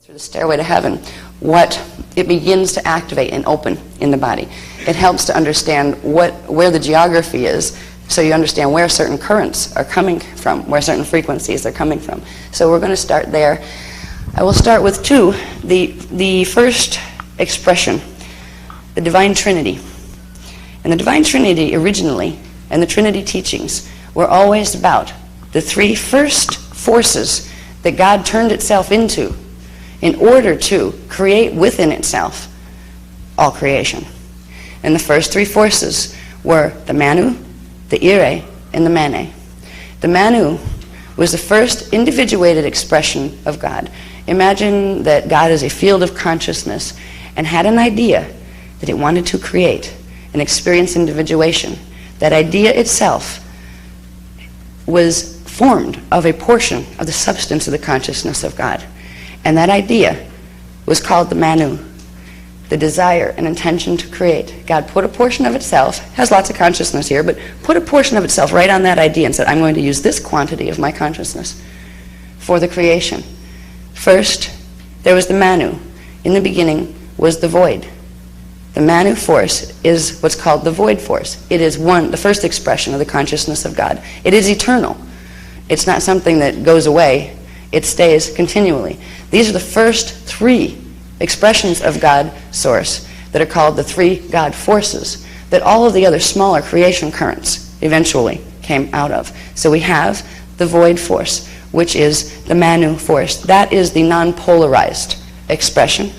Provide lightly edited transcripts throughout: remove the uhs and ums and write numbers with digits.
through the stairway to heaven, what it begins to activate and open in the body. It helps to understand where the geography is, so you understand where certain currents are coming from, where certain frequencies are coming from. So we're going to start there. I will start with two. The first expression, the Divine Trinity. And the Divine Trinity originally, and the Trinity teachings, were always about the three first forces that God turned itself into in order to create within itself all creation. And the first three forces were the Manu, the Ire, and the Mane. The Manu was the first individuated expression of God. Imagine that God is a field of consciousness and had an idea that it wanted to create and experience individuation. That idea itself was formed of a portion of the substance of the consciousness of God. And that idea was called the Manu, the desire and intention to create. God put a portion of itself, has lots of consciousness here, but put a portion of itself right on that idea and said, I'm going to use this quantity of my consciousness for the creation. First, there was the Manu. In the beginning was the void. The Manu force is what's called the void force. It is the first expression of the consciousness of God. It is eternal. It's not something that goes away. It stays continually. These are the first three expressions of God source that are called the three God forces that all of the other smaller creation currents eventually came out of. So we have the void force, which is the Manu force. That is the non-polarized expression.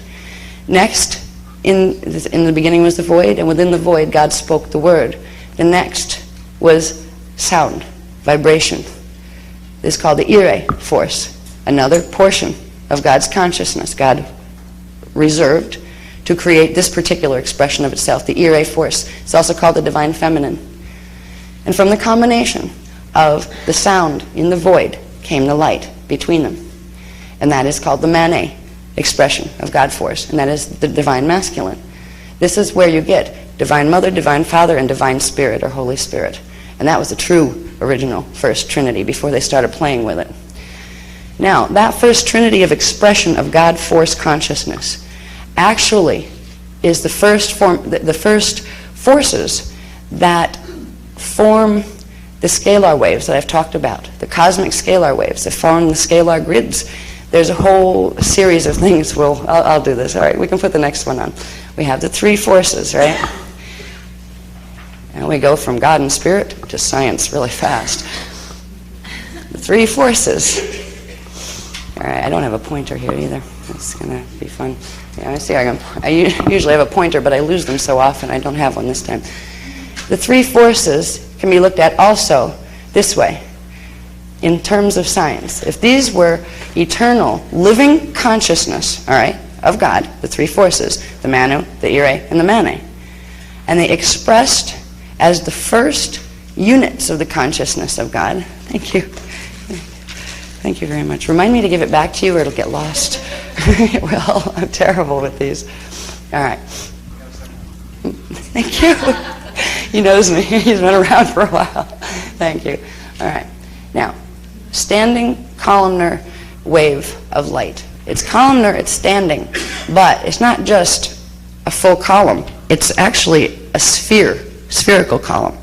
Next, in the beginning was the void, and within the void God spoke the word. The next was sound, vibration. This is called the Ire force, another portion of God's consciousness. God reserved to create this particular expression of itself, the Ire force. It's also called the Divine Feminine. And from the combination of the sound in the void came the light between them. And that is called the Mane expression of God force, and that is the Divine Masculine. This is where you get Divine Mother, Divine Father, and Divine Spirit, or Holy Spirit. And that was the true original first Trinity before they started playing with it. Now, that first Trinity of expression of God force consciousness actually is the first forces that form the scalar waves that I've talked about, the cosmic scalar waves that form the scalar grids. There's a whole series of things. I'll do this. All right, we can put the next one on. We have the three forces, right? And we go from God and Spirit to science really fast. The three forces. All right, I don't have a pointer here either. It's going to be fun. Yeah, I usually have a pointer, but I lose them so often I don't have one this time. The three forces can be looked at also this way, in terms of science. If these were eternal, living consciousness, all right, of God, the three forces, the Manu, the Ire, and the Mane, and they expressed as the first units of the consciousness of God. Thank you. Thank you very much. Remind me to give it back to you or it'll get lost. Well, I'm terrible with these. All right. Thank you. He knows me. He's been around for a while. Thank you. All right. Now, standing columnar wave of light. It's columnar, it's standing, but it's not just a full column. It's actually a spherical column.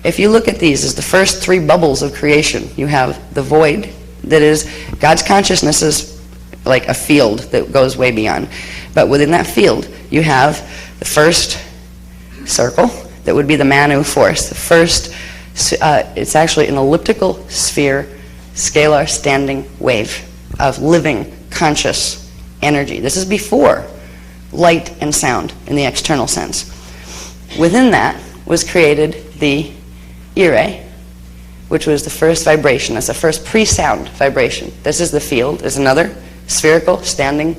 If you look at these as the first three bubbles of creation, you have the void, that is, God's consciousness is like a field that goes way beyond. But within that field, you have the first circle, that would be the Manu force. The first, it's actually an elliptical sphere, scalar standing wave of living, conscious energy. This is before light and sound in the external sense. Within that was created the Ire, which was the first vibration. That's the first pre-sound vibration. This is the field. There's another spherical, standing,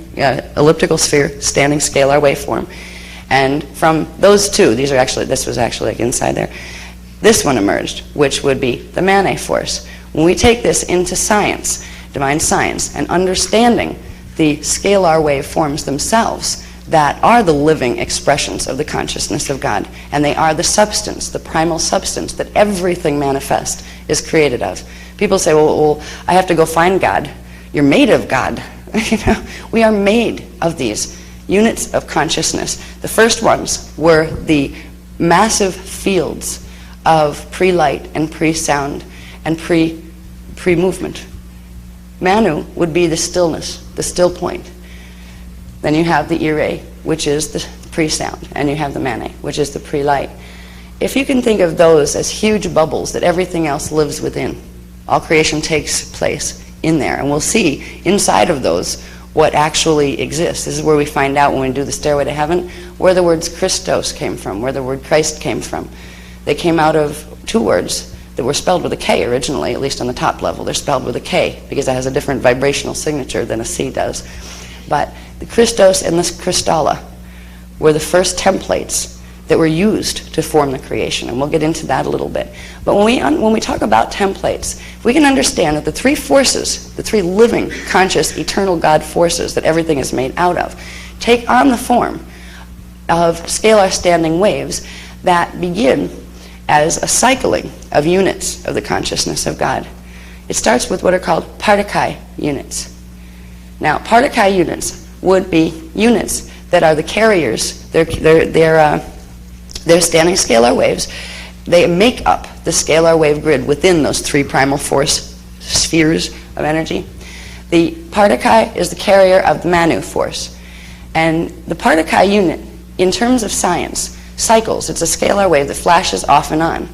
elliptical sphere, standing scalar waveform. And from those two, this was actually like inside there, this one emerged, which would be the Mane force. When we take this into science, divine science, and understanding the scalar waveforms themselves that are the living expressions of the consciousness of God, and they are the substance, the primal substance that everything manifest is created of. People say, well, I have to go find God. You're made of God. We are made of these units of consciousness. The first ones were the massive fields of pre-light and pre-sound and pre-movement. Manu would be the stillness, the still point. Then you have the ire, which is the pre-sound, and you have the mane, which is the pre-light. If you can think of those as huge bubbles that everything else lives within, all creation takes place in there, and we'll see inside of those what actually exists. This is where we find out when we do the Stairway to Heaven where the words Christos came from, where the word Christ came from. They came out of two words that were spelled with a K originally, at least on the top level. They're spelled with a K because it has a different vibrational signature than a C does. But the Christos and the Christalla were the first templates that were used to form the creation, and we'll get into that a little bit. But when we talk about templates, if we can understand that the three forces, the three living, conscious, eternal God forces that everything is made out of, take on the form of scalar standing waves that begin as a cycling of units of the consciousness of God. It starts with what are called Part-2 units. Now, Part-2 units would be units that are the carriers. They're standing scalar waves. They make up the scalar wave grid within those three primal force spheres of energy. The Part-2 is the carrier of the Manu force. And the Part-2 unit, in terms of science, cycles. It's a scalar wave that flashes off and on.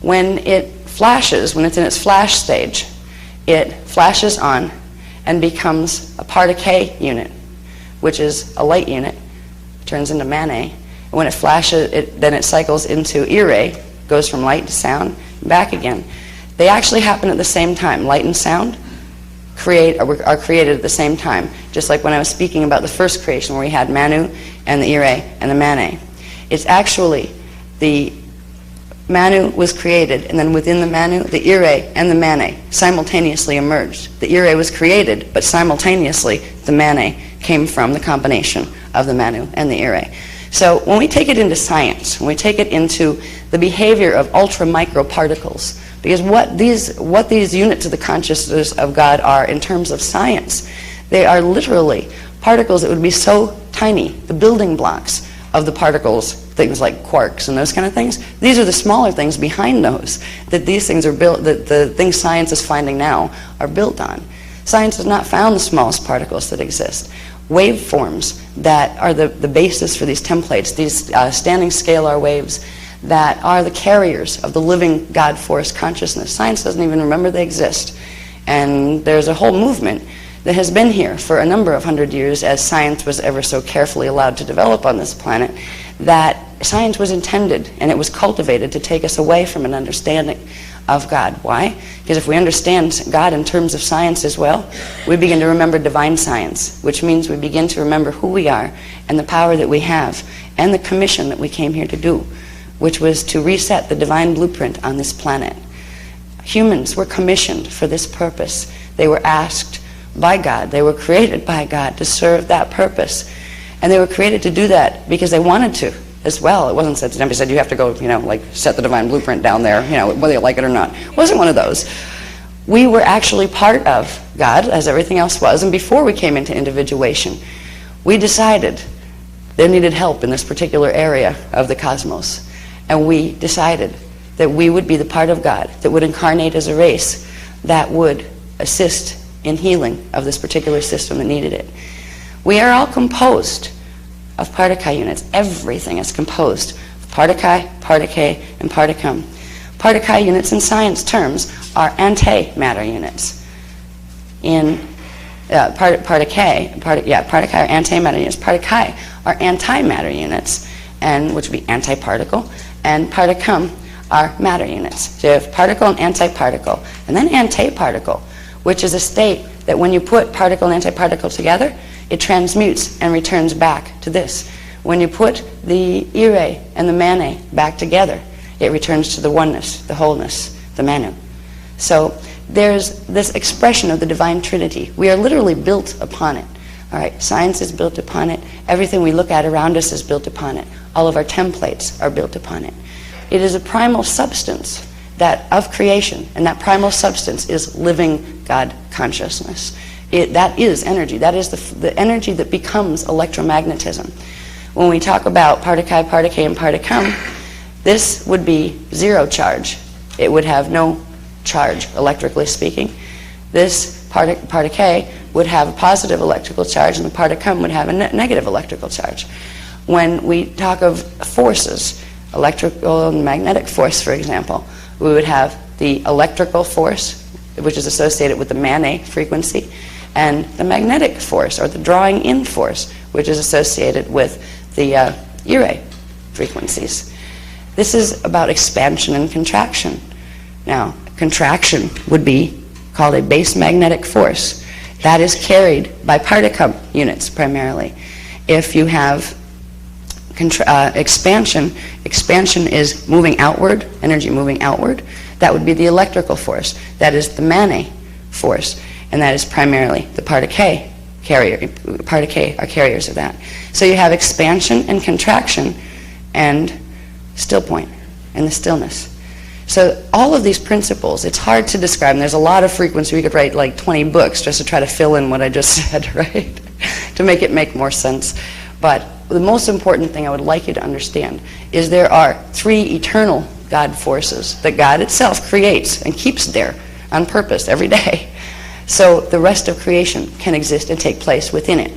When it flashes, when it's in its flash stage, it flashes on and becomes a Part-2 unit, which is a light unit, turns into Mane. When it flashes, then it cycles into ire, goes from light to sound, back again. They actually happen at the same time. Light and sound are created at the same time, just like when I was speaking about the first creation where we had Manu and the ire and the Mane. It's actually the Manu was created, and then within the Manu, the ire and the Mane simultaneously emerged. The ire was created, but simultaneously the Mane came from the combination of the Manu and the ire. So when we take it into science, when we take it into the behavior of ultra-micro particles, because what these units of the consciousness of God are in terms of science, they are literally particles that would be so tiny, the building blocks of the particles, things like quarks and those kind of things. These are the smaller things behind those, that these things are built, that the things science is finding now are built on. Science has not found the smallest particles that exist. Waveforms that are the basis for these templates, these standing scalar waves that are the carriers of the living God force consciousness. Science doesn't even remember they exist. And there's a whole movement that has been here for a number of hundred years, as science was ever so carefully allowed to develop on this planet, that science was intended and it was cultivated to take us away from an understanding of God. Why? Because if we understand God in terms of science as well, we begin to remember divine science, which means we begin to remember who we are and the power that we have and the commission that we came here to do, which was to reset the divine blueprint on this planet. Humans were commissioned for this purpose. They were asked by God, they were created by God to serve that purpose. And they were created to do that because they wanted to as well. It wasn't that somebody said you have to go, like set the divine blueprint down there, whether you like it or not. It wasn't one of those. We were actually part of God, as everything else was, and before we came into individuation, we decided there needed help in this particular area of the cosmos. And we decided that we would be the part of God that would incarnate as a race that would assist in healing of this particular system that needed it. We are all composed of Part-2 units. Everything is composed of Part-2, Part-2, and Part-2. Part-2 units in science terms are antimatter units. In Part-2 are antimatter units. Part-2 are antimatter units, and which would be antiparticle, and Part-2 are matter units. So you have particle and antiparticle, and then antiparticle, which is a state that when you put particle and antiparticle together, it transmutes and returns back to this. When you put the ire and the mane back together, it returns to the oneness, the wholeness, the Manu. So there's this expression of the divine Trinity. We are literally built upon it. All right, science is built upon it. Everything we look at around us is built upon it. All of our templates are built upon it. It is a primal substance that of creation, and that primal substance is living God consciousness. That is energy. That is the energy that becomes electromagnetism. When we talk about part of chi, part of k, and part of cum, this would be zero charge. It would have no charge, electrically speaking. This part of k would have a positive electrical charge, and the part of cum would have a negative electrical charge. When we talk of forces, electrical and magnetic force, for example, we would have the electrical force, which is associated with the Manet frequency, and the magnetic force, or the drawing in force, which is associated with the Ure frequencies. This is about expansion and contraction. Now, contraction would be called a base magnetic force. That is carried by particum units primarily. If you have expansion is moving outward, energy moving outward. That would be the electrical force. That is the Manet force, and that is primarily the part of K carrier. Part of K are carriers of that. So you have expansion and contraction and still point and the stillness. So all of these principles, it's hard to describe, and there's a lot of frequency. We could write like 20 books just to try to fill in what I just said, right? To make it make more sense. But the most important thing I would like you to understand is there are 3 eternal God forces that God itself creates and keeps there on purpose every day. So the rest of creation can exist and take place within it.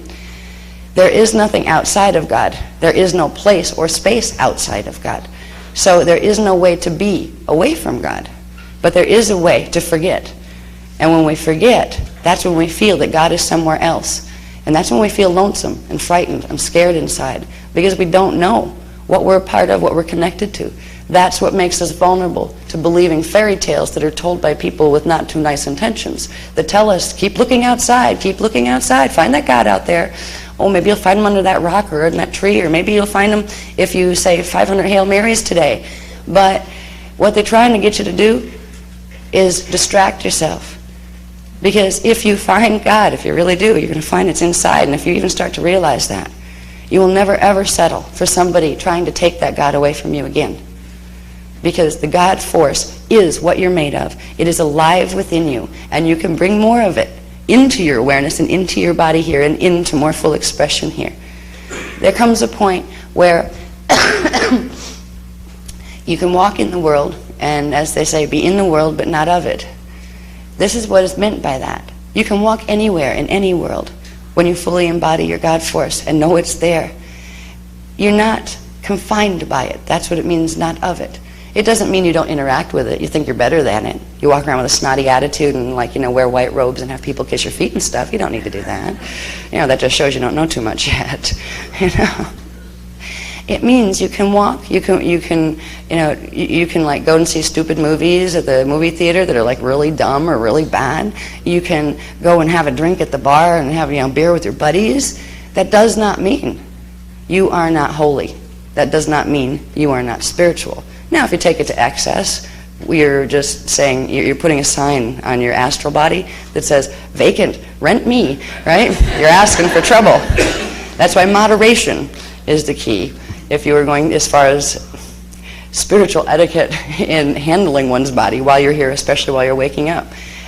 There is nothing outside of God. There is no place or space outside of God. So there is no way to be away from God. But there is a way to forget. And when we forget, that's when we feel that God is somewhere else. And that's when we feel lonesome and frightened and scared inside, because we don't know what we're a part of, what we're connected to. That's what makes us vulnerable to believing fairy tales that are told by people with not too nice intentions, that tell us, keep looking outside, find that God out there. Oh, maybe you'll find him under that rock or in that tree, or maybe you'll find him if you say 500 Hail Marys today. But what they're trying to get you to do is distract yourself. Because if you find God, if you really do, you're going to find it's inside. And if you even start to realize that, you will never ever settle for somebody trying to take that God away from you again. Because the God force is what you're made of. It is alive within you, and you can bring more of it into your awareness and into your body here and into more full expression here. There comes a point where you can walk in the world and, as they say, be in the world but not of it. This is what is meant by that. You can walk anywhere in any world when you fully embody your God force and know it's there. You're not confined by it. That's what it means, not of it. It doesn't mean you don't interact with it. You think you're better than it. You walk around with a snotty attitude and, like, wear white robes and have people kiss your feet and stuff. You don't need to do that. That just shows you don't know too much yet. It means you can walk. You can like go and see stupid movies at the movie theater that are like really dumb or really bad. You can go and have a drink at the bar and have beer with your buddies. That does not mean you are not holy. That does not mean you are not spiritual. Now, if you take it to excess, we're just saying you're putting a sign on your astral body that says, vacant, rent me, right? You're asking for trouble. That's why moderation is the key. If you were going as far as spiritual etiquette in handling one's body while you're here, especially while you're waking up.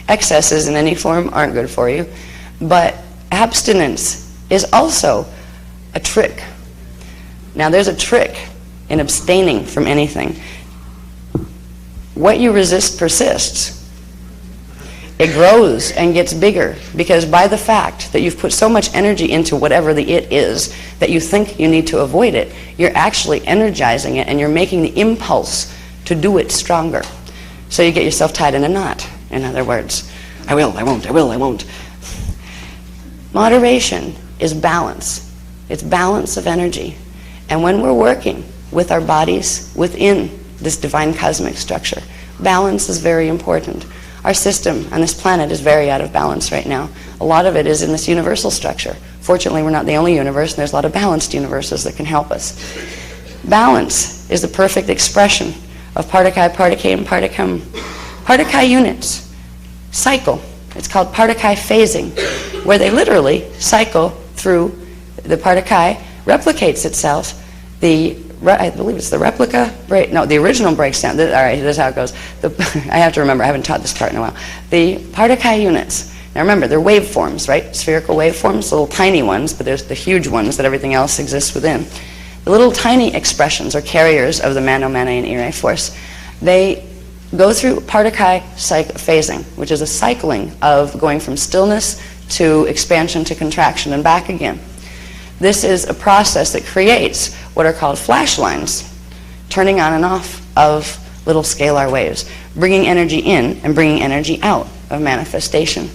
Excesses in any form aren't good for you. But abstinence is also a trick. Now, there's a trick in abstaining from anything. What you resist persists. It grows and gets bigger, because by the fact that you've put so much energy into whatever the it is that you think you need to avoid it, you're actually energizing it and you're making the impulse to do it stronger. So you get yourself tied in a knot, in other words. I will, I won't, I will, I won't. Moderation is balance. It's balance of energy. And when we're working with our bodies within this divine cosmic structure, balance is very important. Our system on this planet is very out of balance right now. A lot of it is in this universal structure. Fortunately, we're not the only universe, and there's a lot of balanced universes that can help us. Balance is the perfect expression of part of chi, part of k, and part of cum. Part of chi units cycle. It's called part of chi phasing, where they literally cycle through the part of chi, replicates itself. I believe it's the replica, the original breaks down. All right, this is how it goes. I have to remember, I haven't taught this part in a while. The part of chi units. Now remember, they're waveforms, right? Spherical waveforms, little tiny ones, but there's the huge ones that everything else exists within. The little tiny expressions or carriers of the mano, mane, and ire force, they go through Part-2 phasing, which is a cycling of going from stillness to expansion to contraction and back again. This is a process that creates what are called flash lines, turning on and off of little scalar waves, bringing energy in and bringing energy out of manifestation.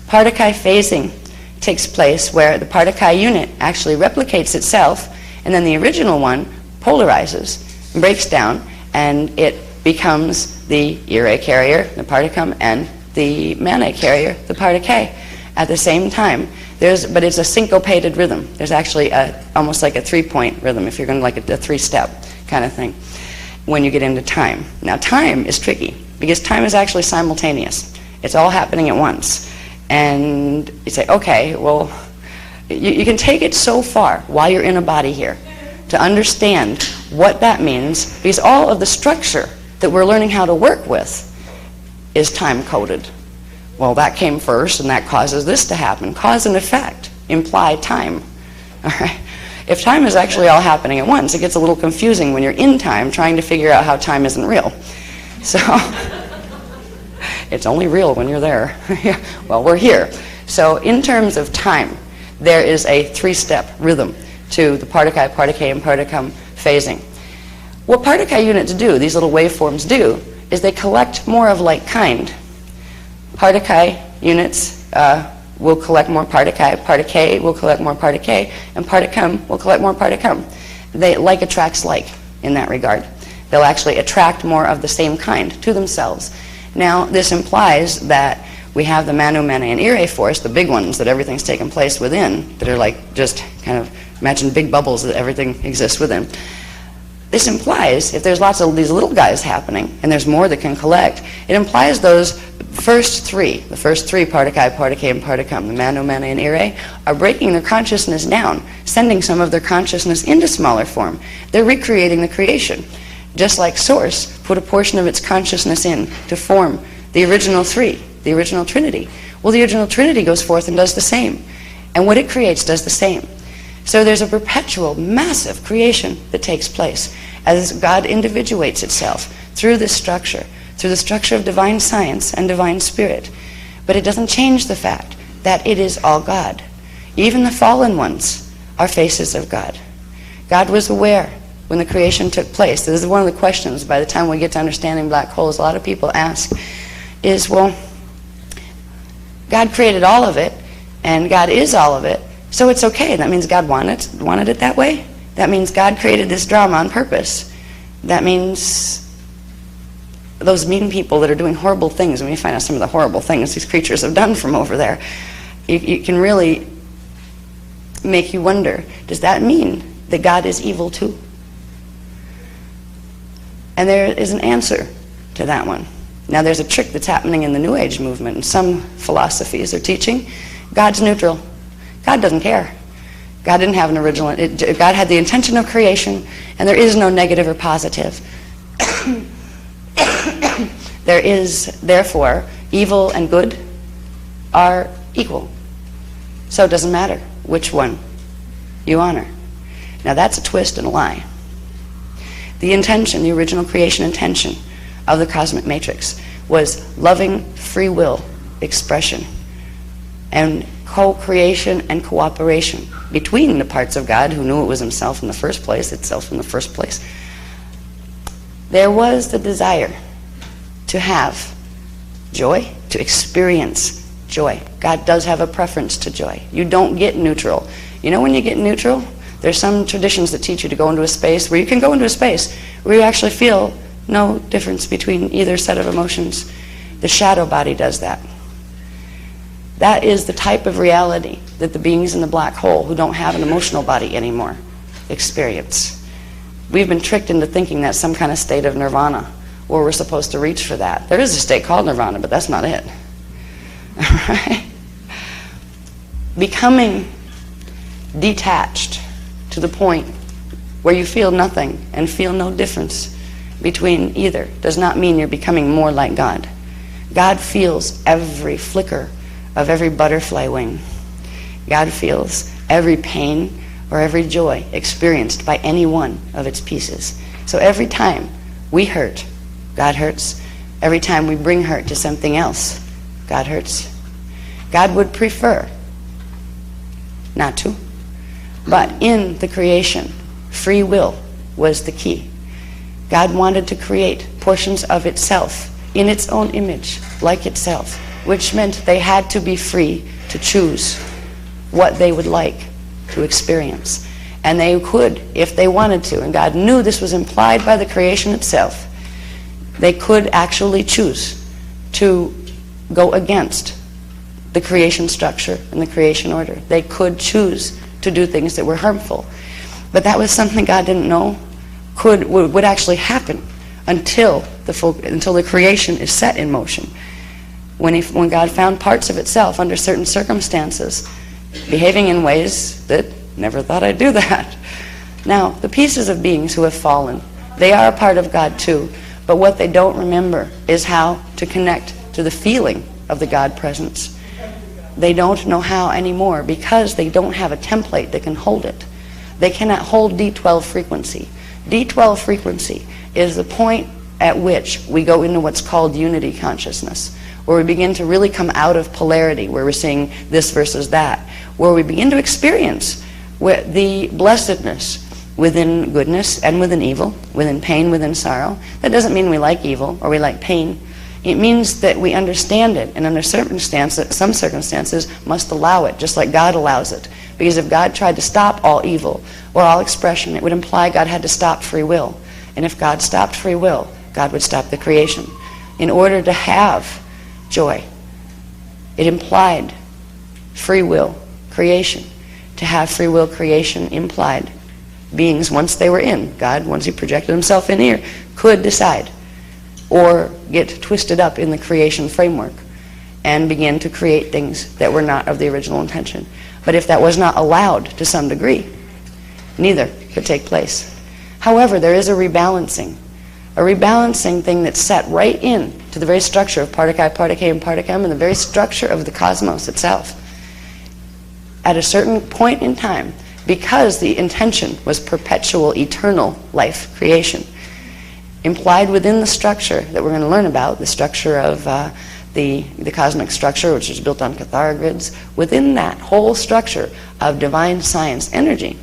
Part-2 phasing takes place where the Part-2 unit actually replicates itself, and then the original one polarizes, breaks down, and it becomes the ire carrier, the Part-2, and the mane carrier, the Part-2, at the same time. But it's a syncopated rhythm. There's actually almost like a three-point rhythm, if you're going to like a three-step kind of thing, when you get into time. Now, time is tricky, because time is actually simultaneous. It's all happening at once. And you say, okay, well, you can take it so far while you're in a body here to understand what that means, because all of the structure that we're learning how to work with is time-coded. Well, that came first, and that causes this to happen. Cause and effect imply time. All right? If time is actually all happening at once, it gets a little confusing when you're in time trying to figure out how time isn't real. So it's only real when you're there. Well, we're here. So in terms of time, there is a three-step rhythm to the Part-2, Part-2, and Part-2 phasing. What Part-2 units do, these little waveforms do, is they collect more of like kind. Part-2 units will collect more Part-2, Part-2 will collect more Part-2, and Part-2 will collect more Part-2. They like attracts like in that regard. They'll actually attract more of the same kind to themselves. Now, this implies that we have the mano, mane, and ire force, the big ones that everything's taken place within, that are like just kind of, imagine big bubbles that everything exists within. This implies, if there's lots of these little guys happening, and there's more that can collect, it implies those first three, the first three, Part-2, Part-2, and Part-2, the mano, mane, and ire, are breaking their consciousness down, sending some of their consciousness into smaller form. They're recreating the creation. Just like Source put a portion of its consciousness in to form the original three, the original Trinity. Well, the original Trinity goes forth and does the same. And what it creates does the same. So there's a perpetual, massive creation that takes place as God individuates itself through this structure, through the structure of divine science and divine spirit. But it doesn't change the fact that it is all God. Even the fallen ones are faces of God. God was aware when the creation took place. This is one of the questions by the time we get to understanding black holes, a lot of people ask is, well, God created all of it, and God is all of it, so it's okay. That means God wanted it that way. That means God created this drama on purpose. That means those mean people that are doing horrible things, when you find out some of the horrible things these creatures have done from over there, you can really make you wonder, does that mean that God is evil too? And there is an answer to that one. Now there's a trick that's happening in the New Age movement, and some philosophies are teaching God's neutral. God doesn't care. God didn't have an original, God had the intention of creation, and there is no negative or positive. There is, therefore, evil and good are equal. So it doesn't matter which one you honor. Now that's a twist and a lie. The intention, the original creation intention of the cosmic matrix was loving free will expression and co-creation and cooperation between the parts of God who knew it was himself in the first place, itself in the first place. There was the desire to have joy, to experience joy. God does have a preference to joy. You don't get neutral. You know when you get neutral? There's some traditions that teach you to go into a space where you can go into a space where you actually feel no difference between either set of emotions. The shadow body does that. That is the type of reality that the beings in the black hole who don't have an emotional body anymore experience. We've been tricked into thinking that's some kind of state of nirvana where we're supposed to reach for that. There is a state called nirvana, but that's not it. All right? Becoming detached to the point where you feel nothing and feel no difference between either does not mean you're becoming more like God. God feels every flicker of every butterfly wing. God feels every pain or every joy experienced by any one of its pieces. So every time we hurt, God hurts. Every time we bring hurt to something else, God hurts. God would prefer not to, but in the creation, free will was the key. God wanted to create portions of itself in its own image, like itself, which meant they had to be free to choose what they would like to experience. And they could, if they wanted to, and God knew this was implied by the creation itself, they could actually choose to go against the creation structure and the creation order. They could choose to do things that were harmful. But that was something God didn't know would actually happen until the creation is set in motion. When God found parts of itself under certain circumstances behaving in ways that never thought I'd do that. Now, the pieces of beings who have fallen, they are a part of God too, but what they don't remember is how to connect to the feeling of the God presence. They don't know how anymore because they don't have a template that can hold it. They cannot hold D12 frequency. D12 frequency is the point at which we go into what's called unity consciousness, where we begin to really come out of polarity, where we're seeing this versus that, where we begin to experience the blessedness within goodness and within evil, within pain, within sorrow. That doesn't mean we like evil or we like pain. It means that we understand it, and under some circumstances must allow it, just like God allows it. Because if God tried to stop all evil or all expression, it would imply God had to stop free will. And if God stopped free will, God would stop the creation. In order to have joy, it implied free will creation. To have free will creation implied beings, once they were in, God, once he projected himself in here, could decide or get twisted up in the creation framework and begin to create things that were not of the original intention. But if that was not allowed to some degree, neither could take place. However, there is a rebalancing thing that's set right in to the very structure of Part-2, Part-2, and Part-2, and the very structure of the cosmos itself. At a certain point in time, because the intention was perpetual, eternal life creation, implied within the structure that we're going to learn about, the structure of the cosmic structure, which is built on Cathara grids, within that whole structure of divine science energy,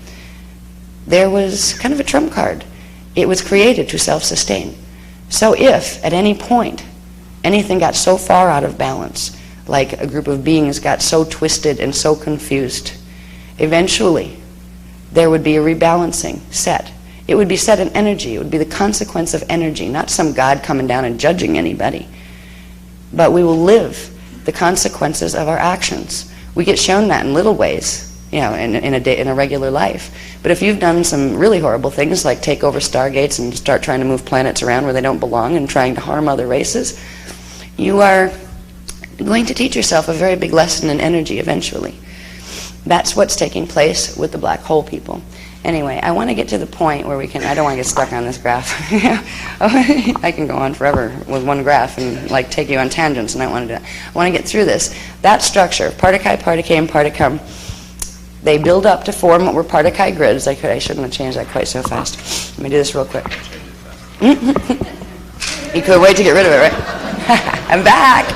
there was kind of a trump card. It was created to self-sustain. So if, at any point, anything got so far out of balance, like a group of beings got so twisted and so confused, eventually there would be a rebalancing set. It would be set in energy. It would be the consequence of energy, not some God coming down and judging anybody. But we will live the consequences of our actions. We get shown that in little ways, in a regular life. But if you've done some really horrible things, like take over stargates and start trying to move planets around where they don't belong and trying to harm other races, you are going to teach yourself a very big lesson in energy eventually. That's what's taking place with the black hole people. Anyway, I want to get to the point where I don't want to get stuck on this graph. I can go on forever with one graph and take you on tangents, and I want to get through this. That structure, Part-2, Part-2, and Part-2, they build up to form what were Part-2 grids. I shouldn't have changed that quite so fast. Let me do this real quick. You could wait to get rid of it, right? I'm back.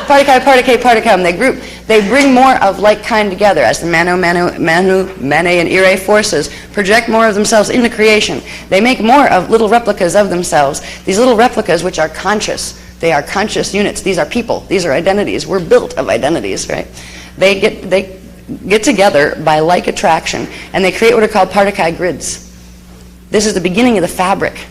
Part-2, Part-2, Part-2. They bring more of like kind together as the Manu, Mane, and Ire forces project more of themselves into creation. They make more of little replicas of themselves. These little replicas, which are conscious, they are conscious units. These are people. These are identities. We're built of identities, right? They get together by like attraction, and they create what are called Part-2 grids. This is the beginning of the fabric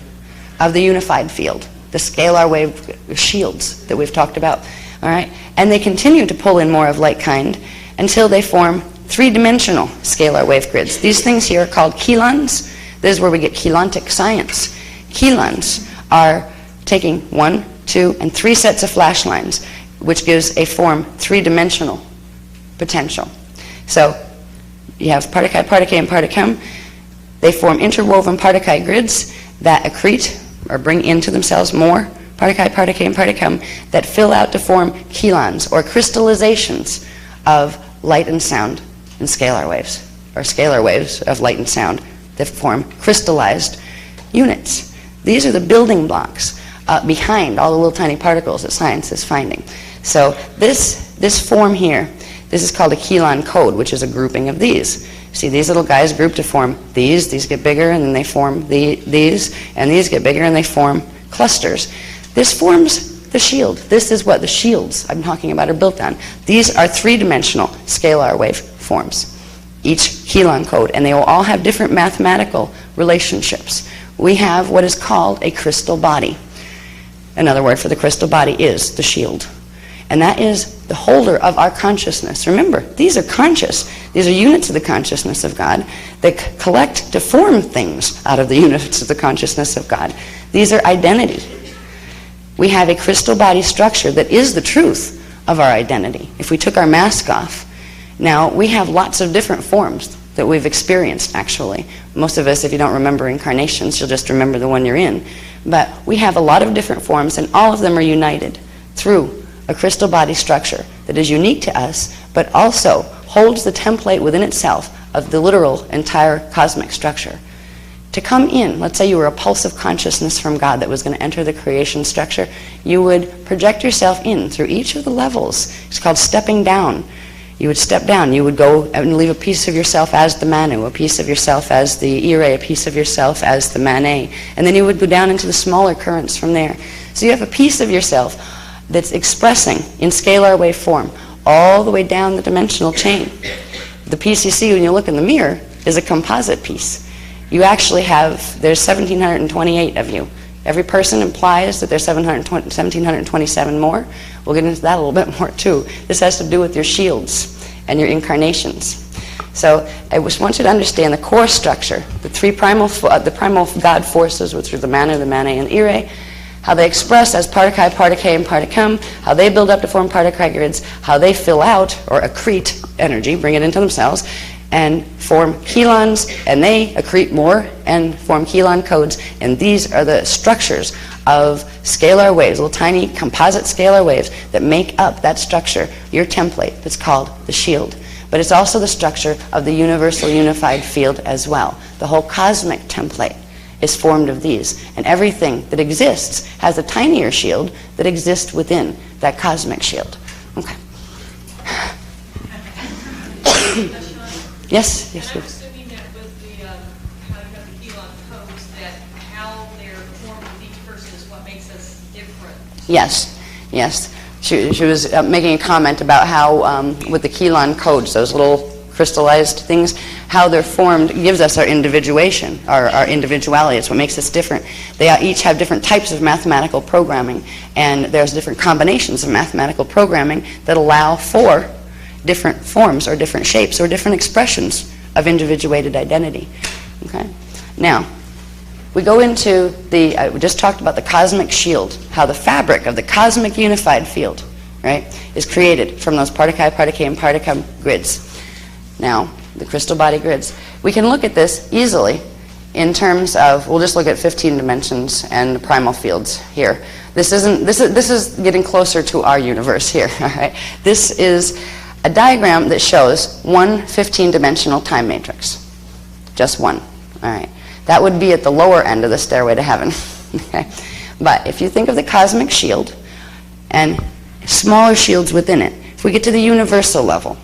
of the unified field, the scalar wave shields that we've talked about. All right, and they continue to pull in more of like kind until they form three-dimensional scalar wave grids. These things here are called chelons. This is where we get chelantic science. Chelons are taking 1, 2, and 3 sets of flash lines, which gives a form three-dimensional potential. So you have Part-2, Part-2, and Part-2. They form interwoven Part-2 grids that accrete or bring into themselves more Part-2, Part-2, and Part-2 that fill out to form chelons, or crystallizations of light and sound and scalar waves, or scalar waves of light and sound that form crystallized units. These are the building blocks behind all the little tiny particles that science is finding. So this form here, this is called a Kilon code, which is a grouping of these. See, these little guys group to form these get bigger, and then they form these, and these get bigger, and they form clusters. This forms the shield. This is what the shields I'm talking about are built on. These are three-dimensional scalar wave forms, each Kilon code, and they will all have different mathematical relationships. We have what is called a crystal body. Another word for the crystal body is the shield. And that is the holder of our consciousness. Remember, these are conscious. These are units of the consciousness of God that collect to form things out of the units of the consciousness of God. These are identity. We have a crystal body structure that is the truth of our identity. If we took our mask off, now we have lots of different forms that we've experienced, actually. Most of us, if you don't remember incarnations, you'll just remember the one you're in. But we have a lot of different forms, and all of them are united through a crystal body structure that is unique to us, but also holds the template within itself of the literal entire cosmic structure. To come in, let's say you were a pulse of consciousness from God that was going to enter the creation structure, you would project yourself in through each of the levels. It's called stepping down. You would step down. You would go and leave a piece of yourself as the Manu, a piece of yourself as the Ire, a piece of yourself as the Mane, and then you would go down into the smaller currents from there. So you have a piece of yourself that's expressing in scalar wave form all the way down the dimensional chain. The piece you see when you look in the mirror is a composite piece. You actually have, there's 1,728 of you. Every person implies that there's 1,727 more. We'll get into that a little bit more too. This has to do with your shields and your incarnations. So I just want you to understand the core structure, the three primal God forces, which are the Manu, the Mane, and the Ire, how they express as Partikai, Partike, and Particum, how they build up to form Partikai grids, how they fill out or accrete energy, bring it into themselves, and form Kilons, and they accrete more and form Kilon codes, and these are the structures of scalar waves, little tiny composite scalar waves that make up that structure, your template, that's called the shield. But it's also the structure of the universal unified field as well. The whole cosmic template is formed of these, and everything that exists has a tinier shield that exists within that cosmic shield. Okay. Yes, yes. I'm assuming that with the how you have the Kilon codes, that how they're formed with each person is what makes us different. Yes, yes. She was making a comment about how with the Kilon codes, those little crystallized things, how they're formed gives us our individuation, our individuality. It's what makes us different. They each have different types of mathematical programming, and there's different combinations of mathematical programming that allow for different forms or different shapes or different expressions of individuated identity. Okay? Now, we go into the, we just talked about the cosmic shield, how the fabric of the cosmic unified field, right, is created from those Partikai, Partike, and Particum grids. Now, the crystal body grids. We can look at this easily in terms of, we'll just look at 15 dimensions and the primal fields here. This is getting closer to our universe here, all right? This is a diagram that shows one 15-dimensional time matrix. Just one, all right? That would be at the lower end of the stairway to heaven, okay? But if you think of the cosmic shield and smaller shields within it, if we get to the universal level,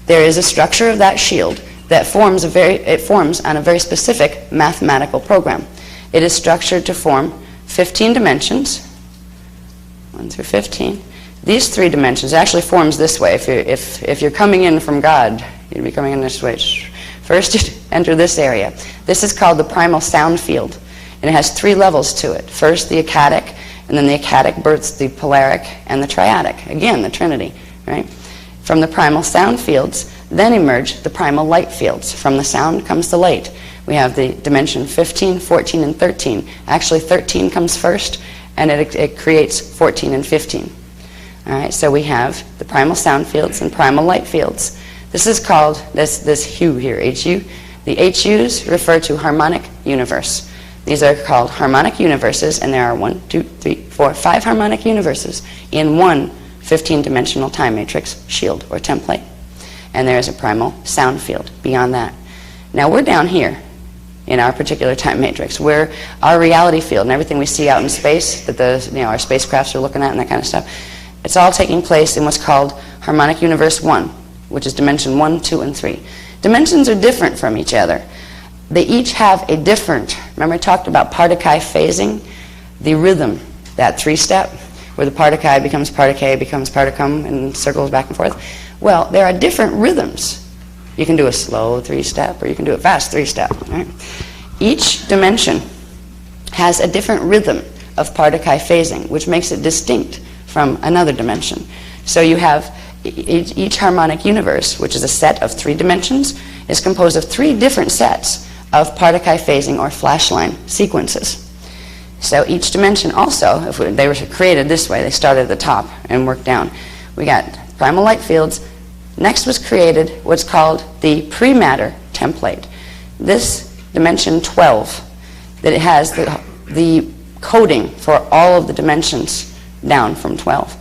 there is a structure of that shield that forms on a very specific mathematical program. It is structured to form 15 dimensions, 1 through 15. These 3 dimensions actually forms this way. If you're coming in from God, you'd be coming in this way. First, you enter this area. This is called the primal sound field, and it has 3 levels to it. First, the Akkadic, and then the Akkadic births the Polaric and the Triadic. Again, the Trinity, right? From the primal sound fields, then emerge the primal light fields. From the sound comes the light. We have the dimension 15, 14, and 13. Actually, 13 comes first, and it creates 14 and 15. All right, so we have the primal sound fields and primal light fields. This is called, this hue here, HU. The HUs refer to harmonic universe. These are called harmonic universes, and there are 1, 2, 3, 4, 5 harmonic universes in one 15-dimensional time matrix shield or template. and there is a primal sound field beyond that. Now we're down here in our particular time matrix, where our reality field and everything we see out in space that our spacecrafts are looking at and that kind of stuff, it's all taking place in what's called harmonic universe 1, which is dimension 1, 2, and 3. Dimensions are different from each other. They each have a different, remember I talked about Part-2 phasing, the rhythm, that 3-step, where the Part-2 becomes Part-K, becomes Part-cum, and circles back and forth. Well, there are different rhythms. You can do a slow 3-step, or you can do a fast 3-step. Right? Each dimension has a different rhythm of Part-2 phasing, which makes it distinct from another dimension. So you have each harmonic universe, which is a set of 3 dimensions, is composed of 3 different sets of Part-2 phasing or flash line sequences. So each dimension also, if they were created this way, they started at the top and worked down. We got primal light fields. Next was created what's called the pre-matter template. This dimension 12, that it has the coding for all of the dimensions down from 12,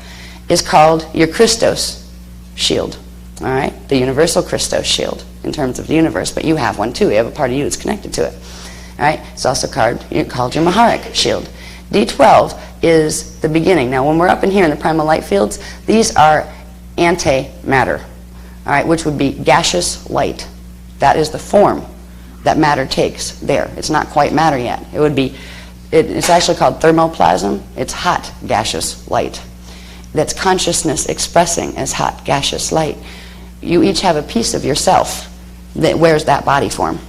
is called your Christos shield. All right, the universal Christos shield in terms of the universe, but you have one too. You have a part of you that's connected to it. All right, it's also called your Maharic shield. D12 is the beginning. Now, when we're up in here in the primal light fields, these are antimatter, all right, which would be gaseous light. That is the form that matter takes there. It's not quite matter yet. It would be, it's actually called thermoplasm. It's hot gaseous light. That's consciousness expressing as hot gaseous light. You each have a piece of yourself that wears that body form,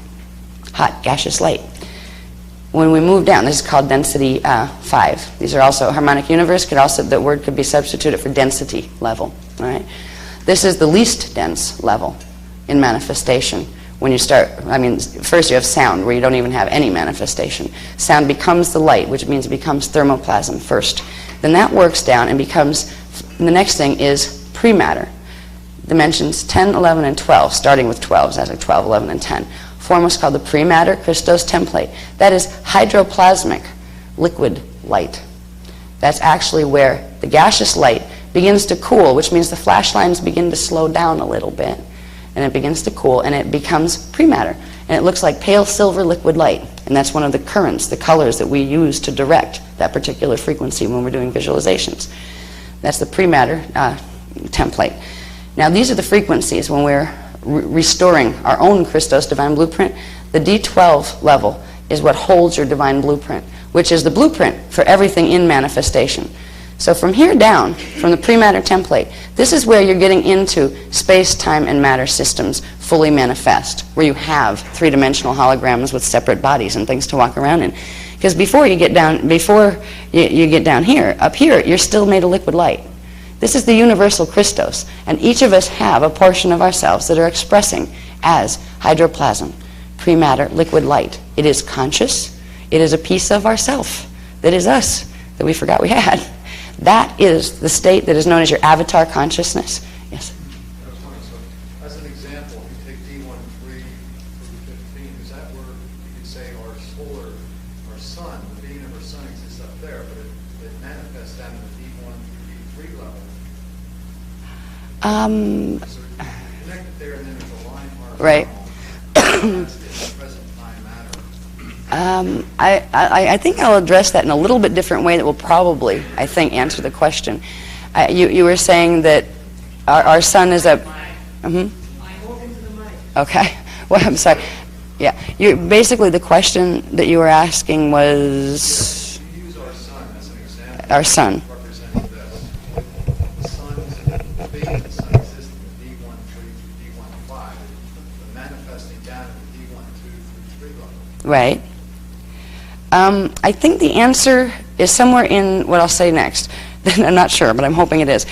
hot gaseous light. When we move down, this is called density 5. These are also harmonic universe. The word could be substituted for density level. All right. This is the least dense level in manifestation. When you start, first you have sound, where you don't even have any manifestation. Sound becomes the light, which means it becomes thermoplasm first. Then that works down and becomes, the next thing is pre-matter. Dimensions 10, 11, and 12, starting with 12, so that's like 12, 11, and 10. Form what's called the pre-matter Christos template. That is hydroplasmic liquid light. That's actually where the gaseous light begins to cool, which means the flash lines begin to slow down a little bit. And it begins to cool, and it becomes pre-matter. And it looks like pale silver liquid light. And that's one of the currents, the colors that we use to direct that particular frequency when we're doing visualizations. That's the pre-matter template. Now, these are the frequencies when we're restoring our own Christos divine blueprint. The D12 level is what holds your divine blueprint, which is the blueprint for everything in manifestation. So from here down, from the pre-matter template, this is where you're getting into space, time, and matter systems fully manifest, where you have 3-dimensional holograms with separate bodies and things to walk around in. Because before you get down here, up here, you're still made of liquid light. This is the universal Christos, and each of us have a portion of ourselves that are expressing as hydroplasm, pre-matter, liquid light. It is conscious. It is a piece of ourself that is us, that we forgot we had. That is the state that is known as your avatar consciousness. Yes? So, as an example, if you take D13 through 15, is that where you could say our sun, the being of our sun exists up there, but it manifests down in the D1 through D3 level? So you connect it there, and then there's a line horizontal. Right. That's the present time matter. I think I'll address that in a little bit different way that will probably, I think, answer the question. You were saying that our sun is a... Okay. Well, I'm sorry. Yeah. Basically, the question that you were asking was... You use our sun as an example. Our sun. Representing this. The sun, the being of the sun exists in the D1 through D1 5, but manifesting down in the D1 2 through 3 level. Right. I think the answer is somewhere in what I'll say next. I'm not sure, but I'm hoping it is.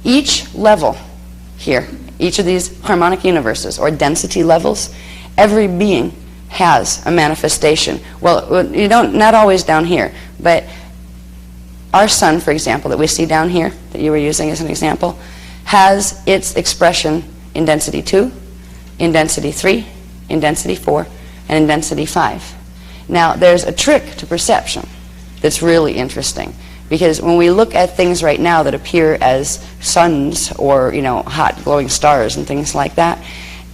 Each level here, each of these harmonic universes or density levels, every being has a manifestation. Well, you don't, not always down here, but our sun, for example, that we see down here, that you were using as an example, has its expression in density 2, in density 3, in density 4, and in density 5. Now, there's a trick to perception that's really interesting, Because when we look at things right now that appear as suns or, hot glowing stars and things like that,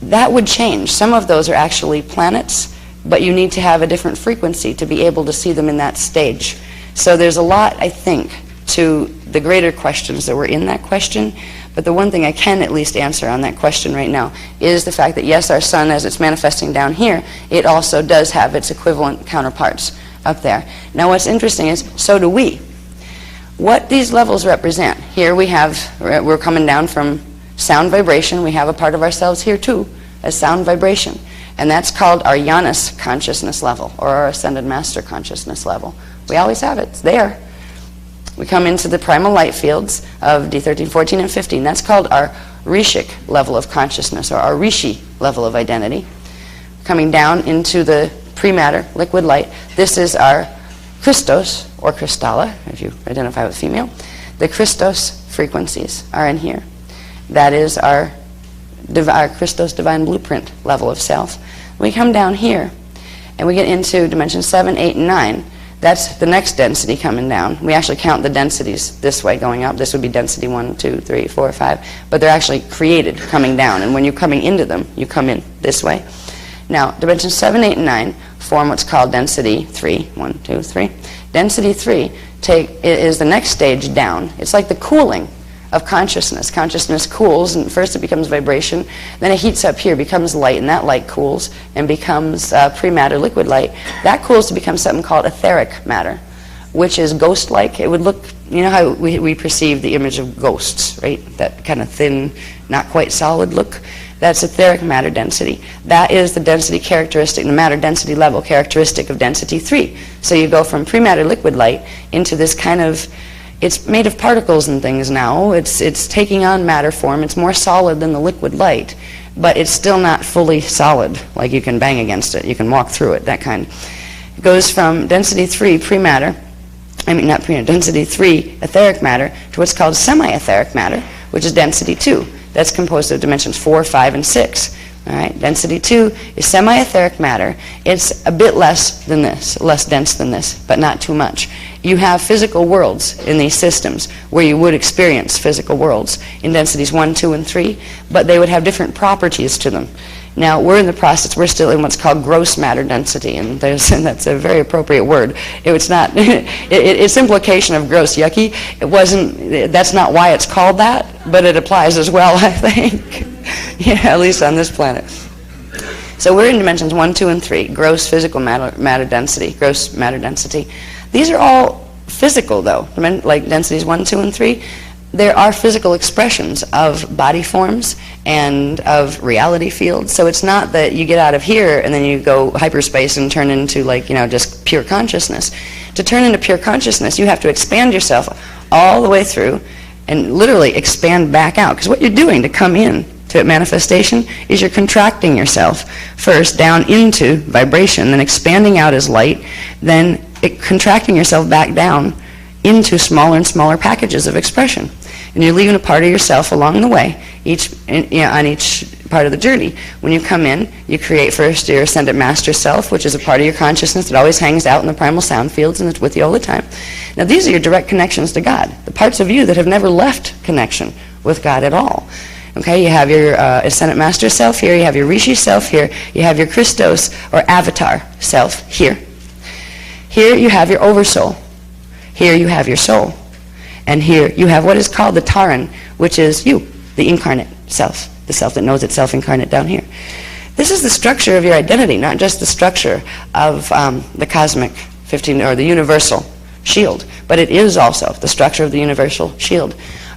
that would change. Some of those are actually planets, but you need to have a different frequency to be able to see them in that stage. So there's a lot, I think, to the greater questions that were in that question. But the one thing I can at least answer on that question right now is the fact that, yes, our sun, as it's manifesting down here, it also does have its equivalent counterparts up there. Now what's interesting is, so do we. What these levels represent, here we're coming down from sound vibration. We have a part of ourselves here too, as sound vibration. And that's called our Janus consciousness level, or our Ascended Master consciousness level. We always have it. It's there. We come into the primal light fields of D13, 14, and 15. That's called our Rishik level of consciousness, or our Rishi level of identity. Coming down into the pre-matter, liquid light, this is our Christos, or Kristalla, if you identify with female. The Christos frequencies are in here. That is our Christos divine blueprint level of self. We come down here, and we get into dimension 7, 8, and 9. That's the next density coming down. We actually count the densities this way going up. This would be density 1, 2, 3, 4, 5. But they're actually created coming down. And when you're coming into them, you come in this way. Now, dimensions 7, 8, and 9 form what's called density 3. 1, 2, 3. Density 3 is the next stage down. It's like the cooling of consciousness. Consciousness cools, and first it becomes vibration, then it heats up here, becomes light, and that light cools and becomes pre-matter liquid light. That cools to become something called etheric matter, which is ghost-like. It would look, you know how we perceive the image of ghosts, right? That kind of thin, not quite solid look. That's etheric matter density. That is the density characteristic, the matter density level characteristic of density 3. So you go from pre-matter liquid light into this kind of, it's made of particles and things now. It's taking on matter form. It's more solid than the liquid light, but it's still not fully solid. Like you can bang against it, you can walk through it, that kind. It goes from density 3 pre-matter, not pre-matter, density 3 etheric matter to what's called semi-etheric matter, which is density 2. That's composed of dimensions 4, 5, and 6. All right, density 2 is semi-etheric matter. It's a bit less than this, less dense than this, but not too much. You have physical worlds in these systems where you would experience physical worlds in densities 1, 2, and 3, but they would have different properties to them. Now, we're in the process, we're still in what's called gross matter density, and that's a very appropriate word. It's not, it's implication of gross, yucky. That's not why it's called that, but it applies as well, I think. Yeah, at least on this planet. So we're in dimensions 1, 2, and 3, gross physical matter density, gross matter density. These are all physical, though, like densities 1, 2, and 3. There are physical expressions of body forms and of reality fields. So it's not that you get out of here and then you go hyperspace and turn into just pure consciousness. To turn into pure consciousness, you have to expand yourself all the way through and literally expand back out. Because what you're doing to come in to manifestation is you're contracting yourself first down into vibration, then expanding out as light, then contracting yourself back down into smaller and smaller packages of expression. And you're leaving a part of yourself along the way, on each part of the journey. When you come in, you create first your Ascended Master Self, which is a part of your consciousness that always hangs out in the primal sound fields and it's with you all the time. Now these are your direct connections to God, the parts of you that have never left connection with God at all. Okay, you have your Ascended Master Self here, you have your Rishi Self here, you have your Christos or Avatar Self here. Here you have your Oversoul. Here you have your soul. And here you have what is called the Taran, which is you, the incarnate self, the self that knows itself incarnate down here. This is the structure of your identity, not just the structure of the cosmic 15 or the universal shield, but it is also the structure of the universal shield.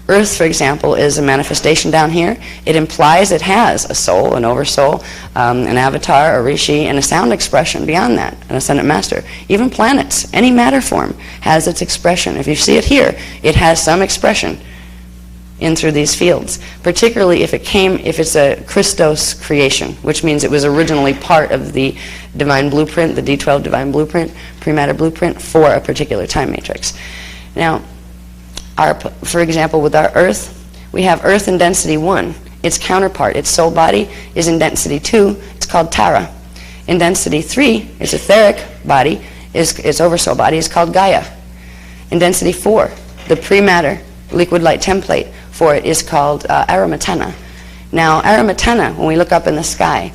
Earth, for example, is a manifestation down here. It implies it has a soul, an oversoul, an avatar, a rishi, and a sound expression beyond that, an ascendant master. Even planets, any matter form, has its expression. If you see it here, it has some expression in through these fields, particularly if it's a Christos creation, which means it was originally part of the divine blueprint, the D12 divine blueprint, pre-matter blueprint for a particular time matrix. Now, for example, with our Earth, we have Earth in density 1. Its counterpart, its soul body, is in density 2. It's called Tara. In density 3, its etheric body, its oversoul body, is called Gaia. In density 4, the pre-matter liquid light template for it is called aromatena. Now, aromatena, when we look up in the sky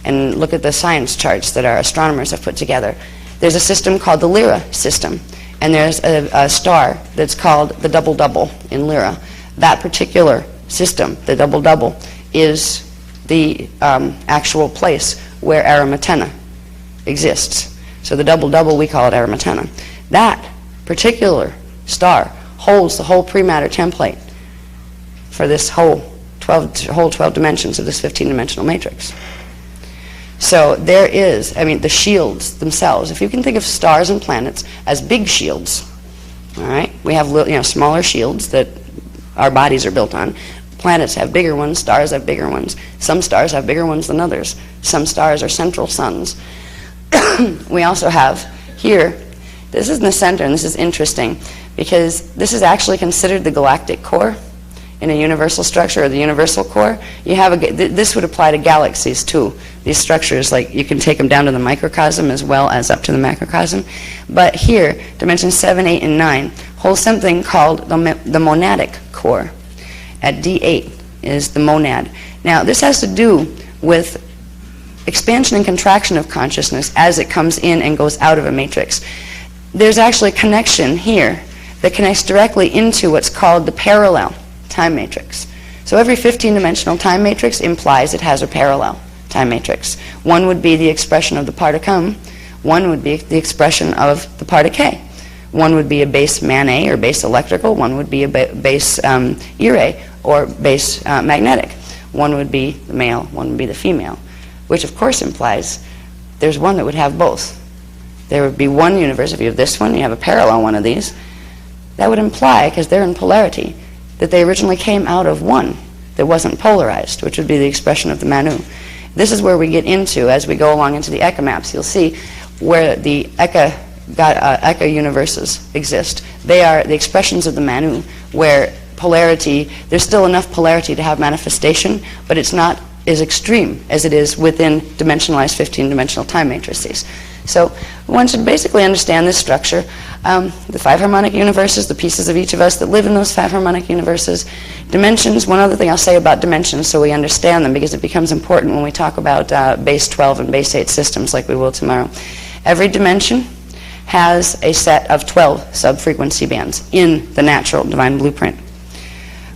and look at the science charts that our astronomers have put together, there's a system called the Lyra system, and there's a star that's called the double-double in Lyra. That particular system, the double-double, is the actual place where aromatena exists. So the double-double, we call it aromatena. That particular star holds the whole pre-matter template for this whole 12 dimensions of this 15-dimensional matrix. So there is, I mean, the shields themselves. If you can think of stars and planets as big shields, all right? We have smaller shields that our bodies are built on. Planets have bigger ones, stars have bigger ones. Some stars have bigger ones than others. Some stars are central suns. We also have here, this is in the center, and this is interesting, because this is actually considered the galactic core in a universal structure, or the universal core. You have this would apply to galaxies too. These structures, like, you can take them down to the microcosm as well as up to the macrocosm. But here, dimensions 7, 8, and 9 hold something called the monadic core. At D8 is the monad. Now, this has to do with expansion and contraction of consciousness as it comes in and goes out of a matrix. There's actually a connection here that connects directly into what's called the parallel time matrix. So every 15-dimensional time matrix implies it has a parallel time matrix. One would be the expression of the particum. One would be the expression of the particle. One would be a base man-A or base electrical. One would be a base ire or base magnetic. One would be the male. One would be the female, which of course implies there's one that would have both. There would be one universe. If you have this one, you have a parallel one of these. That would imply, because they're in polarity, that they originally came out of one that wasn't polarized, which would be the expression of the Manu. This is where we get into, as we go along into the Eka maps, you'll see where the Eka universes exist. They are the expressions of the Manu, where polarity, there's still enough polarity to have manifestation, but it's not as extreme as it is within dimensionalized 15-dimensional time matrices. So one should basically understand this structure. The 5 harmonic universes, the pieces of each of us that live in those 5 harmonic universes. Dimensions, one other thing I'll say about dimensions so we understand them, because it becomes important when we talk about base 12 and base 8 systems like we will tomorrow. Every dimension has a set of 12 sub-frequency bands in the natural divine blueprint.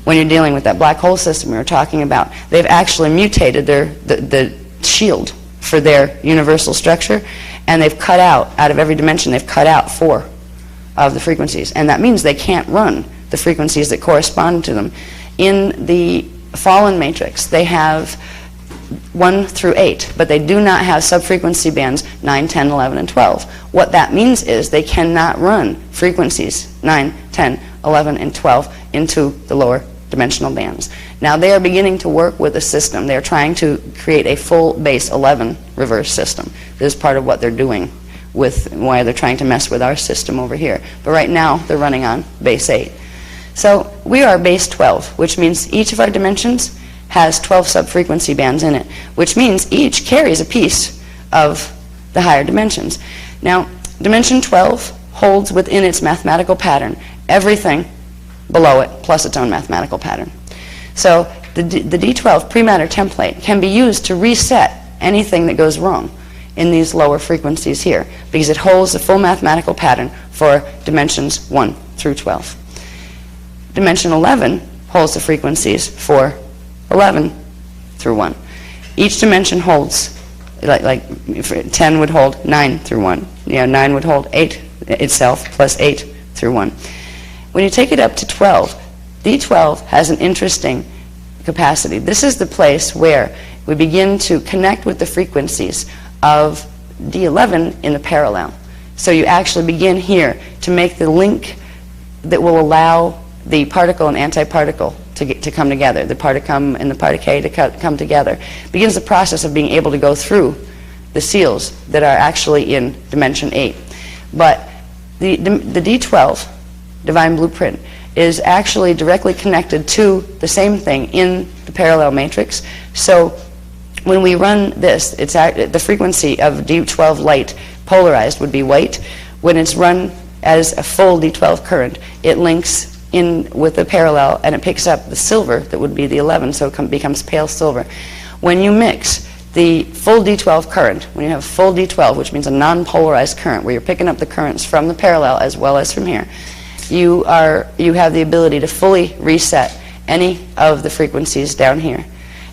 When you're dealing with that black hole system we were talking about, they've actually mutated the shield for their universal structure, and they've cut out of every dimension, they've cut out 4 of the frequencies. And that means they can't run the frequencies that correspond to them. In the fallen matrix, they have 1 through 8, but they do not have sub-frequency bands 9, 10, 11, and 12. What that means is they cannot run frequencies 9, 10, 11, and 12 into the lower dimensional bands. Now they are beginning to work with a system. They're trying to create a full base 11 reverse system. This is part of what they're doing with why they're trying to mess with our system over here. But right now they're running on base 8. So we are base 12, which means each of our dimensions has 12 sub-frequency bands in it, which means each carries a piece of the higher dimensions. Now, dimension 12 holds within its mathematical pattern everything below it plus its own mathematical pattern. So the D12 pre-matter template can be used to reset anything that goes wrong in these lower frequencies here, because it holds the full mathematical pattern for dimensions 1 through 12. Dimension 11 holds the frequencies for 11 through 1. Each dimension holds, like 10 would hold 9 through 1. 9 would hold 8 itself plus 8 through 1. When you take it up to 12, D12 has an interesting capacity. This is the place where we begin to connect with the frequencies of D11 in the parallel. So you actually begin here to make the link that will allow the particle and antiparticle to come together, the particum and the particle to come together. Begins the process of being able to go through the seals that are actually in dimension 8. But the D12 divine blueprint is actually directly connected to the same thing in the parallel matrix. So when we run this, the frequency of D12 light polarized would be white. When it's run as a full D12 current, it links in with the parallel, and it picks up the silver that would be the 11, so it becomes pale silver. When you mix the full D12 current, when you have full D12, which means a non-polarized current, where you're picking up the currents from the parallel as well as from here, you have the ability to fully reset any of the frequencies down here.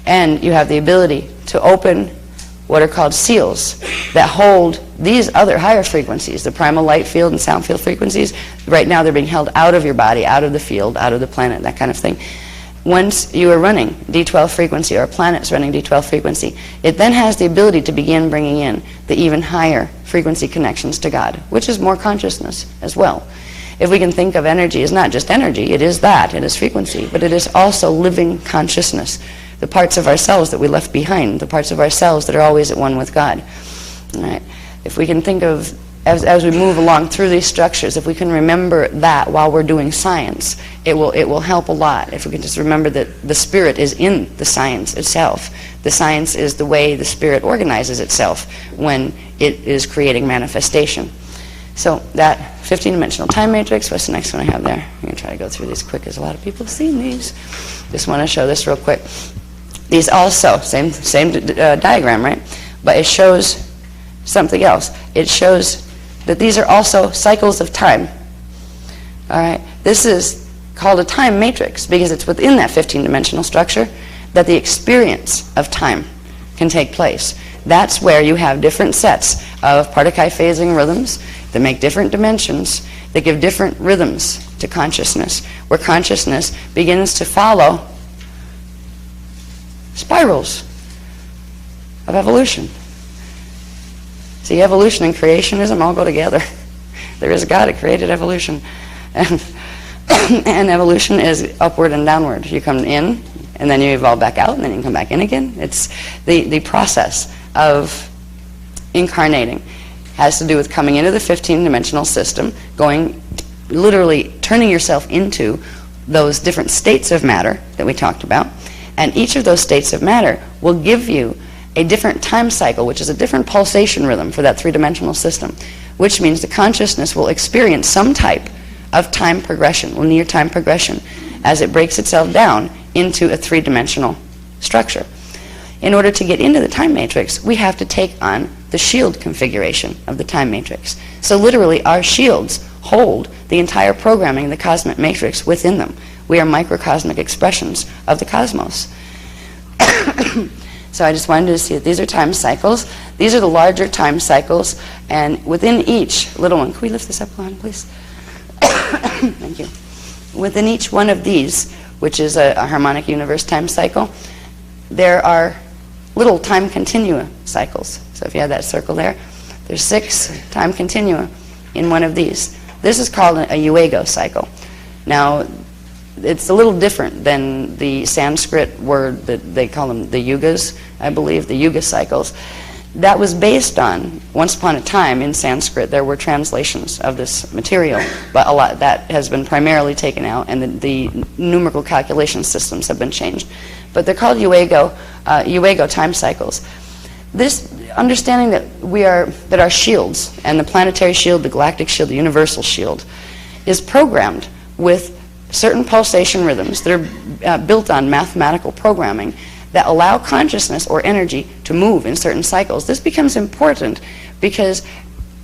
And you have the ability to open what are called seals that hold these other higher frequencies, the primal light field and sound field frequencies. Right now they're being held out of your body, out of the field, out of the planet, that kind of thing. Once you are running D12 frequency, or a planet's running D12 frequency, it then has the ability to begin bringing in the even higher frequency connections to God, which is more consciousness as well. If we can think of energy as not just energy, it is that, it is frequency, but it is also living consciousness. The parts of ourselves that we left behind, the parts of ourselves that are always at one with God. All right. If we can think of, as we move along through these structures, if we can remember that while we're doing science, it will help a lot. If we can just remember that the spirit is in the science itself. The science is the way the spirit organizes itself when it is creating manifestation. So that 15-dimensional time matrix, what's the next one I have there? I'm going to try to go through these quick, as a lot of people have seen these. Just want to show this real quick. These also, same diagram, right? But it shows something else. It shows that these are also cycles of time. All right? This is called a time matrix because it's within that 15-dimensional structure that the experience of time can take place. That's where you have different sets of Partakai phasing rhythms that make different dimensions, that give different rhythms to consciousness, where consciousness begins to follow spirals of evolution. See, evolution and creationism all go together. There is a God who created evolution. And evolution is upward and downward. You come in, and then you evolve back out, and then you can come back in again. It's the process of incarnating has to do with coming into the 15-dimensional system, going, literally turning yourself into those different states of matter that we talked about. And each of those states of matter will give you a different time cycle, which is a different pulsation rhythm for that three-dimensional system, which means the consciousness will experience some type of time progression, linear time progression, as it breaks itself down into a three-dimensional structure. In order to get into the time matrix, we have to take on the shield configuration of the time matrix. So literally, our shields hold the entire programming of the cosmic matrix within them. We are microcosmic expressions of the cosmos. So I just wanted to see that these are time cycles. These are the larger time cycles, and within each little one, can we lift this up, Lon, please? Thank you. Within each one of these, which is a harmonic universe time cycle, there are little time continua cycles. So if you have that circle there, there's 6 time continua in one of these. This is called a Yuego cycle. Now, it's a little different than the Sanskrit word that they call them the yugas, I believe, the yuga cycles. That was based on, once upon a time in Sanskrit, there were translations of this material, but a lot that has been primarily taken out, and the numerical calculation systems have been changed. But they're called Yuego time cycles. This understanding that our shields, and the planetary shield, the galactic shield, the universal shield, is programmed with certain pulsation rhythms that are built on mathematical programming that allow consciousness or energy to move in certain cycles. This becomes important because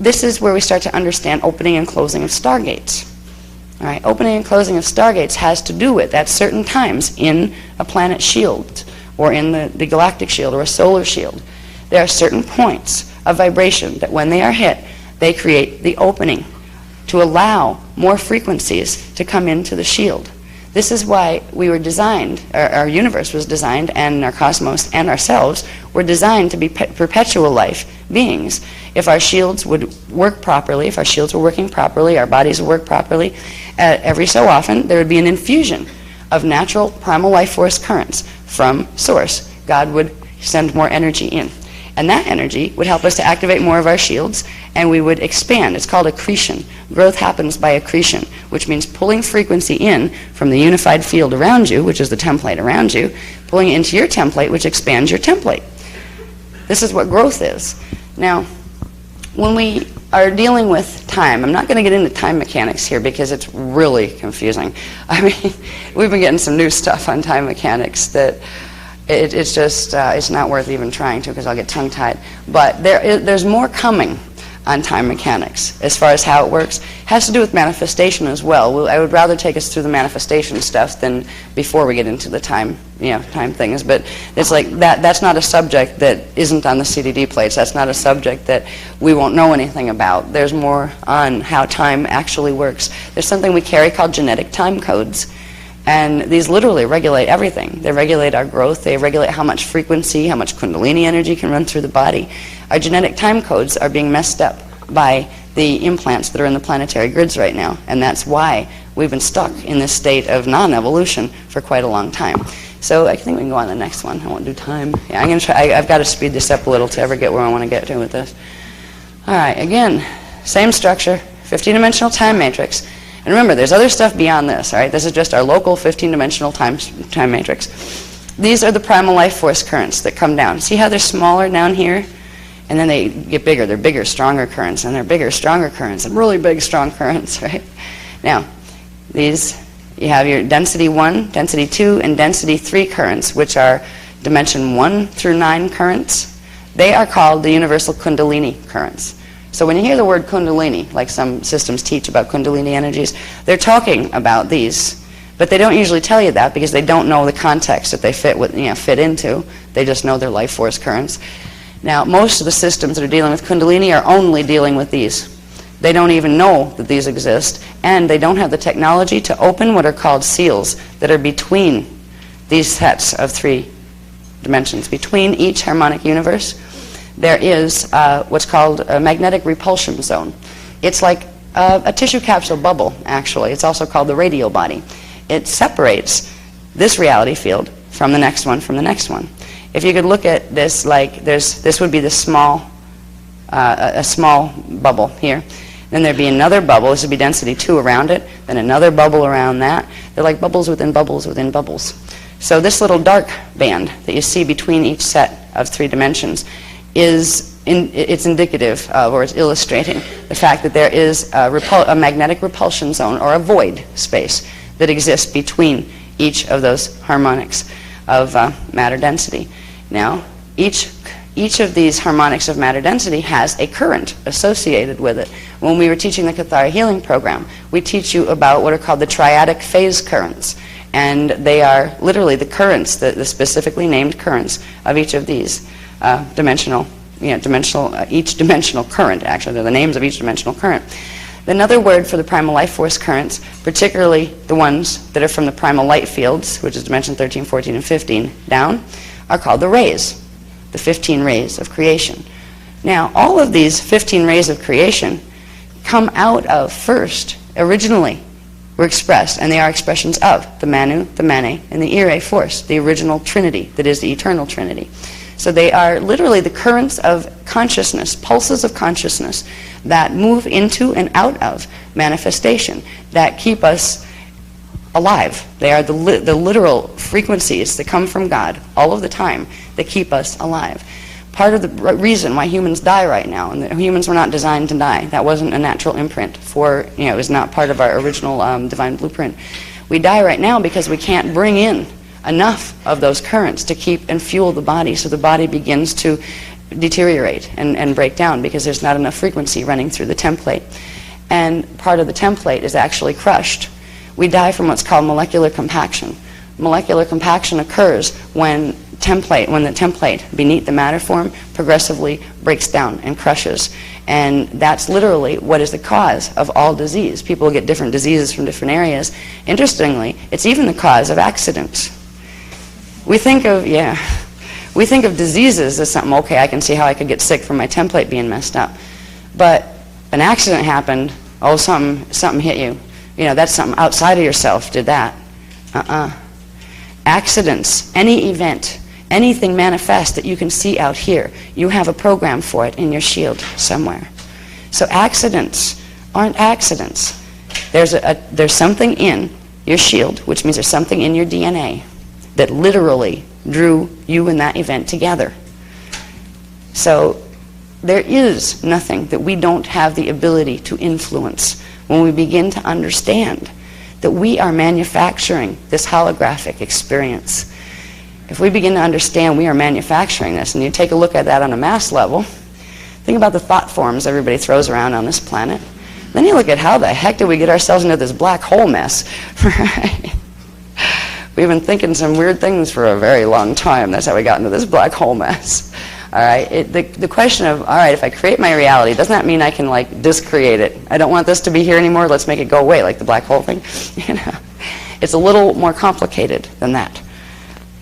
this is where we start to understand opening and closing of stargates. All right, opening and closing of stargates has to do with at certain times in a planet shield or in the galactic shield or a solar shield. There are certain points of vibration that when they are hit, they create the opening to allow more frequencies to come into the shield. This is why we were designed, our universe was designed, and our cosmos and ourselves were designed to be perpetual life beings. If our shields would work properly, if our shields were working properly, our bodies would work properly, every so often there would be an infusion of natural primal life force currents from source. God would send more energy in. And that energy would help us to activate more of our shields, and we would expand. It's called accretion. Growth happens by accretion, which means pulling frequency in from the unified field around you, which is the template around you, pulling it into your template, which expands your template. This is what growth is. Now, when we are dealing with time, I'm not going to get into time mechanics here because it's really confusing. I mean, we've been getting some new stuff on time mechanics that it's just, it's not worth even trying to because I'll get tongue-tied. But there's more coming on time mechanics as far as how it works. It has to do with manifestation as well. I would rather take us through the manifestation stuff than before we get into the time, time things. But it's like that's not a subject that isn't on the CDD plates. That's not a subject that we won't know anything about. There's more on how time actually works. There's something we carry called genetic time codes. And these literally regulate everything. They regulate our growth. They regulate how much frequency, how much kundalini energy can run through the body. Our genetic time codes are being messed up by the implants that are in the planetary grids right now. And that's why we've been stuck in this state of non-evolution for quite a long time. So I think we can go on to the next one. I won't do time. Yeah, I'm going to try. I've got to speed this up a little to ever get where I want to get to with this. All right, again, same structure, 15-dimensional time matrix. And remember, there's other stuff beyond this, all right? This is just our local 15-dimensional time matrix. These are the primal life force currents that come down. See how they're smaller down here? And then they get bigger. They're bigger, stronger currents, and they're bigger, stronger currents, and really big, strong currents, right? Now, these, you have your density 1, density 2, and density 3 currents, which are dimension 1 through 9 currents. They are called the universal kundalini currents. So when you hear the word kundalini, like some systems teach about kundalini energies, they're talking about these. But they don't usually tell you that because they don't know the context that they fit into. They just know their life force currents. Now, most of the systems that are dealing with kundalini are only dealing with these. They don't even know that these exist, and they don't have the technology to open what are called seals that are between these sets of 3 dimensions. Between each harmonic universe, there is what's called a magnetic repulsion zone. It's like a tissue capsule bubble, actually. It's also called the radial body. It separates this reality field from the next one, from the next one. If you could look at this, like this would be the small, a small bubble here. Then there'd be another bubble. This would be density 2 around it. Then another bubble around that. They're like bubbles within bubbles within bubbles. So this little dark band that you see between each set of 3 dimensions it's indicative of, or it's illustrating the fact that there is a magnetic repulsion zone or a void space that exists between each of those harmonics of matter density. Now, each of these harmonics of matter density has a current associated with it. When we were teaching the Kathara Healing Program, we teach you about what are called the triadic phase currents. And they are literally the currents, the specifically named currents of each of these each dimensional current, actually. They're the names of each dimensional current. Another word for the primal life force currents, particularly the ones that are from the primal light fields, which is dimension 13, 14, and 15 down, are called the rays, the 15 rays of creation. Now, all of these 15 rays of creation come out of first, originally, were expressed, and they are expressions of the Manu, the Mane, and the Ire force, the original Trinity, that is the eternal Trinity. So they are literally the currents of consciousness, pulses of consciousness that move into and out of manifestation, that keep us alive. They are the literal frequencies that come from God all of the time that keep us alive. Part of the reason why humans die right now, and humans were not designed to die. That wasn't a natural imprint for, it was not part of our original divine blueprint. We die right now because we can't bring in enough of those currents to keep and fuel the body, so the body begins to deteriorate and break down because there's not enough frequency running through the template. And part of the template is actually crushed. We die from what's called molecular compaction. Molecular compaction occurs when the template beneath the matter form progressively breaks down and crushes. And that's literally what is the cause of all disease. People get different diseases from different areas. Interestingly, it's even the cause of accidents. We think of diseases as something, okay, I can see how I could get sick from my template being messed up. But an accident happened, something hit you. That's something outside of yourself did that. Accidents, any event, anything manifest that you can see out here, you have a program for it in your shield somewhere. So accidents aren't accidents. There's something in your shield, which means there's something in your DNA that literally drew you and that event together. So there is nothing that we don't have the ability to influence when we begin to understand that we are manufacturing this holographic experience. If we begin to understand we are manufacturing this, and you take a look at that on a mass level, think about the thought forms everybody throws around on this planet. Then you look at how the heck did we get ourselves into this black hole mess, right? We've been thinking some weird things for a very long time. That's how we got into this black hole mess. All right. The question of, all right, if I create my reality, doesn't that mean I can like discreate it? I don't want this to be here anymore. Let's make it go away, like the black hole thing. You know, it's a little more complicated than that.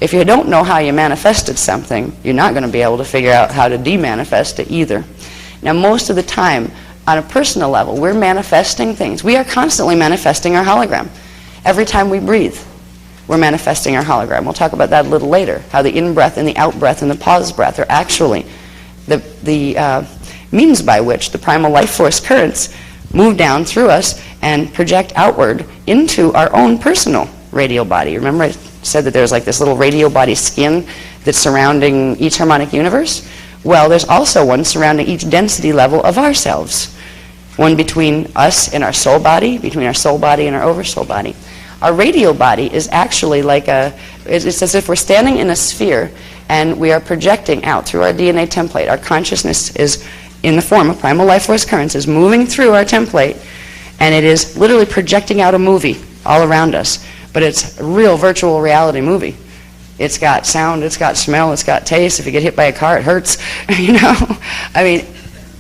If you don't know how you manifested something, you're not going to be able to figure out how to de-manifest it either. Now, most of the time, on a personal level, we're manifesting things. We are constantly manifesting our hologram. Every time we breathe, we're manifesting our hologram. We'll talk about that a little later, how the in-breath and the out-breath and the pause breath are actually the means by which the primal life force currents move down through us and project outward into our own personal radial body. Remember I said that there's like this little radial body skin that's surrounding each harmonic universe? Well, there's also one surrounding each density level of ourselves. One between us and our soul body, between our soul body and our oversoul body. Our radial body is actually like it's as if we're standing in a sphere and we are projecting out through our DNA template. Our consciousness is in the form of primal life force currents, is moving through our template, and it is literally projecting out a movie all around us. But it's a real virtual reality movie. It's got sound, it's got smell, it's got taste. If you get hit by a car, it hurts. You know? I mean,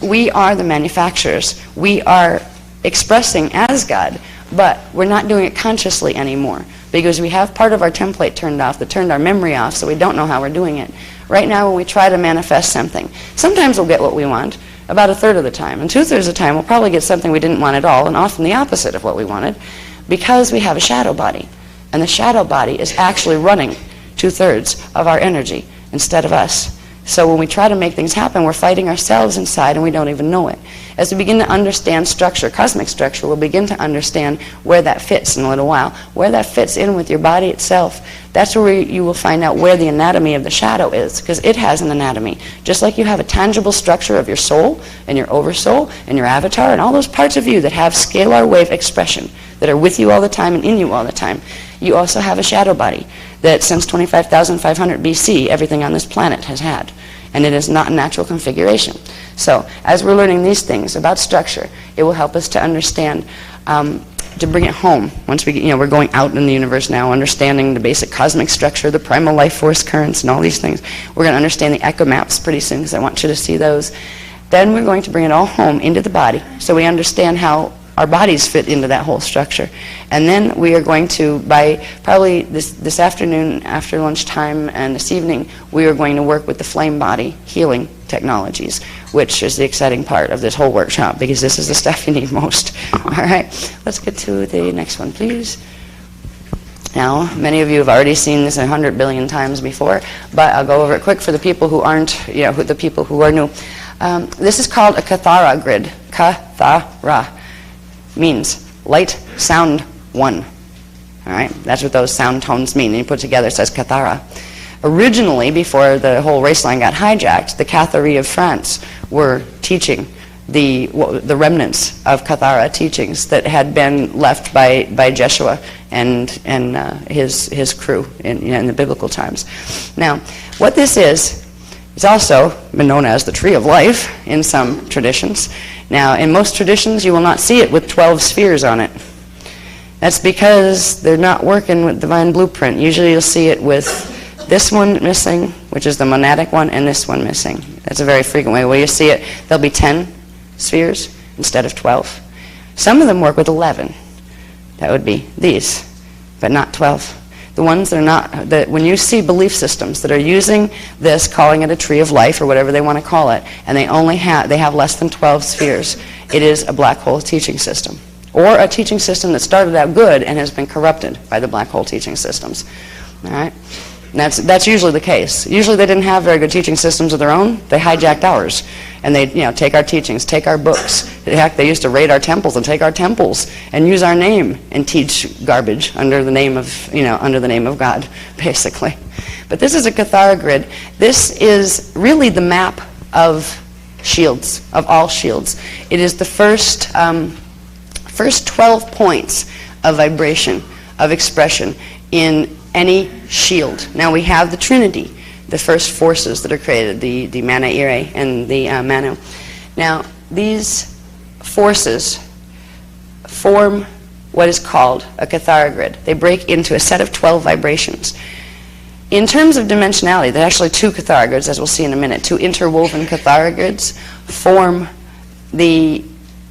we are the manufacturers. We are expressing as God, but we're not doing it consciously anymore because we have part of our template turned off, that turned our memory off, so we don't know how we're doing it. Right now, when we try to manifest something, sometimes we'll get what we want, about a third of the time. And 2/3 of the time, we'll probably get something we didn't want at all, and often the opposite of what we wanted, because we have a shadow body. And the shadow body is actually running 2/3 of our energy instead of us. So when we try to make things happen, we're fighting ourselves inside and we don't even know it. As we begin to understand structure, cosmic structure, we'll begin to understand where that fits in a little while, where that fits in with your body itself. That's where you will find out where the anatomy of the shadow is, because it has an anatomy. Just like you have a tangible structure of your soul and your oversoul and your avatar and all those parts of you that have scalar wave expression that are with you all the time and in you all the time, you also have a shadow body that since 25,500 BC, everything on this planet has had. And it is not a natural configuration. So as we're learning these things about structure, it will help us to understand, to bring it home. Once we're going out in the universe now, understanding the basic cosmic structure, the primal life force currents, and all these things. We're going to understand the echo maps pretty soon, because I want you to see those. Then we're going to bring it all home into the body, so we understand how our bodies fit into that whole structure. And then we are going to, by probably this afternoon, after lunchtime, and this evening, we are going to work with the flame body healing technologies, which is the exciting part of this whole workshop, because this is the stuff you need most. All right, let's get to the next one, please. Now, many of you have already seen this 100 billion times before, but I'll go over it quick for the people who aren't, the people who are new. This is called a Kathara grid. Kathara means light, sound, one. All right, that's what those sound tones mean. And you put it together, it says Kathara. Originally, before the whole race line got hijacked, the Catharis of France were teaching the remnants of Kathara teachings that had been left by Jeshua and his crew in the biblical times. Now, what this is, it's also been known as the Tree of Life in some traditions. Now, in most traditions, you will not see it with 12 spheres on it. That's because they're not working with divine blueprint. Usually you'll see it with this one missing, which is the monadic one, and this one missing. That's a very frequent way. Where you see it, there'll be 10 spheres instead of 12. Some of them work with 11. That would be these, but not 12. The ones that are not, that when you see belief systems that are using this, calling it a tree of life or whatever they want to call it, and they have less than 12 spheres, it is a black hole teaching system, or a teaching system that started out good and has been corrupted by the black hole teaching systems. All right, and that's usually the case. Usually they didn't have very good teaching systems of their own. They hijacked ours, and they take our teachings, take our books. Heck, they used to raid our temples and take our temples and use our name and teach garbage under the name of God, basically. But this is a Kathara grid. This is really the map of shields, of all shields. It is the first 12 points of vibration, of expression in any shield. Now we have the Trinity, the first forces that are created, the Mana Ire and the Manu. Now these forces form what is called a Cathara grid. They break into a set of 12 vibrations. In terms of dimensionality, there are actually two Cathara grids, as we'll see in a minute. Two interwoven Cathara grids form the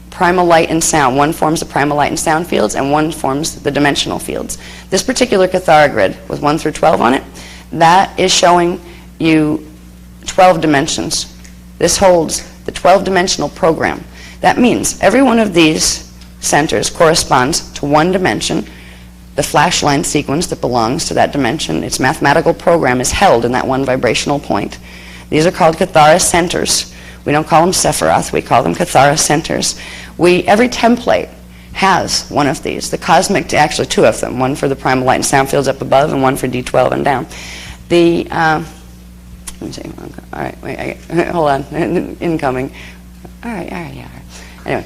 primal light and sound. One forms the primal light and sound fields, and one forms the dimensional fields. This particular Cathara grid, with 1 through 12 on it, that is showing you 12 dimensions. This holds the 12-dimensional program. That means every one of these centers corresponds to one dimension. The flash line sequence that belongs to that dimension, its mathematical program is held in that one vibrational point. These are called Cathara centers. We don't call them Sephiroth, we call them Cathara centers. Every template has one of these. The cosmic, actually two of them, one for the primal light and sound fields up above and one for D12 and down. Let me see, all right, wait, hold on, incoming. All right, yeah. Anyway,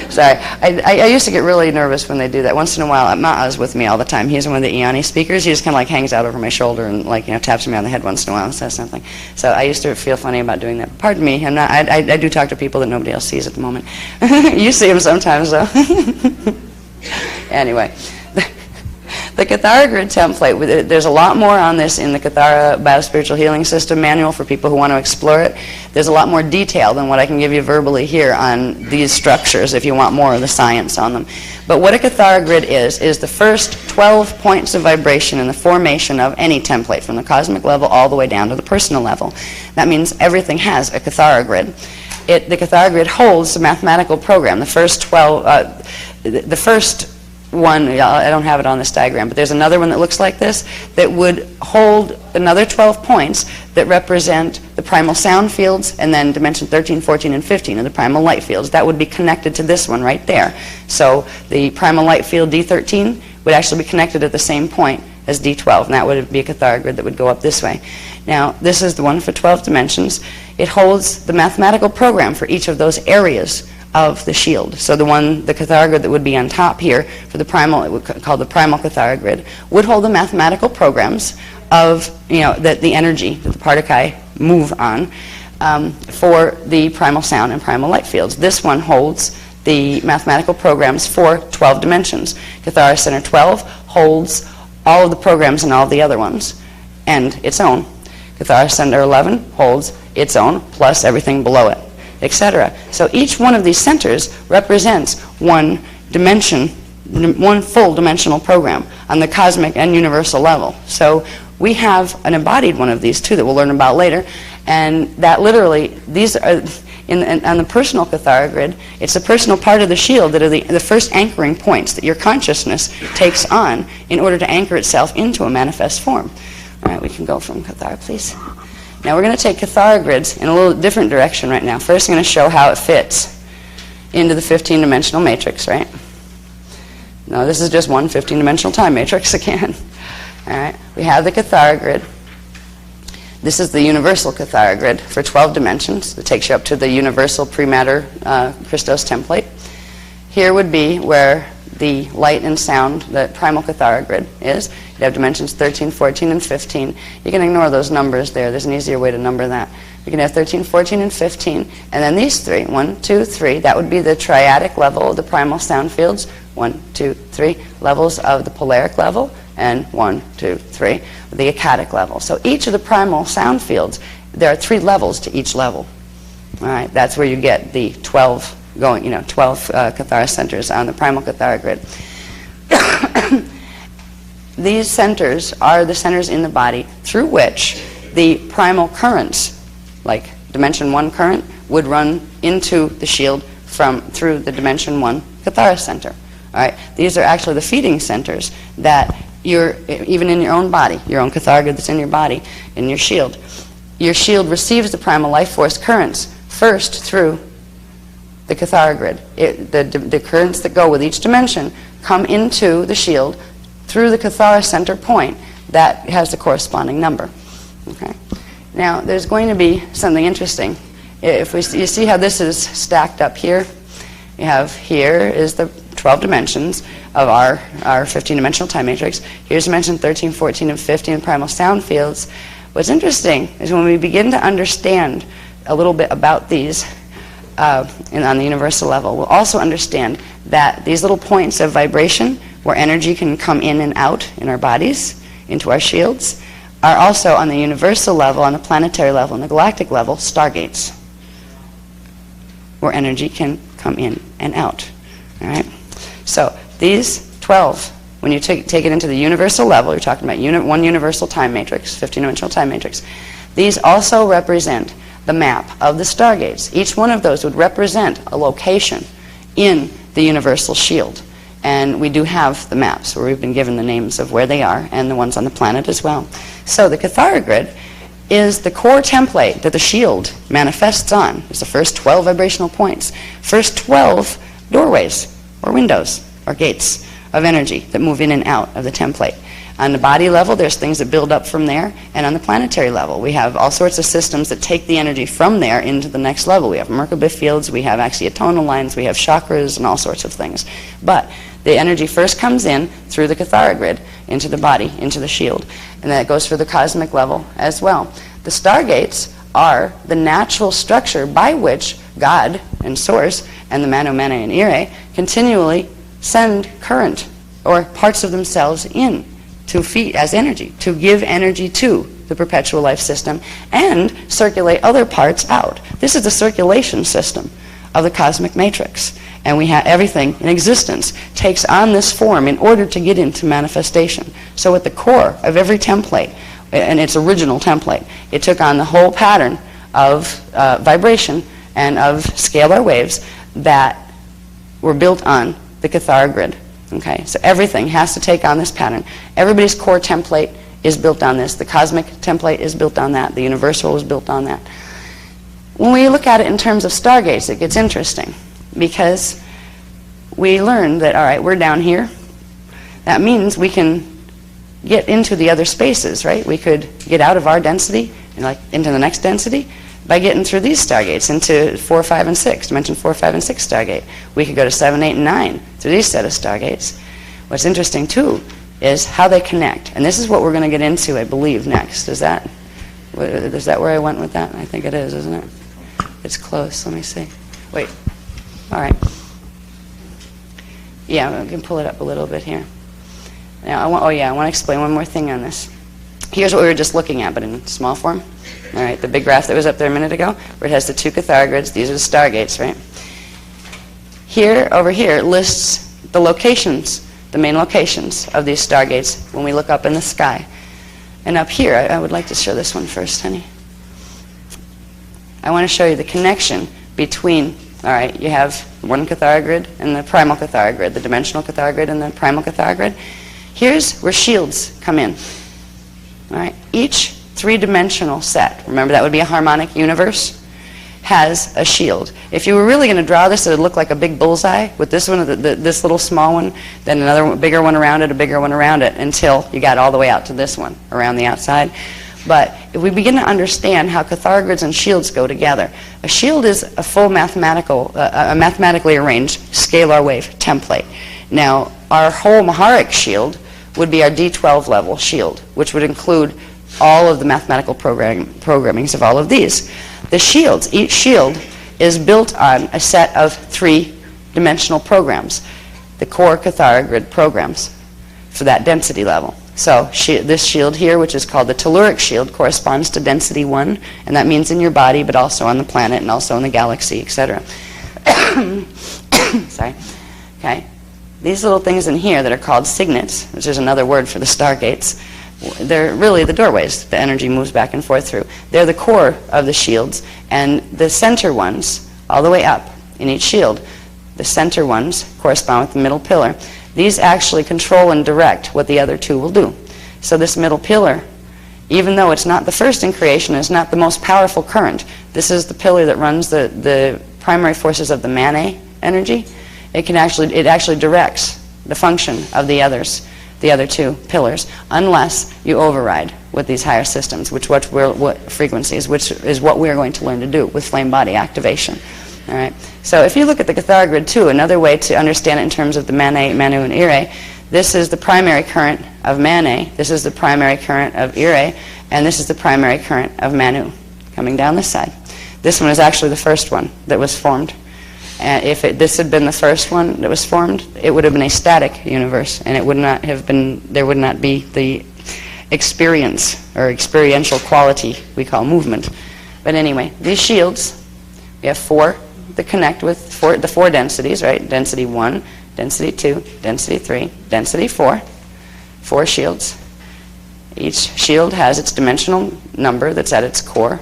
sorry. I used to get really nervous when they do that. Once in a while, Ma'a's with me all the time. He's one of the Ioni speakers. He just kind of like hangs out over my shoulder and taps me on the head once in a while and says something. So I used to feel funny about doing that. Pardon me. I do talk to people that nobody else sees at the moment. You see them sometimes, though. Anyway. The Cathara grid template, there's a lot more on this in the Cathara Biospiritual Healing System manual for people who want to explore it. There's a lot more detail than what I can give you verbally here on these structures if you want more of the science on them. But what a Cathara grid is the first 12 points of vibration in the formation of any template, from the cosmic level all the way down to the personal level. That means everything has a Cathara grid. The Cathara grid holds the mathematical program. The first 12, the first one, I don't have it on this diagram, but there's another one that looks like this that would hold another 12 points that represent the primal sound fields, and then dimension 13, 14, and 15 are the primal light fields. That would be connected to this one right there. So the primal light field D13 would actually be connected at the same point as D12, and that would be a Cathara grid that would go up this way. Now, this is the one for 12 dimensions. It holds the mathematical program for each of those areas of the shield. So the Cathara grid that would be on top here for the primal, it would called the primal Cathara grid, would hold the mathematical programs of the energy that the particae move on for the primal sound and primal light fields. This one holds the mathematical programs for 12 dimensions. Cathara Center 12 holds all of the programs in all of the other ones and its own. Cathara Center 11 holds its own plus everything below it, etc. So each one of these centers represents one dimension, one full dimensional program on the cosmic and universal level. So we have an embodied one of these too that we'll learn about later, and that literally, these are, on the personal Cathara grid, it's the personal part of the shield that are the first anchoring points that your consciousness takes on in order to anchor itself into a manifest form. All right, we can go from Cathara, please. Now we're going to take Cathara grids in a little different direction right now. First I'm going to show how it fits into the 15-dimensional matrix, right? No, this is just one 15-dimensional time matrix again. All right, we have the Cathara grid. This is the universal Cathara grid for 12 dimensions. That takes you up to the universal pre-matter Christos template. Here would be where the light and sound, the primal Cathara grid is. You have dimensions 13, 14, and 15. You can ignore those numbers there. There's an easier way to number that. You can have 13, 14, and 15. And then these three, 1, 2, 3, that would be the triadic level of the primal sound fields. 1, 2, 3 levels of the polaric level. And 1, 2, 3, the akkadic level. So each of the primal sound fields, there are 3 levels to each level. All right, that's where you get the 12 going, 12 Cathara centers on the primal Cathara grid. These centers are the centers in the body through which the primal currents, like dimension 1 current, would run into the shield through the dimension 1 Cathara center. All right, these are actually the feeding centers that even in your own body, your own Cathara grid that's in your body, in your shield receives the primal life force currents first through the Cathara grid. The currents that go with each dimension come into the shield through the Cathara center point that has the corresponding number. Okay. Now, there's going to be something interesting if you see how this is stacked up here, you have here is the 12 dimensions of our 15-dimensional time matrix. Here's dimension 13, 14, and 15 primal sound fields. What's interesting is when we begin to understand a little bit about these on the universal level, we'll also understand that these little points of vibration where energy can come in and out in our bodies, into our shields, are also on the universal level, on the planetary level, and the galactic level, stargates, where energy can come in and out. All right? So these 12, when you take it into the universal level, you're talking about one universal time matrix, 15-dimensional time matrix. These also represent the map of the stargates. Each one of those would represent a location in the universal shield. And we do have the maps where we've been given the names of where they are and the ones on the planet as well. So the Cathara grid is the core template that the shield manifests on. It's the first 12 vibrational points, first 12 doorways or windows or gates of energy that move in and out of the template. On the body level, there's things that build up from there, and on the planetary level, we have all sorts of systems that take the energy from there into the next level. We have Merkaba fields, we have axiatonal lines, we have chakras, and all sorts of things. But the energy first comes in through the Cathara grid, into the body, into the shield, and then it goes through the cosmic level as well. The stargates are the natural structure by which God and Source and the Manu, Mene, and Ire continually send current or parts of themselves in to feed as energy, to give energy to the perpetual life system and circulate other parts out. This is the circulation system of the cosmic matrix. And we have everything in existence takes on this form in order to get into manifestation. So at the core of every template, and its original template, it took on the whole pattern of vibration and of scalar waves that were built on the Cathara grid. Okay, so everything has to take on this pattern. Everybody's core template is built on this. The cosmic template is built on that. The universal is built on that. When we look at it in terms of stargates, it gets interesting because we learn that, all right, we're down here. That means we can get into the other spaces, right? We could get out of our density and like into the next density by getting through these stargates into 4, 5, and 6, dimension 4, 5, and 6 stargate. We could go to 7, 8, and 9 through these set of stargates. What's interesting, too, is how they connect. And this is what we're going to get into, I believe, next. Is that where I went with that? I think it is, isn't it? It's close. Let me see. Wait. All right. Yeah, we can pull it up a little bit here. Now, I want to explain one more thing on this. Here's what we were just looking at, but in small form. All right, the big graph that was up there a minute ago, where it has the 2 Cathara grids. These are the stargates, right? Here, over here, it lists the locations, the main locations of these stargates when we look up in the sky. And up here, I would like to show this one first, honey. I want to show you the connection between, all right, you have one Cathara grid and the primal Cathara grid, the dimensional Cathara grid and the primal Cathara grid. Here's where shields come in. All right, each 3-dimensional set, remember that would be a harmonic universe, has a shield. If you were really going to draw this, it would look like a big bullseye with this one, this little small one, then another one, bigger one around it, a bigger one around it, until you got all the way out to this one around the outside. But if we begin to understand how Cathara grids and shields go together, a shield is a full mathematically arranged scalar wave template. Now, our whole Maharic shield would be our D12 level shield, which would include all of the mathematical programmings of all of these. The shields, each shield is built on a set of 3-dimensional programs, the core Cathara grid programs for that density level. So this shield here, which is called the telluric shield, corresponds to density 1, and that means in your body, but also on the planet and also in the galaxy, etc. Sorry. Okay. These little things in here that are called signets, which is another word for the stargates, they're really the doorways the energy moves back and forth through. They're the core of the shields, and the center ones, all the way up in each shield, the center ones correspond with the middle pillar. These actually control and direct what the other 2 will do. So this middle pillar, even though it's not the first in creation, it's not the most powerful current. This is the pillar that runs the primary forces of the Mane energy. It actually directs the function of the others the other two pillars, unless you override with these higher systems, what frequencies, which is what we're going to learn to do with flame body activation. All right. So if you look at the Cathara grid too, another way to understand it in terms of the Mane, Manu, and Ire, this is the primary current of Mane, this is the primary current of Ire, and this is the primary current of Manu, coming down this side. This one is actually the first one that was formed. And if this had been the first one that was formed, it would have been a static universe, and it would not have been, there would not be the experience or experiential quality we call movement. But anyway, these shields, we have four that connect with the four densities, right? Density 1, density 2, density 3, density 4. 4 shields. Each shield has its dimensional number that's at its core.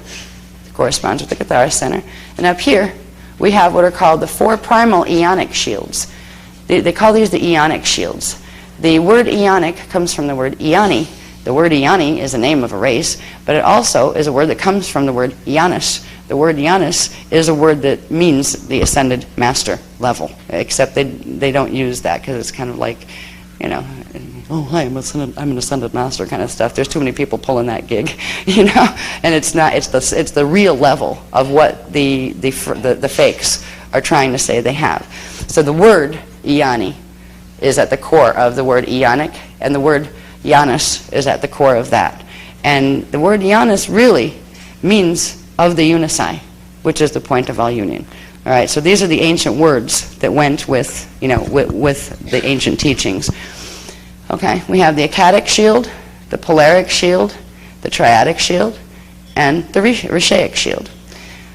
It corresponds with the Cathara center. And up here, we have what are called the 4 primal ionic shields. They call these the ionic shields. The word ionic comes from the word iani. The word iani is the name of a race, but it also is a word that comes from the word Ionis. The word Ionis is a word that means the ascended master level, except they don't use that because it's kind of like, you know, oh, hi, I'm an ascended master kind of stuff. There's too many people pulling that gig, you know, and it's not. It's the real level of what the fakes are trying to say they have. So the word Iani is at the core of the word Ionic, and the word Ionis is at the core of that. And the word Ionis really means of the unici, which is the point of all union. All right, so these are the ancient words that went with, you know, with the ancient teachings. Okay, we have the Akkadic shield, the Polaric shield, the Triadic shield, and the Rishaic shield.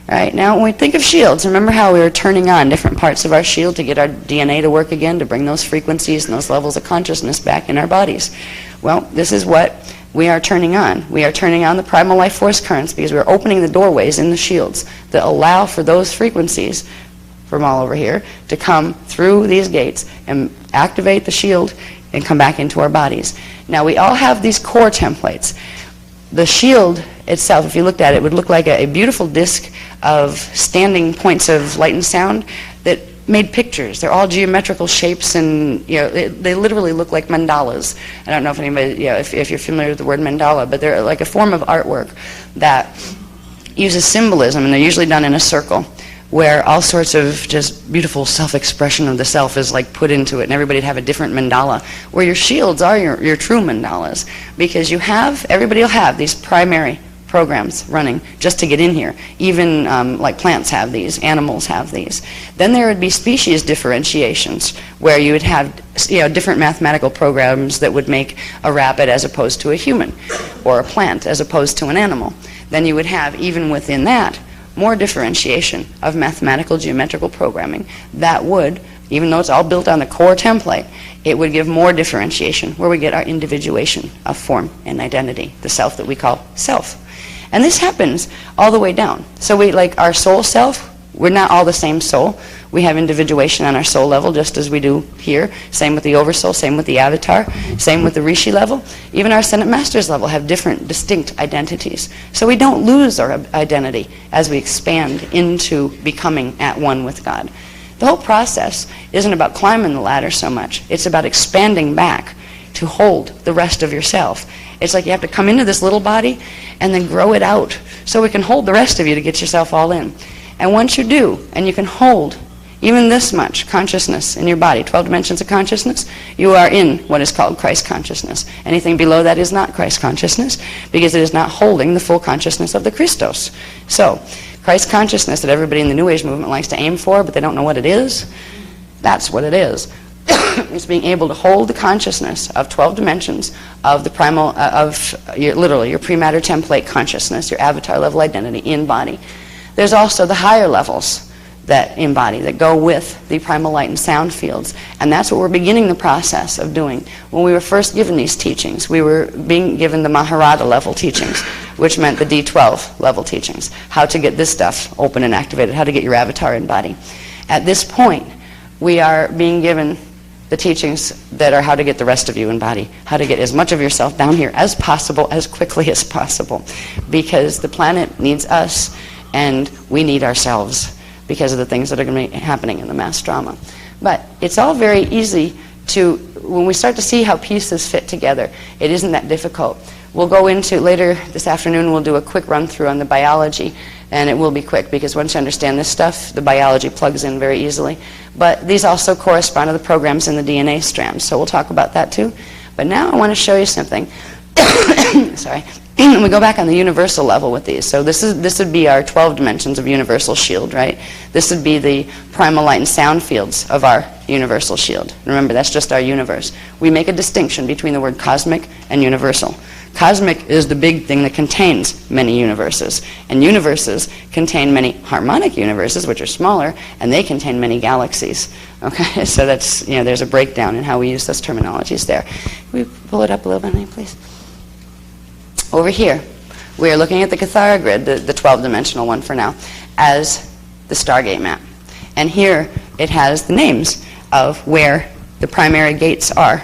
All right, now when we think of shields, remember how we were turning on different parts of our shield to get our DNA to work again, to bring those frequencies and those levels of consciousness back in our bodies? Well, this is what we are turning on. We are turning on the primal life force currents because we're opening the doorways in the shields that allow for those frequencies from all over here to come through these gates and activate the shield and come back into our bodies. Now, we all have these core templates. The shield itself, if you looked at it, would look like a beautiful disc of standing points of light and sound that made pictures. They're all geometrical shapes, and you know they literally look like mandalas. I don't know if anybody, you know, if you're familiar with the word mandala, but they're like a form of artwork that uses symbolism, and they're usually done in a circle, where all sorts of just beautiful self-expression of the self is like put into it, and everybody'd have a different mandala. Where your shields are your true mandalas, because everybody will have these primary programs running just to get in here. Even like plants have these, animals have these. Then there would be species differentiations where you would have, you know, different mathematical programs that would make a rabbit as opposed to a human, or a plant as opposed to an animal. Then you would have, even within that, more differentiation of mathematical geometrical programming that would, even though it's all built on the core template, it would give more differentiation where we get our individuation of form and identity, the self that we call self. And this happens all the way down. So we, like our soul self, we're not all the same soul. We have individuation on our soul level just as we do here. Same with the oversoul, same with the avatar, same with the rishi level. Even our ascendant masters level have different distinct identities. So we don't lose our identity as we expand into becoming at one with God. The whole process isn't about climbing the ladder so much. It's about expanding back to hold the rest of yourself. It's like you have to come into this little body and then grow it out so it can hold the rest of you to get yourself all in. And once you do, and you can hold even this much consciousness in your body, 12 dimensions of consciousness, you are in what is called Christ consciousness. Anything below that is not Christ consciousness because it is not holding the full consciousness of the Christos. So, Christ consciousness that everybody in the New Age movement likes to aim for, but they don't know what it is, that's what it is. It's being able to hold the consciousness of 12 dimensions of the primal, literally your pre-matter template consciousness, your avatar level identity in body. There's also the higher levels that embody, that go with the primal light and sound fields. And that's what we're beginning the process of doing. When we were first given these teachings, we were being given the Maharada level teachings, which meant the D12 level teachings, how to get this stuff open and activated, how to get your avatar in body. At this point, we are being given the teachings that are how to get the rest of you in body, how to get as much of yourself down here as possible, as quickly as possible, because the planet needs us and we need ourselves because of the things that are going to be happening in the mass drama. But it's all very easy to when we start to see how pieces fit together, it isn't that difficult. We'll go into, later this afternoon, we'll do a quick run through on the biology, and it will be quick because once you understand this stuff, the biology plugs in very easily. But these also correspond to the programs in the DNA strands, so we'll talk about that too. But now I want to show you something. Sorry. We go back on the universal level with these. So this would be our 12 dimensions of universal shield, right? This would be the primal light and sound fields of our universal shield. Remember, that's just our universe. We make a distinction between the word cosmic and universal. Cosmic is the big thing that contains many universes, and universes contain many harmonic universes, which are smaller, and they contain many galaxies. Okay, so that's, there's a breakdown in how we use those terminologies there. Can we pull it up a little bit, please? Over here, we are looking at the Cathara grid, the 12-dimensional one for now, as the Stargate map. And here it has the names of where the primary gates are.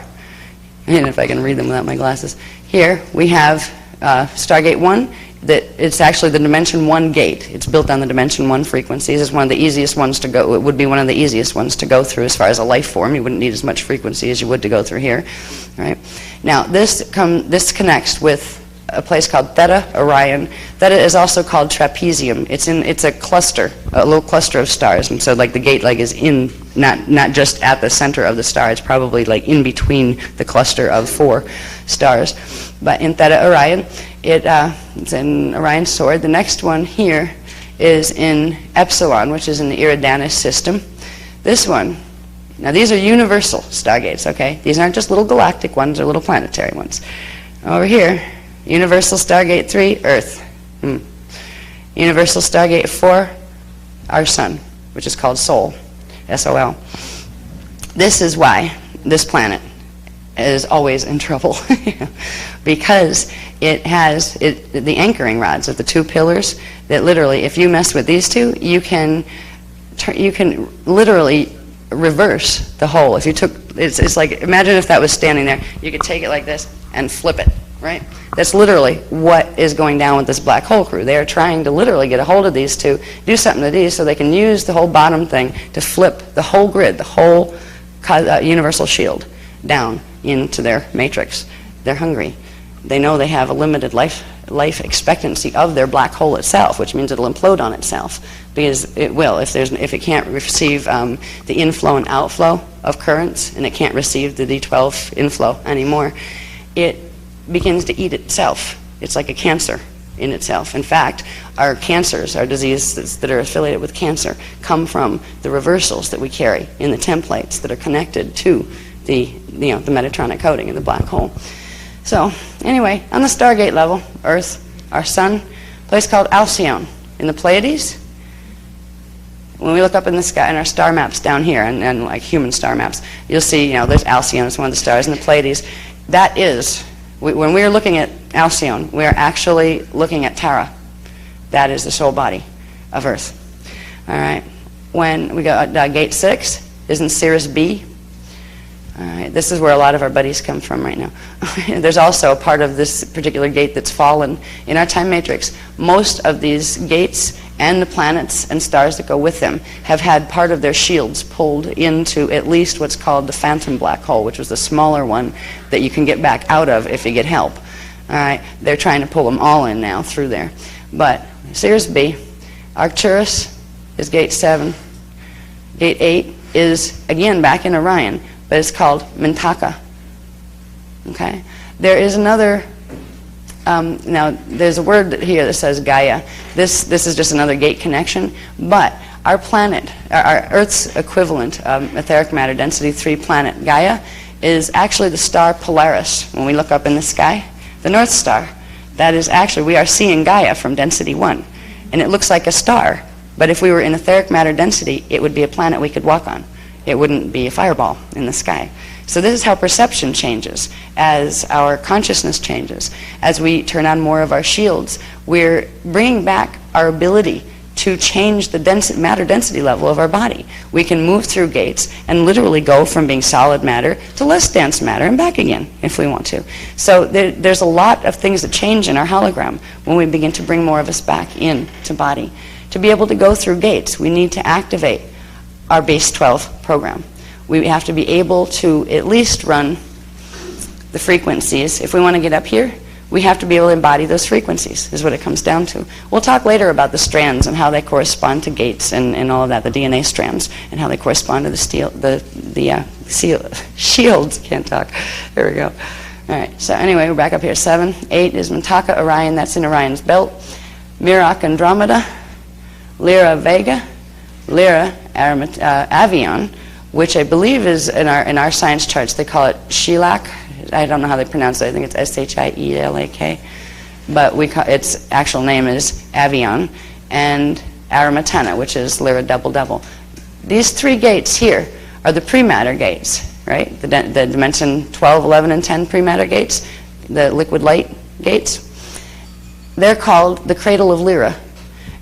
And if I can read them without my glasses. Here we have Stargate 1, that it's actually the Dimension 1 gate. It's built on the Dimension 1 frequencies. It's one of the easiest ones to go. It would be one of the easiest ones to go through as far as a life form. You wouldn't need as much frequency as you would to go through here. Right? Now this connects with a place called Theta Orion. Theta is also called trapezium. It's a cluster, a little cluster of stars, and so like the gate is in, not just at the center of the star. It's probably like in between the cluster of 4 stars. But in Theta Orion, it's in Orion's sword. The next one here is in Epsilon, which is in the Eridanus system. This one, now these are universal stargates, okay? These aren't just little galactic ones or little planetary ones. Over here, Universal Stargate 3, Earth. Universal Stargate 4, our sun, which is called Sol, S-O-L. This is why this planet is always in trouble, because it has the anchoring rods of the 2 pillars that literally, if you mess with these 2, you can literally reverse the whole. If you took, it's like, imagine if that was standing there, you could take it like this and flip it. Right? That's literally what is going down with this black hole crew. They are trying to literally get a hold of these 2, do something to these so they can use the whole bottom thing to flip the whole grid, the whole universal shield down into their matrix. They're hungry. They know they have a limited life expectancy of their black hole itself, which means it'll implode on itself, because it will. If it can't receive the inflow and outflow of currents, and it can't receive the D12 inflow anymore, it begins to eat itself. It's like a cancer in itself. In fact, our cancers, our diseases that are affiliated with cancer, come from the reversals that we carry in the templates that are connected to the Metatronic coding in the black hole. So anyway, on the Stargate level, Earth, our sun, a place called Alcyone in the Pleiades. When we look up in the sky, in our star maps down here, and like human star maps, you'll see, there's Alcyone, it's one of the stars in the Pleiades. That is, when we are looking at Alcyone, we are actually looking at Tara. That is the soul body of Earth. All right. When we go, Gate 6 is in Sirius B. All right. This is where a lot of our buddies come from right now. There's also a part of this particular gate that's fallen in our time matrix. Most of these gates and the planets and stars that go with them have had part of their shields pulled into at least what's called the phantom black hole, which was the smaller one that you can get back out of if you get help. All right, they're trying to pull them all in now through there. But Sirius B, Arcturus is Gate 7. Gate 8 is, again, back in Orion, but it's called Mintaka. Okay? There is another... now, there's a word here that says Gaia. This is just another gate connection, but our planet, our Earth's equivalent, etheric matter density 3 planet, Gaia, is actually the star Polaris. When we look up in the sky, the North Star, that is actually, we are seeing Gaia from density 1, and it looks like a star, but if we were in etheric matter density, it would be a planet we could walk on. It wouldn't be a fireball in the sky. So this is how perception changes as our consciousness changes. As we turn on more of our shields, we're bringing back our ability to change the matter density level of our body. We can move through gates and literally go from being solid matter to less dense matter and back again if we want to. So there's a lot of things that change in our hologram when we begin to bring more of us back into body. To be able to go through gates, we need to activate our base 12 program. we have to be able to at least run the frequencies. If we want to get up here, we have to be able to embody those frequencies, is what it comes down to. We'll talk later about the strands and how they correspond to gates and all of that, the DNA strands, and how they correspond to the shields. Can't talk. There we go. All right, so anyway, we're back up here. 7, 8 is Mintaka, Orion, that's in Orion's belt. Meroc, Andromeda. Lyra, Vega. Lyra, Avion, which I believe is in our science charts, they call it Shilak. I don't know how they pronounce it. I think it's Shielak, but its actual name is Avion, and Aramatana, which is Lyra Double Double. These 3 gates here are the prematter gates, right? The dimension 12, 11, and 10 prematter gates, the liquid light gates. They're called the cradle of Lyra,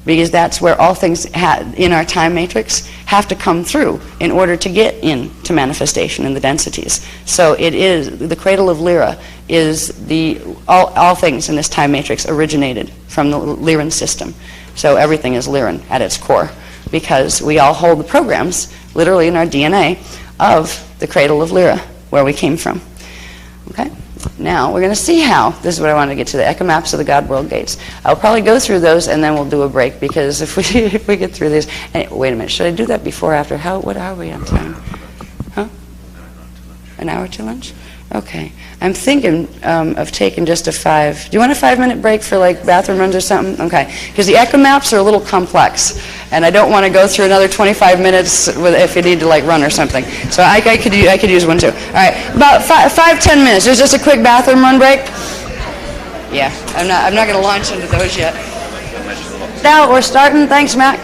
because that's where all things in our time matrix have to come through in order to get into manifestation in the densities. So it is, the cradle of Lyra is all things in this time matrix originated from the Lyran system. So everything is Lyran at its core, because we all hold the programs, literally in our DNA, of the cradle of Lyra, where we came from. Okay? Now, we're going to see how, this is what I wanted to get to, the ecomaps of the God World Gates. I'll probably go through those and then we'll do a break, because if we get through these, wait a minute, should I do that before or after? What are we on time? Huh? An hour to lunch? Okay. I'm thinking of taking just a 5. Do you want a 5-minute break for like bathroom runs or something? Okay. Because the ecomaps are a little complex, and I don't want to go through another 25 minutes if you need to like run or something. So I could use one too. All right. About 5-10 minutes. There's just a quick bathroom run break. Yeah. I'm not going to launch into those yet. Now we're starting. Thanks, Matt.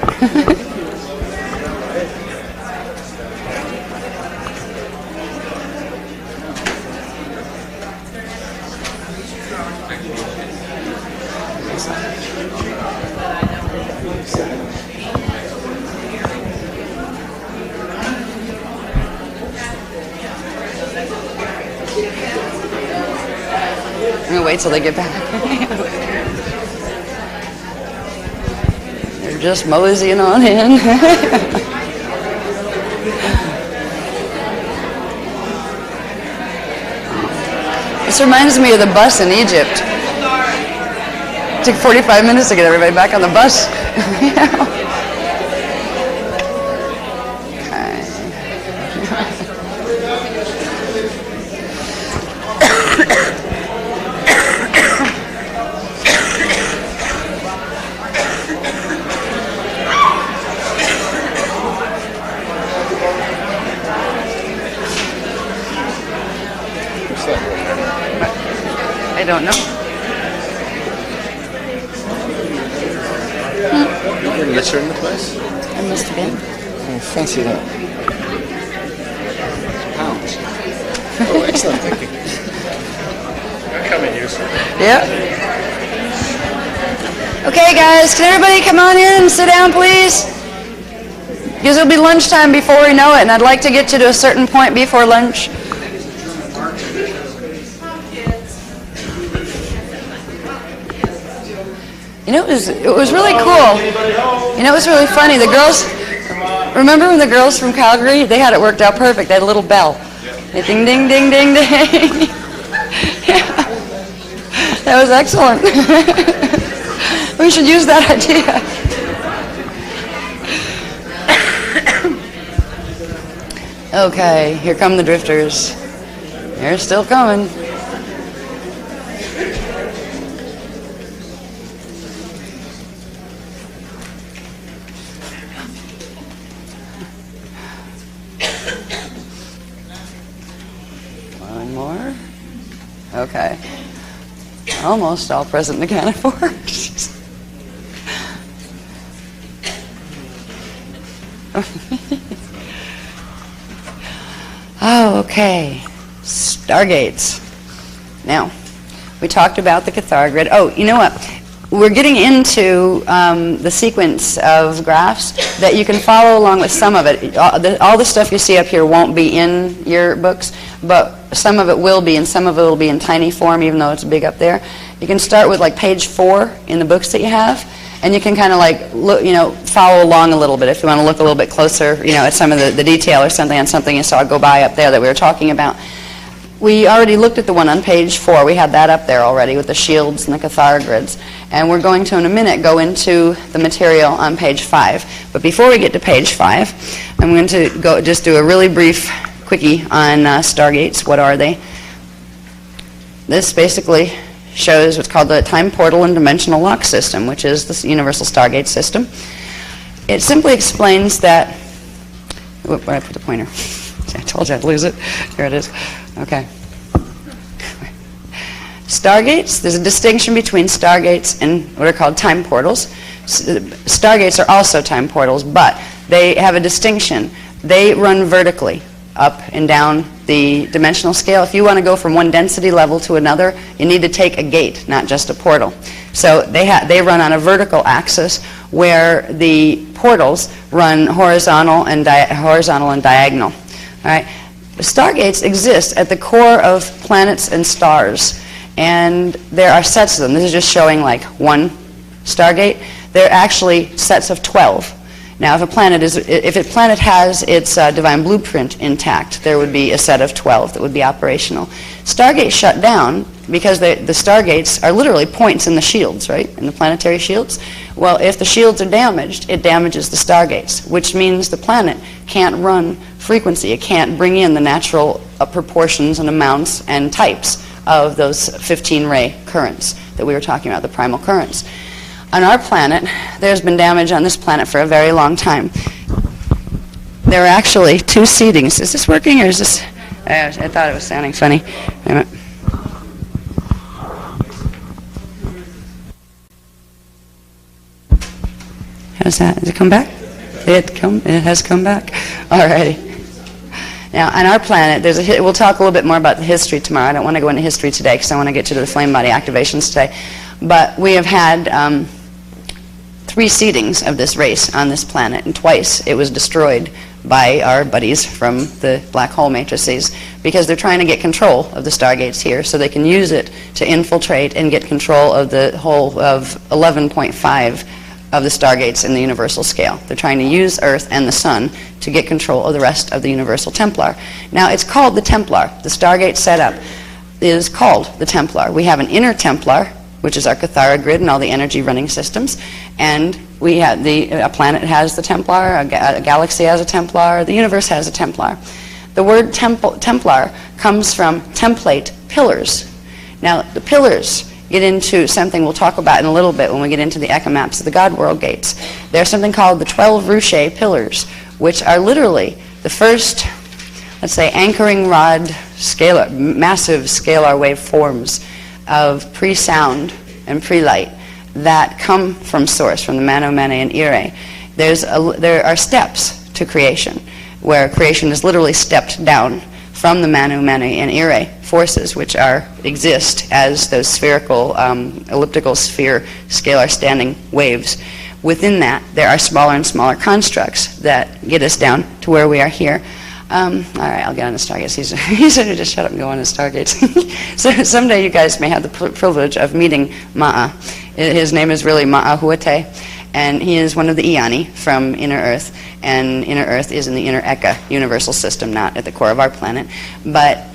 I'm going to wait till they get back. They're just moseying on in. This reminds me of the bus in Egypt. It took 45 minutes to get everybody back on the bus. I don't know. You been litter in the place? I must have been. Oh, fancy that. Pounds. Oh, excellent, thank you. I'll come in useful. Yep. Okay, guys, can everybody come on in and sit down, please? Because it'll be lunchtime before we know it, and I'd like to get you to a certain point before lunch. You know, it was really cool. You know, it was really funny. The girls, remember when the girls from Calgary, they had it worked out perfect. They had a little bell. They ding, ding, ding, ding, ding. Yeah. That was excellent. We should use that idea. Okay, here come the drifters. They're still coming. One more. Okay. Almost all present and accounted for. Oh, okay. Stargates. Now, we talked about the Cathar grid. Oh, you know what? We're getting into the sequence of graphs that you can follow along with some of it. All the stuff you see up here won't be in your books, but some of it will be, and some of it will be in tiny form, even though it's big up there. You can start with like page 4 in the books that you have, And you can kind of like look, follow along a little bit if you want to look a little bit closer, at some of the detail or something on something you saw go by up there that we were talking about. We already looked at the one on page 4. We had that up there already with the shields and the Cathara grids. And we're going to, in a minute, go into the material on page 5. But before we get to page 5, I'm going to just do a really brief quickie on stargates. What are they? This basically shows what's called the time portal and dimensional lock system, which is the universal stargate system. It simply explains that... Where did I put the pointer? I told you I'd lose it. Here it is. Okay. Stargates, there's a distinction between stargates and what are called time portals. Stargates are also time portals, but they have a distinction. They run vertically, up and down the dimensional scale. If you want to go from one density level to another, you need to take a gate, not just a portal. So they run on a vertical axis, where the portals run horizontal and diagonal. All right. Stargates exist at the core of planets and stars, and there are sets of them. This is just showing like one stargate. There are actually sets of 12. Now, if a planet has its divine blueprint intact, there would be a set of 12 that would be operational. Stargates shut down because the stargates are literally points in the shields, right, in the planetary shields. Well, if the shields are damaged, it damages the stargates, which means the planet can't run frequency. It can't bring in the natural proportions and amounts and types of those 15-ray currents that we were talking about, the primal currents. On our planet, there's been damage on this planet for a very long time. There are actually 2 seedings. Is this working, or is this... I thought it was sounding funny. Wait a minute. How's that? Has it come back? It has come back. All righty. Now, on our planet, we'll talk a little bit more about the history tomorrow. I don't want to go into history today because I want to get to the flame body activations today. But we have had 3 seedings of this race on this planet, and twice it was destroyed by our buddies from the black hole matrices because they're trying to get control of the stargates here so they can use it to infiltrate and get control of the whole of 11.5 of the stargates in the universal scale. They're trying to use Earth and the Sun to get control of the rest of the universal Templar. Now, it's called the Templar. The stargate setup is called the Templar. We have an inner Templar, which is our Cathara grid and all the energy running systems, and we have a planet has the Templar, a galaxy has a Templar, the universe has a Templar. The word Templar comes from template pillars. Now, the pillars get into something we'll talk about in a little bit when we get into the echomaps of the God World gates. There's something called the 12 Ruche pillars, which are literally the first, let's say, anchoring rod massive scalar wave forms of pre-sound and pre-light that come from source, from the Mano, Mene, and Ire. There are steps to creation, where creation is literally stepped down from the Manu, Mene, and Ire forces, which exist as those spherical, elliptical sphere scalar standing waves. Within that, there are smaller and smaller constructs that get us down to where we are here. All right, I'll get on the stargates. He said to just shut up and go on the stargates. So someday you guys may have the privilege of meeting Ma'a. His name is really Ma'ahuate, and he is one of the Iani from Inner Earth, and Inner Earth is in the Inner Eka universal system, not at the core of our planet. But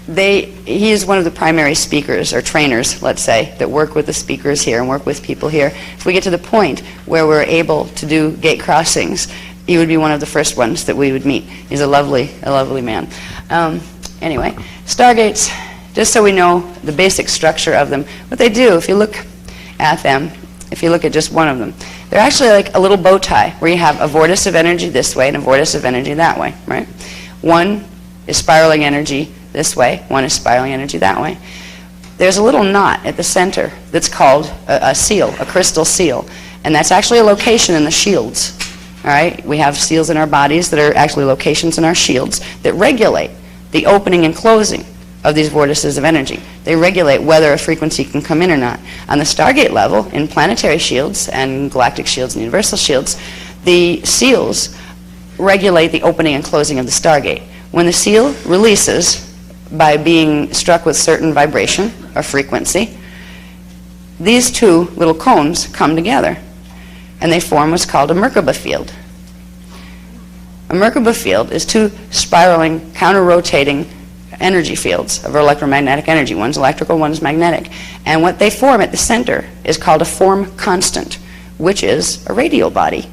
he is one of the primary speakers, or trainers, let's say, that work with the speakers here and work with people here. If we get to the point where we're able to do gate crossings, he would be one of the first ones that we would meet. He's a lovely man. Anyway, stargates, just so we know the basic structure of them, what they do, if you look at them, if you look at just one of them, they're actually like a little bow tie where you have a vortice of energy this way and a vortice of energy that way, right? One is spiraling energy this way, one is spiraling energy that way. There's a little knot at the center that's called a seal, a crystal seal, and that's actually a location in the shields. All right, we have seals in our bodies that are actually locations in our shields that regulate the opening and closing of these vortices of energy. They regulate whether a frequency can come in or not. On the Stargate level, in planetary shields and galactic shields and universal shields, the seals regulate the opening and closing of the Stargate. When the seal releases by being struck with certain vibration or frequency, these 2 little cones come together. and they form what's called a Merkaba field. A Merkaba field is two spiraling, counter-rotating energy fields of electromagnetic energy. One's electrical, one's magnetic. And what they form at the center is called a form constant, which is a radial body,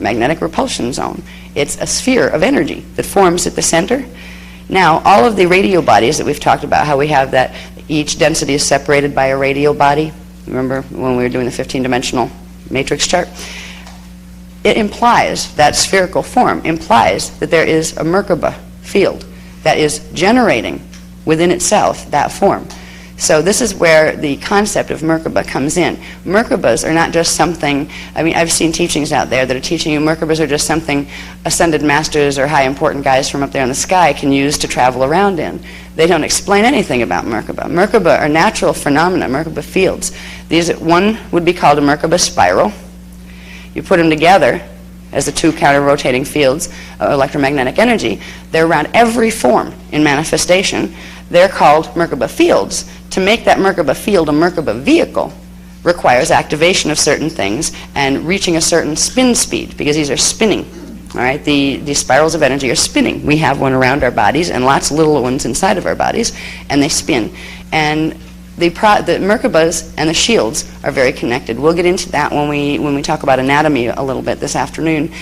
magnetic repulsion zone. It's a sphere of energy that forms at the center. Now, all of the radial bodies that we've talked about, how we have that each density is separated by a radial body. Remember when we were doing the 15-dimensional matrix chart? It implies, that spherical form implies that there is a Merkaba field that is generating within itself that form. So this is where the concept of Merkaba comes in. Merkabas are not just something, I mean, I've seen teachings out there that are teaching you Merkabas are just something ascended masters or high important guys from up there in the sky can use to travel around in. They don't explain anything about Merkaba. Merkaba are natural phenomena, Merkaba fields. One would be called a Merkaba spiral. You put them together as the two counter-rotating fields of electromagnetic energy. They're around every form in manifestation. They're called Merkaba fields. To make that Merkaba field a Merkaba vehicle requires activation of certain things and reaching a certain spin speed, because these are spinning. All right, the spirals of energy are spinning. We have one around our bodies and lots of little ones inside of our bodies, and they spin. And the Merkabas and the shields are very connected. We'll get into that when we talk about anatomy a little bit this afternoon.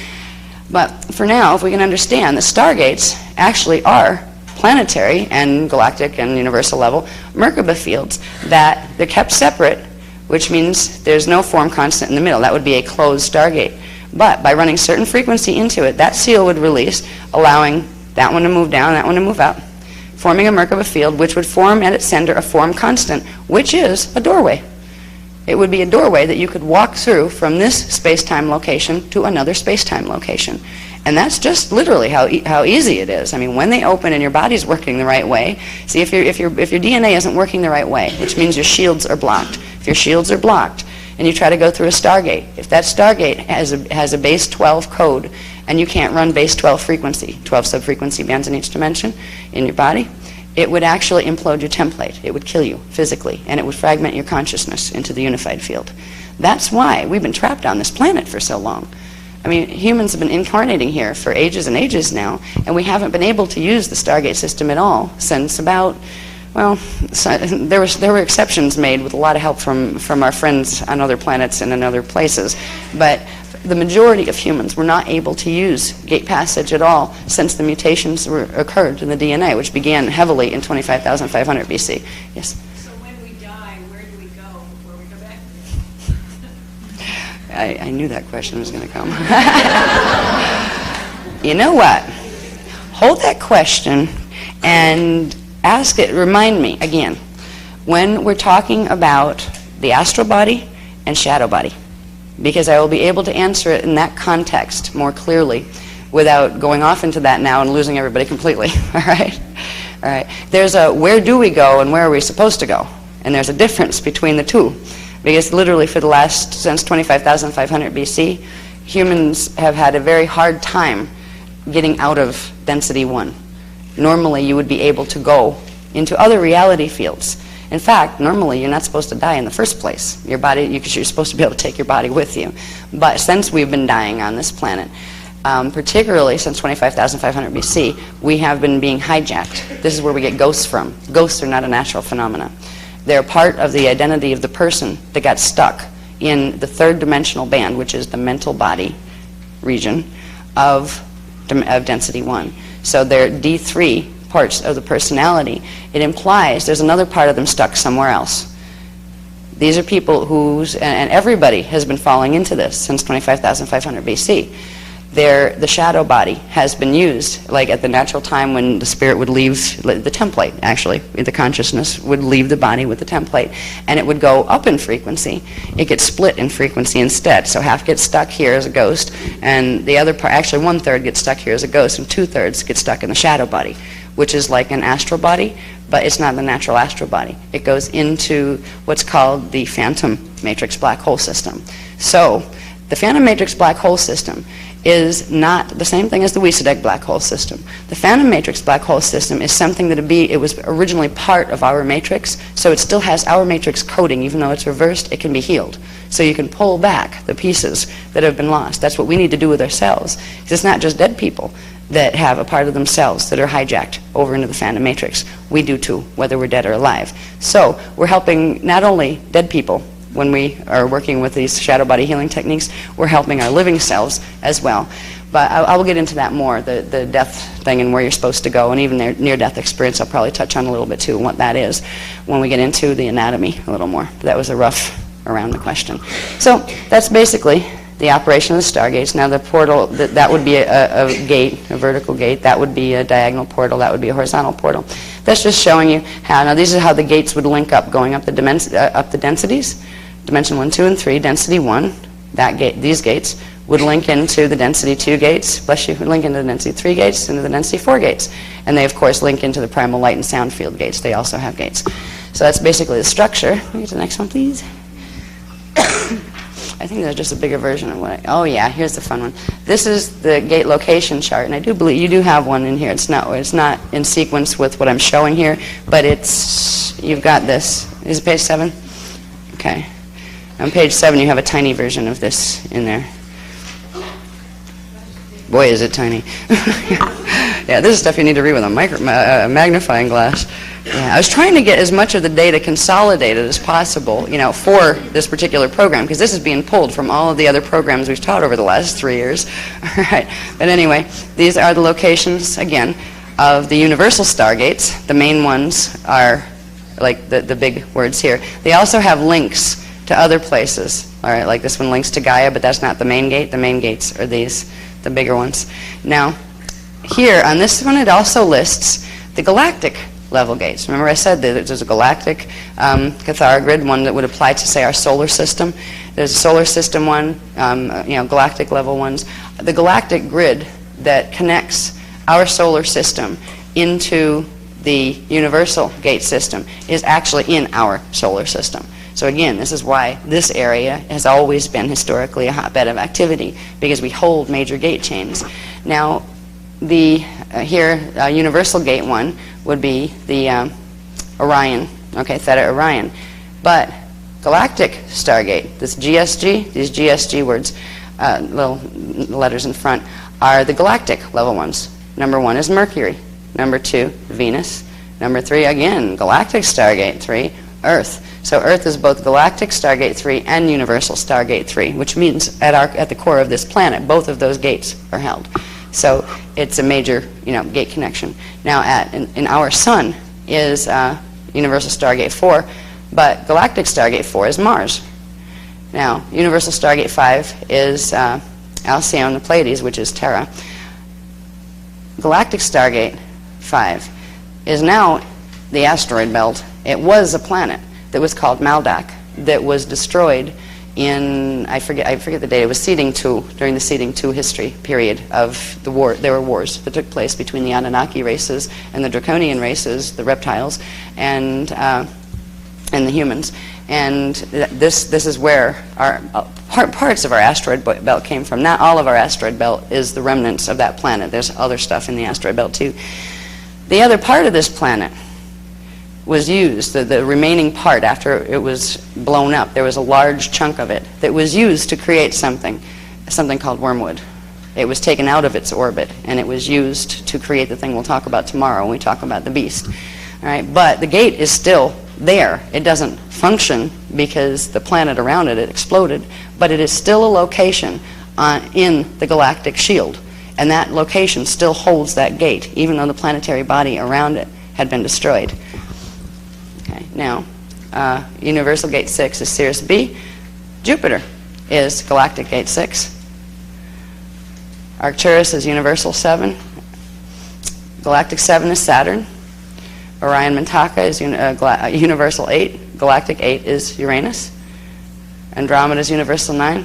But for now, if we can understand, the stargates actually are planetary and galactic and universal level Merkaba fields that they're kept separate, which means there's no form constant in the middle. That would be a closed stargate. But by running certain frequency into it, that seal would release, allowing that one to move down, that one to move up, forming a Merkaba field, which would form at its center a form constant, which is a doorway. It would be a doorway that you could walk through from this space-time location to another space-time location. And that's just literally how easy it is. I mean, when they open and your body's working the right way, see, if your DNA isn't working the right way, which means your shields are blocked. If your shields are blocked and you try to go through a stargate, if that stargate has a base 12 code and you can't run base 12 frequency, 12 sub-frequency bands in each dimension in your body, it would actually implode your template. It would kill you physically, and it would fragment your consciousness into the unified field. That's why we've been trapped on this planet for so long. I mean, humans have been incarnating here for ages and ages now, and we haven't been able to use the Stargate system at all since about, well, there were exceptions made with a lot of help from our friends on other planets and in other places, but the majority of humans were not able to use gate passage at all since the mutations occurred in the DNA, which began heavily in 25,500 BC. Yes? So when we die, where do we go before we go back? I knew that question was going to come. You know what? Hold that question and ask it. Remind me again, when we're talking about the astral body and shadow body, because I will be able to answer it in that context more clearly without going off into that now and losing everybody completely. All right? All right. There's a where do we go and where are we supposed to go? And there's a difference between the two. Because literally for the since 25,500 BC, humans have had a very hard time getting out of density 1. Normally you would be able to go into other reality fields. In fact, normally you're not supposed to die in the first place. Your body, you're supposed to be able to take your body with you. But since we've been dying on this planet, particularly since 25,500 BC, we have been being hijacked. This is where we get ghosts from. Ghosts are not a natural phenomena. They're part of the identity of the person that got stuck in the third dimensional band, which is the mental body region of density 1. So they're D3 parts of the personality. It implies there's another part of them stuck somewhere else. These are people and everybody has been falling into this since 25,500 BC. The shadow body has been used, like at the natural time when the spirit would leave the template, actually. The consciousness would leave the body with the template, and it would go up in frequency. It gets split in frequency instead. So half gets stuck here as a ghost, and the other part, actually 1/3 gets stuck here as a ghost, and 2/3 get stuck in the shadow body, which is like an astral body, but it's not the natural astral body. It goes into what's called the phantom matrix black hole system. So the phantom matrix black hole system is not the same thing as the Wiesadek black hole system. The phantom matrix black hole system is something that it was originally part of our matrix, so it still has our matrix coding. Even though it's reversed, it can be healed. So you can pull back the pieces that have been lost. That's what we need to do with ourselves. 'Cause it's not just dead people that have a part of themselves that are hijacked over into the phantom matrix. We do too, whether we're dead or alive. So we're helping not only dead people when we are working with these shadow body healing techniques, we're helping our living selves as well. But I will get into that more, the death thing and where you're supposed to go, and even their near-death experience I'll probably touch on a little bit too, and what that is when we get into the anatomy a little more. That was a rough around the question. So that's basically the operation of the stargates. Now the portal, that would be a gate, a vertical gate. That would be a diagonal portal. That would be a horizontal portal. That's just showing you how, now these are how the gates would link up, going up the densities. Dimension 1, 2, and 3, density 1, that gate, these gates would link into the density 2 gates, bless you, would link into the density 3 gates, into the density 4 gates. And they, of course, link into the primal light and sound field gates. They also have gates. So that's basically the structure. Can we get to the next one, please? I think there's just a bigger version of what oh yeah, here's the fun one. This is the gate location chart, and I do believe you do have one in here. It's not in sequence with what I'm showing here, but you've got this. Is it page 7? Okay. On page 7, you have a tiny version of this in there. Boy, is it tiny. Yeah, this is stuff you need to read with a magnifying glass. Yeah, I was trying to get as much of the data consolidated as possible, for this particular program, because this is being pulled from all of the other programs we've taught over the last 3 years. All right. But anyway, these are the locations, again, of the universal stargates. The main ones are like the big words here. They also have links to other places. All right, like this one links to Gaia, but that's not the main gate. The main gates are these, the bigger ones. Now, here on this one, it also lists the galactic level gates. Remember I said that there's a galactic Cathara grid, one that would apply to, say, our solar system. There's a solar system one, galactic level ones. The galactic grid that connects our solar system into the universal gate system is actually in our solar system. So again, this is why this area has always been historically a hotbed of activity, because we hold major gate chains. Now, universal gate 1 would be the Orion, okay, Theta Orion. But galactic stargate, these GSG words, little letters in front, are the galactic level ones. Number 1 is Mercury. Number 2, Venus. Number 3, again, galactic stargate 3, Earth. So Earth is both Galactic Stargate 3 and Universal Stargate 3, which means at the core of this planet, both of those gates are held. So it's a major, gate connection. Now, in our Sun is Universal Stargate 4, but Galactic Stargate 4 is Mars. Now, Universal Stargate 5 is Alcyone, the Pleiades, which is Terra. Galactic Stargate 5 is now the asteroid belt. It was a planet that was called Maldak, that was destroyed in, I forget the date, it was Seeding 2, during the Seeding 2 history period of the war. There were wars that took place between the Anunnaki races and the Draconian races, the reptiles, and the humans. And this is where our parts of our asteroid belt came from. Not all of our asteroid belt is the remnants of that planet. There's other stuff in the asteroid belt too. The other part of this planet was used, the remaining part after it was blown up, there was a large chunk of it that was used to create something called wormwood. It was taken out of its orbit, and it was used to create the thing we'll talk about tomorrow when we talk about the beast. All right, but the gate is still there. It doesn't function because the planet around it exploded, but it is still a location in the galactic shield, and that location still holds that gate, even though the planetary body around it had been destroyed. Okay, now, Universal Gate 6 is Sirius B. Jupiter is Galactic Gate 6. Arcturus is Universal 7. Galactic 7 is Saturn. Orion Mintaka is Universal 8. Galactic 8 is Uranus. Andromeda is Universal 9.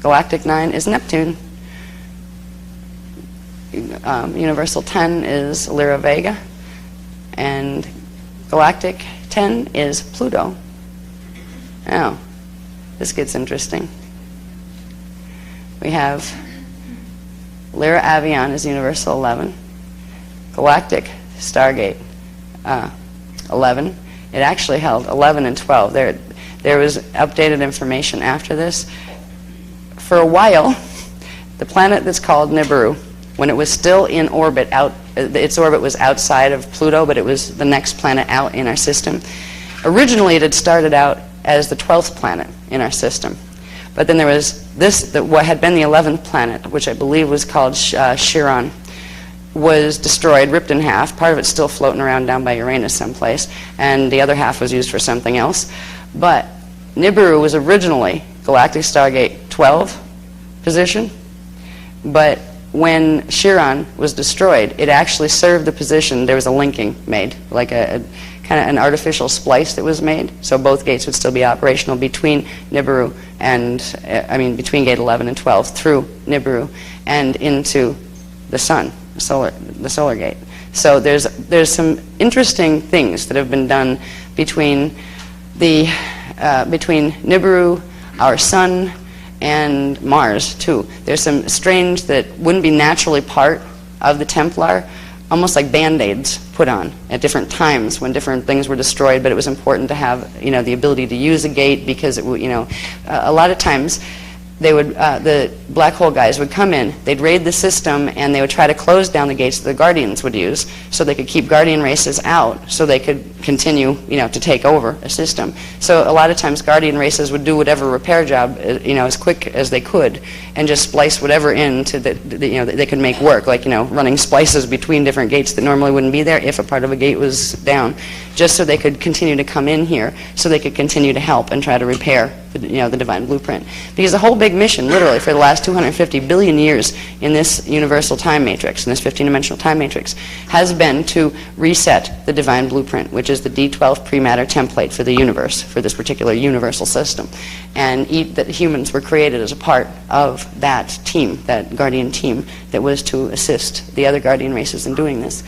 Galactic 9 is Neptune. Universal 10 is Lyra Vega. And Galactic 10 is Pluto. Now, this gets interesting. We have Lyra Avion is Universal 11. Galactic Stargate 11. It actually held 11 and 12. There was updated information after this. For a while, the planet that's called Nibiru, when it was still in orbit, its orbit was outside of Pluto, but it was the next planet out in our system. Originally, it had started out as the 12th planet in our system. But then there was what had been the 11th planet, which I believe was called Chiron, was destroyed, ripped in half. Part of it's still floating around down by Uranus someplace, and the other half was used for something else. But Nibiru was originally Galactic Stargate 12 position, but when Chiron was destroyed, it actually served the position. There was a linking made, like a kind of an artificial splice that was made, so both gates would still be operational between Nibiru and, between gate 11 and 12 through Nibiru and into the sun, the solar gate. So there's some interesting things that have been done between Nibiru, our sun, and Mars too. There's some strange that wouldn't be naturally part of the Templar, almost like Band-Aids put on at different times when different things were destroyed, but it was important to have the ability to use a gate because a lot of times they would the black hole guys would come in, they'd raid the system, and they would try to close down the gates that the Guardians would use so they could keep Guardian races out so they could continue to take over a system. So a lot of times Guardian races would do whatever repair job as quick as they could and just splice whatever in to that they could make work, like running splices between different gates that normally wouldn't be there if a part of a gate was down, just so they could continue to come in here so they could continue to help and try to repair the divine blueprint. Because the whole big mission, literally, for the last 250 billion years in this universal time matrix, in this 15-dimensional time matrix, has been to reset the divine blueprint, which is the D12 pre-matter template for the universe, for this particular universal system. And that humans were created as a part of that team, that guardian team, that was to assist the other guardian races in doing this.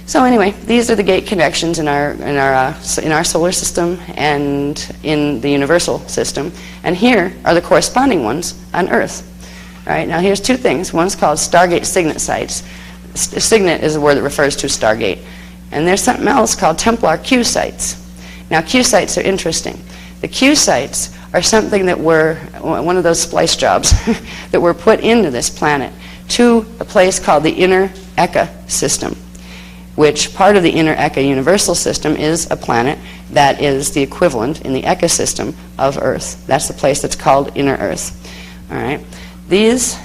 So anyway, these are the gate connections in our solar system and in the universal system. And here are the corresponding ones on Earth. All right, now here's two things. One's called Stargate signet sites. Signet is a word that refers to Stargate. And there's something else called Templar Q sites. Now Q sites are interesting. The Q sites are something that were one of those splice jobs that were put into this planet to a place called the Inner Eka system, which part of the Inner Eka universal system is a planet that is the equivalent in the Eka system of Earth. That's the place that's called Inner Earth. All right. These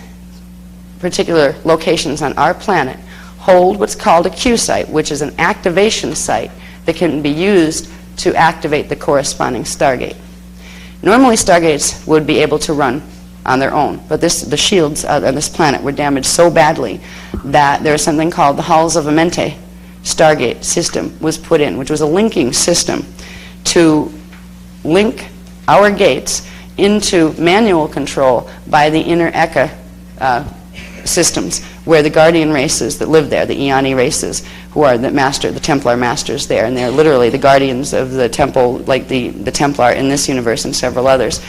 particular locations on our planet hold what's called a Q site, which is an activation site that can be used to activate the corresponding Stargate. Normally, Stargates would be able to run on their own, but the shields on this planet were damaged so badly that there is something called the Halls of Amente Stargate system was put in, which was a linking system to link our gates into manual control by the Inner Eka systems, where the guardian races that live there, the Eoni races, who are the Templar masters there, and they're literally the guardians of the temple, like the Templar in this universe and several others,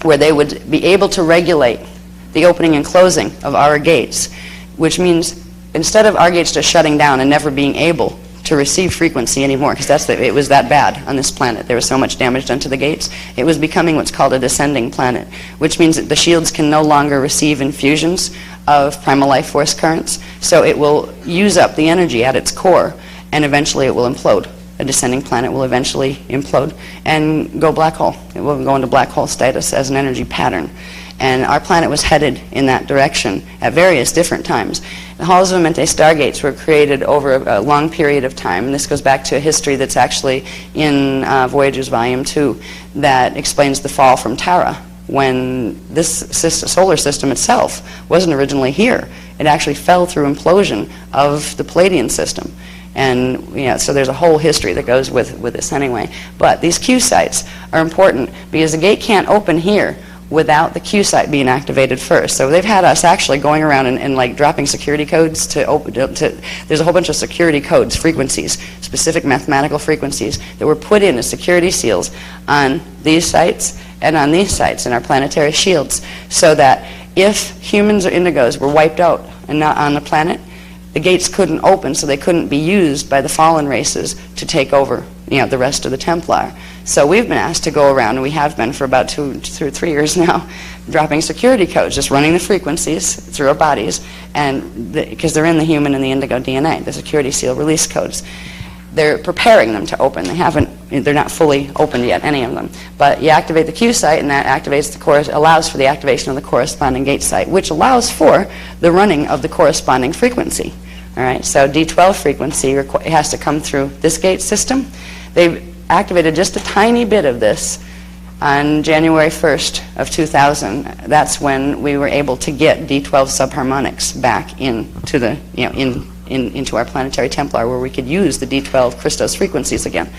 where they would be able to regulate the opening and closing of our gates, which means instead of our gates just shutting down and never being able to receive frequency anymore, because it was that bad on this planet. There was so much damage done to the gates. It was becoming what's called a descending planet, which means that the shields can no longer receive infusions of primal life force currents, so it will use up the energy at its core, and eventually it will implode. A descending planet will eventually implode and go black hole. It will go into black hole status as an energy pattern. And our planet was headed in that direction at various different times. The Halls of Mente Stargates were created over a long period of time, and this goes back to a history that's actually in Voyager's Volume 2 that explains the fall from Tara, when this solar system itself wasn't originally here. It actually fell through implosion of the Palladian system. And so there's a whole history that goes with this anyway. But these Q sites are important because the gate can't open here without the Q site being activated first. So they've had us actually going around and like dropping security codes to open. There's a whole bunch of security codes, frequencies, specific mathematical frequencies that were put in as security seals on these sites and on these sites in our planetary shields, so that If humans or indigos were wiped out and not on the planet, the gates couldn't open, so they couldn't be used by the fallen races to take over, the rest of the Templar. So we've been asked to go around, and we have been for about 2 through 3 years now, dropping security codes, just running the frequencies through our bodies, and because they're in the human and the indigo DNA, the security seal release codes. They're preparing them to open. They're not fully opened yet, any of them. But you activate the Q site, and that activates allows for the activation of the corresponding gate site, which allows for the running of the corresponding frequency. All right, so D12 frequency has to come through this gate system. They've activated just a tiny bit of this on January 1st of 2000. That's when we were able to get D12 subharmonics back into the, into our planetary Templar, where we could use the D12 Christos frequencies again.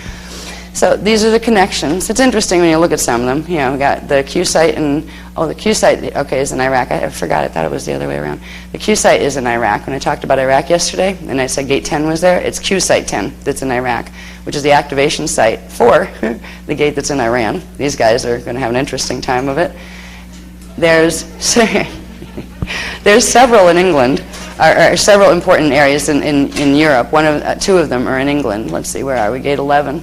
So these are the connections. It's interesting when you look at some of them. We got the Q site and, the Q site, okay, is in Iraq. I forgot, I thought it was the other way around. The Q site is in Iraq. When I talked about Iraq yesterday, and I said gate 10 was there, it's Q site 10 that's in Iraq, which is the activation site for the gate that's in Iran. These guys are going to have an interesting time of it. There's several in England, or several important areas in Europe. Two of them are in England. Let's see, where are we? Gate 11.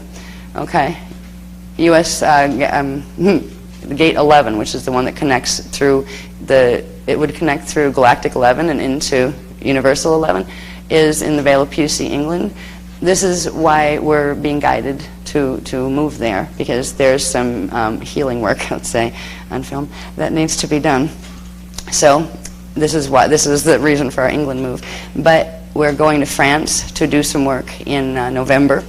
Okay. U.S. Gate 11, which is the one that connects through it would connect through Galactic 11 and into Universal 11, is in the Vale of Pusey, England. This is why we're being guided to move there, because there's some healing work, let's say, on film that needs to be done. So this is the reason for our England move. But we're going to France to do some work in November.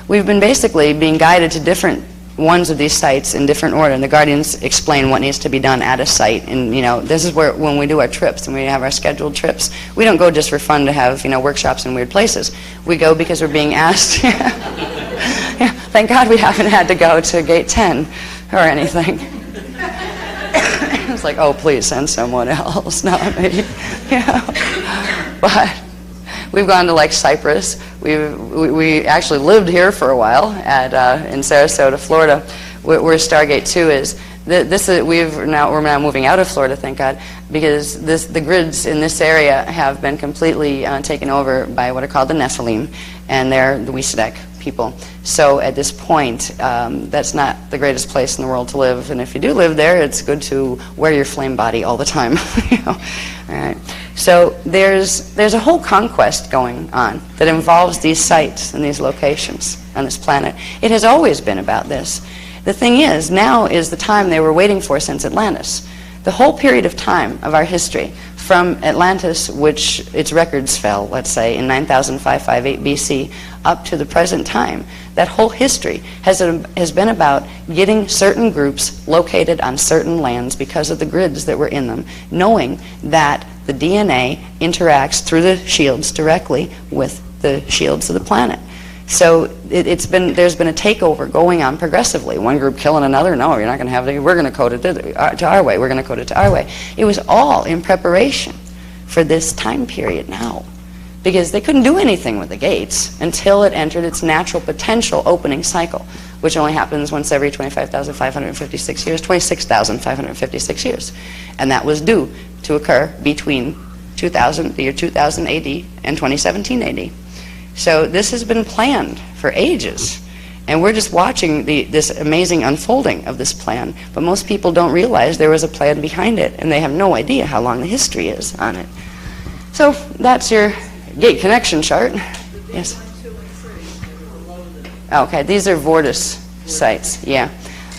We've been basically being guided to different ones of these sites in different order, and the Guardians explain what needs to be done at a site. And this is where, when we do our trips and we have our scheduled trips, we don't go just for fun to have workshops in weird places. We go because we're being asked. Yeah, thank God we haven't had to go to gate 10 or anything. It's like, oh, please send someone else, not me. But we've gone to like Cyprus. We actually lived here for a while in Sarasota, Florida, where Stargate 2 is. We're now moving out of Florida, thank God, because the grids in this area have been completely taken over by what are called the Nephilim, and they're the Wisadek people. So at this point, that's not the greatest place in the world to live, and if you do live there, it's good to wear your flame body all the time. All right. So there's a whole conquest going on that involves these sites and these locations on this planet. It has always been about this. The thing is, now is the time they were waiting for since Atlantis. The whole period of time of our history, from Atlantis, which its records fell, let's say, in 9558 BC, up to the present time, that whole history has been about getting certain groups located on certain lands because of the grids that were in them, knowing that the DNA interacts through the shields directly with the shields of the planet. So there's been a takeover going on progressively. One group killing another. No, you're not going to have it. We're going to code it to our way. We're going to code it to our way. It was all in preparation for this time period now, because they couldn't do anything with the gates until it entered its natural potential opening cycle, which only happens once every 25,556 years, 26,556 years. And that was due to occur between the year 2000 AD and 2017 AD. So this has been planned for ages, and we're just watching this amazing unfolding of this plan, but most people don't realize there was a plan behind it, and they have no idea how long the history is on it. So that's your gate connection chart. Yes? Okay, these are Vortis sites, yeah.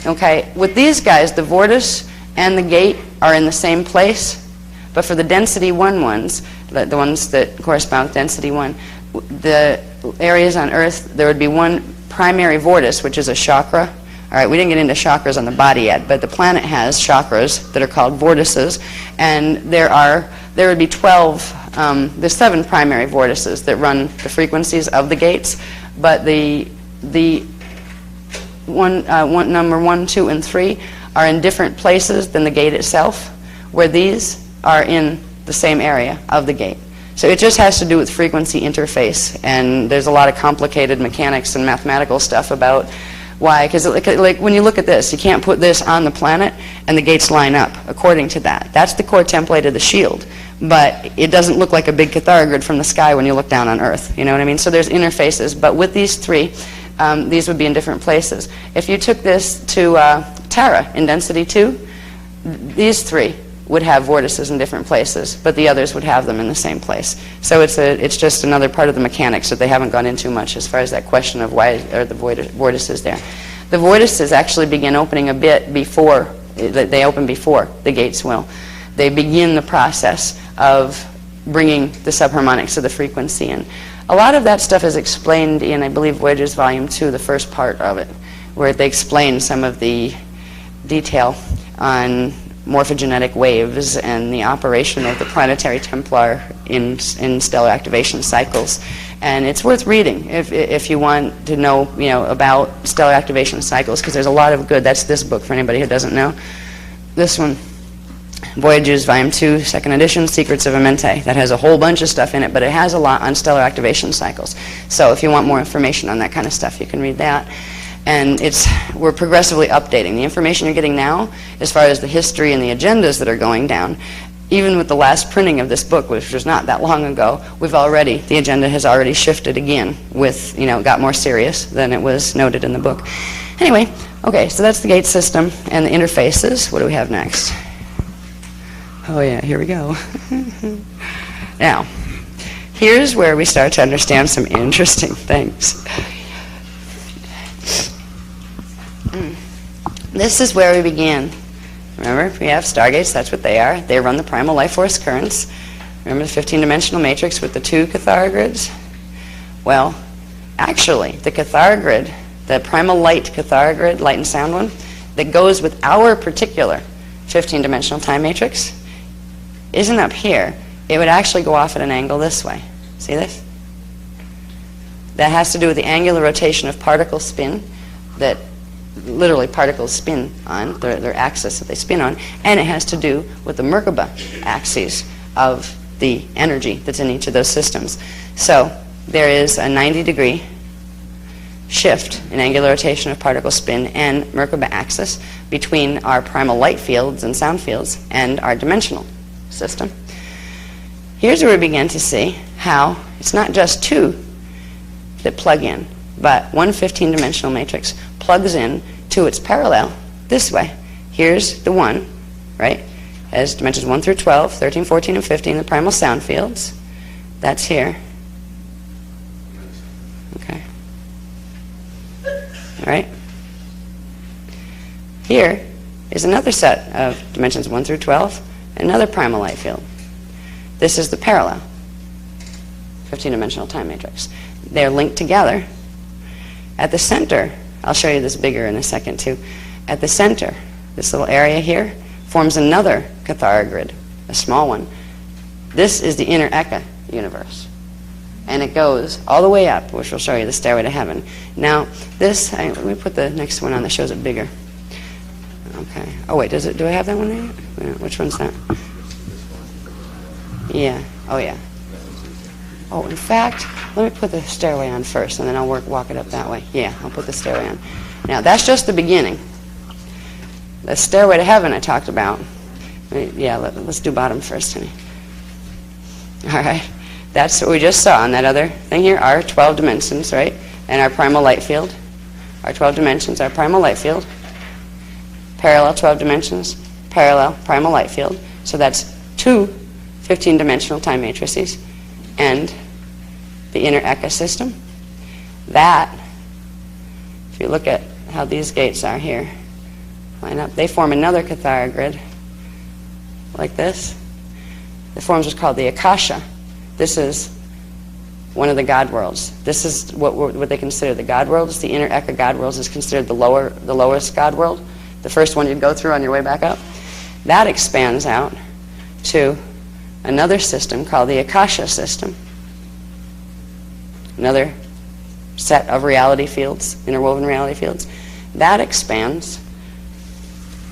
Okay, with these guys, the Vortis and the gate are in the same place, but for the density 1 ones, the ones that correspond with density 1, the areas on Earth, there would be one primary vortice, which is a chakra. All right, we didn't get into chakras on the body yet, but the planet has chakras that are called vortices, and there would be 12. There's 7 primary vortices that run the frequencies of the gates, but the number 1, 2, and 3 are in different places than the gate itself, where these are in the same area of the gate. So it just has to do with frequency interface, and there's a lot of complicated mechanics and mathematical stuff about Why? Because like when you look at this, you can't put this on the planet and the gates line up according to that. That's the core template of the shield, but it doesn't look like a big Cathara grid from the sky when you look down on Earth. You know what I mean? So there's interfaces, but with these three, these would be in different places. If you took this to Terra in density 2, these three would have vortices in different places, but the others would have them in the same place. So it's just another part of the mechanics that they haven't gone into much as far as that question of why are the vortices there. The vortices actually begin opening a bit before, they open before the gates will. They begin the process of bringing the subharmonics of the frequency in. A lot of that stuff is explained in, I believe, Voyager's Volume 2, the first part of it, where they explain some of the detail on morphogenetic waves and the operation of the planetary Templar in stellar activation cycles. And it's worth reading if you want to know, about stellar activation cycles, because there's a lot of good. That's this book for anybody who doesn't know. This one, Voyager's Volume 2, Second Edition, Secrets of Amente. That has a whole bunch of stuff in it, but it has a lot on stellar activation cycles. So if you want more information on that kind of stuff, you can read that. And we're progressively updating. The information you're getting now, as far as the history and the agendas that are going down, even with the last printing of this book, which was not that long ago, the agenda has already shifted again with, got more serious than it was noted in the book. Anyway, okay, so that's the gate system and the interfaces. What do we have next? Oh yeah, here we go. Now, here's where we start to understand some interesting things. This is where we begin. Remember, we have stargates, that's what they are. They run the primal life force currents. Remember the 15-dimensional matrix with the 2 Cathara grids? Well, actually, the Cathara grid, the primal light Cathara grid, light and sound one, that goes with our particular 15-dimensional time matrix, isn't up here. It would actually go off at an angle this way. See this? That has to do with the angular rotation of particle spin that literally particles spin on, their axis that they spin on, and it has to do with the Merkaba axes of the energy that's in each of those systems. So there is a 90-degree shift in angular rotation of particle spin and Merkaba axis between our primal light fields and sound fields and our dimensional system. Here's where we begin to see how it's not just 2 that plug in, but one 15-dimensional matrix plugs in to its parallel this way. Here's the 1, right? Has dimensions 1 through 12, 13, 14, and 15, the primal sound fields. That's here. Okay. All right. Here is another set of dimensions 1 through 12, another primal light field. This is the parallel 15-dimensional time matrix. They're linked together. At the center, I'll show you this bigger in a second too. At the center, this little area here forms another Cathara grid, a small one. This is the inner Eka universe. And it goes all the way up, which will show you the stairway to heaven. Now, this, let me put the next one on that shows it bigger. Okay. Oh wait, do I have that one there yet? Which one's that? Yeah. Oh yeah. Oh, in fact, let me put the stairway on first, and then I'll walk it up that way. Yeah, I'll put the stairway on. Now, that's just the beginning. The stairway to heaven I talked about. Yeah, let's do bottom first, honey. All right. That's what we just saw on that other thing here, our 12 dimensions, right? And our primal light field. Our 12 dimensions, our primal light field. Parallel 12 dimensions, parallel primal light field. So that's 2 15-dimensional time matrices. And the inner Eka system. That, if you look at how these gates are here, line up, they form another Cathara grid, like this. It forms what's called the Akasha. This is one of the God worlds. This is what they consider the God worlds. The inner Eka God worlds is considered the lowest God world, the first one you'd go through on your way back up. That expands out to another system called the Akasha system. Another set of reality fields, interwoven reality fields. That expands.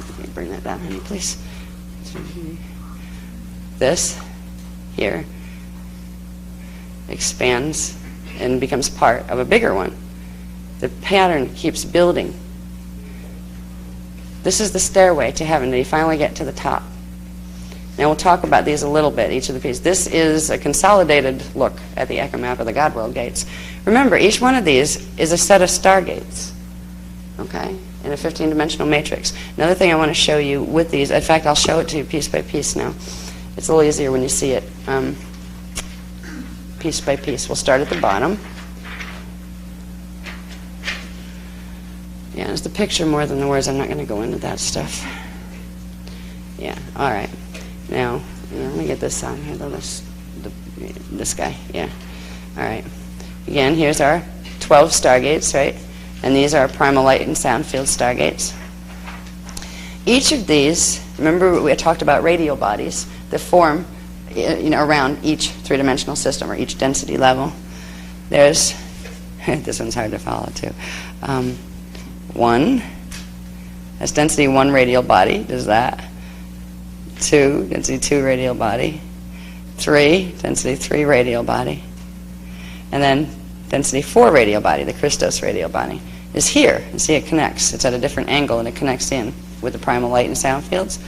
Let me bring that down, honey, please. This here expands and becomes part of a bigger one. The pattern keeps building. This is the stairway to heaven, that you finally get to the top. Now we'll talk about these a little bit, each of the pieces. This is a consolidated look at the echo map of the God World gates. Remember, each one of these is a set of stargates, okay, in a 15-dimensional matrix. Another thing I want to show you with these, in fact, I'll show it to you piece by piece now. It's a little easier when you see it piece by piece. We'll start at the bottom. Yeah, it's the picture more than the words. I'm not going to go into that stuff. Yeah, all right. Now, let me get this on here, this guy, yeah. All right. Again, here's our 12 stargates, right? And these are primal light and sound field stargates. Each of these, remember we had talked about radial bodies that form around each three-dimensional system or each density level. There's, this one's hard to follow too. 1, that's density 1 radial body, does that. 2, density 2 radial body. 3, density 3 radial body. And then density 4 radial body, the Christos radial body, is here. You see it connects. It's at a different angle and it connects in with the primal light and sound fields.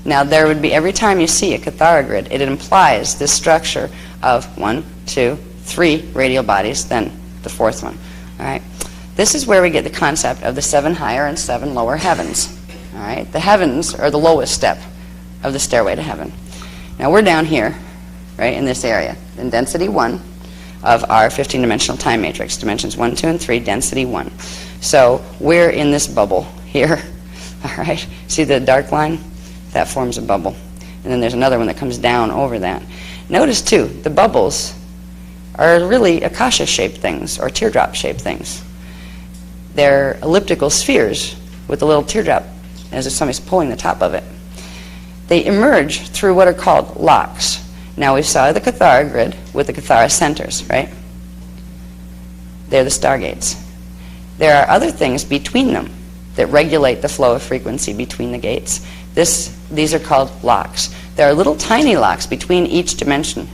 Now there would be, every time you see a Cathara grid, it implies this structure of 1, 2, 3 radial bodies, then the 4th one. All right. This is where we get the concept of the 7 higher and 7 lower heavens. All right. The heavens are the lowest step of the stairway to heaven. Now we're down here, right, in this area, in density 1 of our 15-dimensional time matrix, dimensions 1, 2, and 3, density 1. So we're in this bubble here, all right? See the dark line? That forms a bubble. And then there's another one that comes down over that. Notice, too, the bubbles are really akasha-shaped things or teardrop-shaped things. They're elliptical spheres with a little teardrop as if somebody's pulling the top of it. They emerge through what are called locks. Now we saw the Cathara grid with the Cathara centers, right? They're the stargates. There are other things between them that regulate the flow of frequency between the gates. These are called locks. There are little tiny locks between each dimension,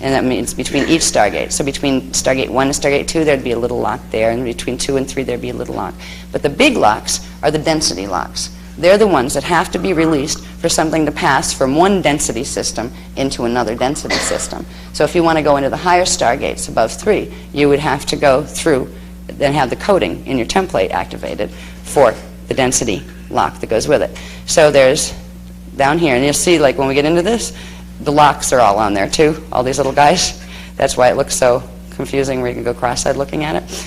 and that means between each stargate. So between Stargate 1 and Stargate 2, there'd be a little lock there, and between 2 and 3, there'd be a little lock. But the big locks are the density locks. They're the ones that have to be released for something to pass from one density system into another density system. So if you want to go into the higher stargates above 3, you would have to go through and have the coding in your template activated for the density lock that goes with it. So there's down here, and you'll see, like, when we get into this, the locks are all on there too, all these little guys. That's why it looks so confusing where you can go cross-eyed looking at it.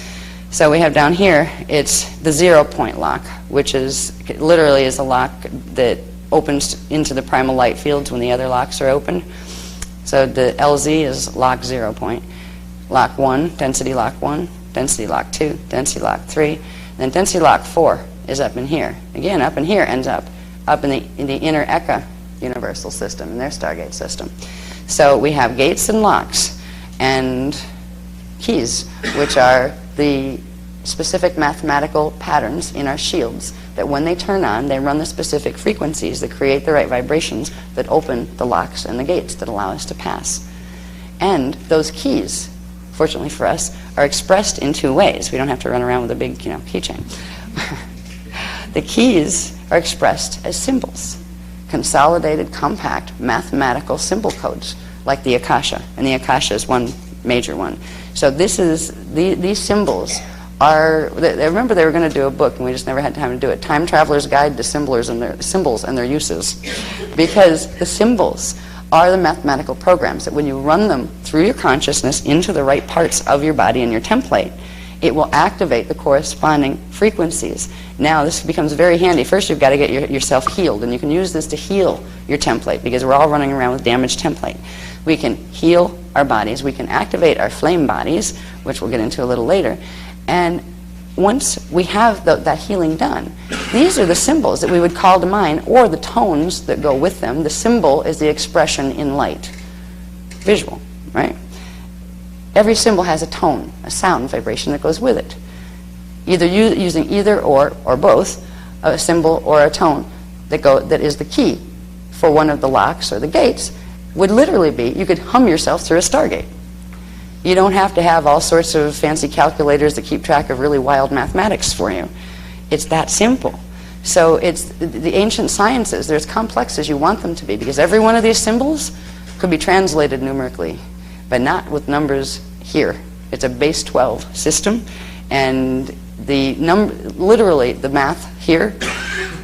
So we have down here, it's the 0-point lock, which is literally is a lock that opens into the primal light fields when the other locks are open. So the LZ is lock 0 point. Lock 1, density lock 1, density lock 2, density lock 3, and then density lock 4 is up in here. Again, up in here ends up in the inner Eka universal system, in their Stargate system. So we have gates and locks and keys, which are the specific mathematical patterns in our shields that when they turn on, they run the specific frequencies that create the right vibrations that open the locks and the gates that allow us to pass. And those keys, fortunately for us, are expressed in 2 ways. We don't have to run around with a big, keychain. The keys are expressed as symbols, consolidated, compact, mathematical symbol codes, like the Akasha, and the Akasha is one major one. So these symbols are, remember they were going to do a book, and we just never had time to do it, Time Traveler's Guide to Symbols and Their Uses, because the symbols are the mathematical programs that when you run them through your consciousness into the right parts of your body and your template, it will activate the corresponding frequencies. Now this becomes very handy. First you've got to get yourself healed, and you can use this to heal your template because we're all running around with damaged template. We can heal our bodies, we can activate our flame bodies, which we'll get into a little later, and once we have that healing done, these are the symbols that we would call to mind, or the tones that go with them. The symbol is the expression in light, visual, right? Every symbol has a tone, a sound vibration that goes with it. Either using either or both, a symbol or a tone that is the key for one of the locks or the gates would literally be, you could hum yourself through a Stargate. You don't have to have all sorts of fancy calculators that keep track of really wild mathematics for you. It's that simple. So it's the ancient sciences. They're as complex as you want them to be, because every one of these symbols could be translated numerically, but not with numbers here. It's a base 12 system, and literally the math here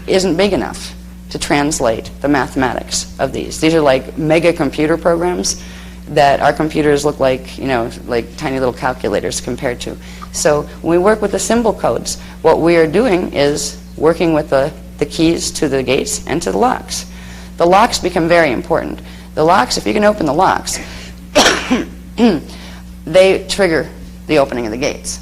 isn't big enough to translate the mathematics of these. These are like mega computer programs that our computers look like, like tiny little calculators compared to. So when we work with the symbol codes, what we are doing is working with the keys to the gates and to the locks. The locks become very important. The locks, if you can open the locks, they trigger the opening of the gates.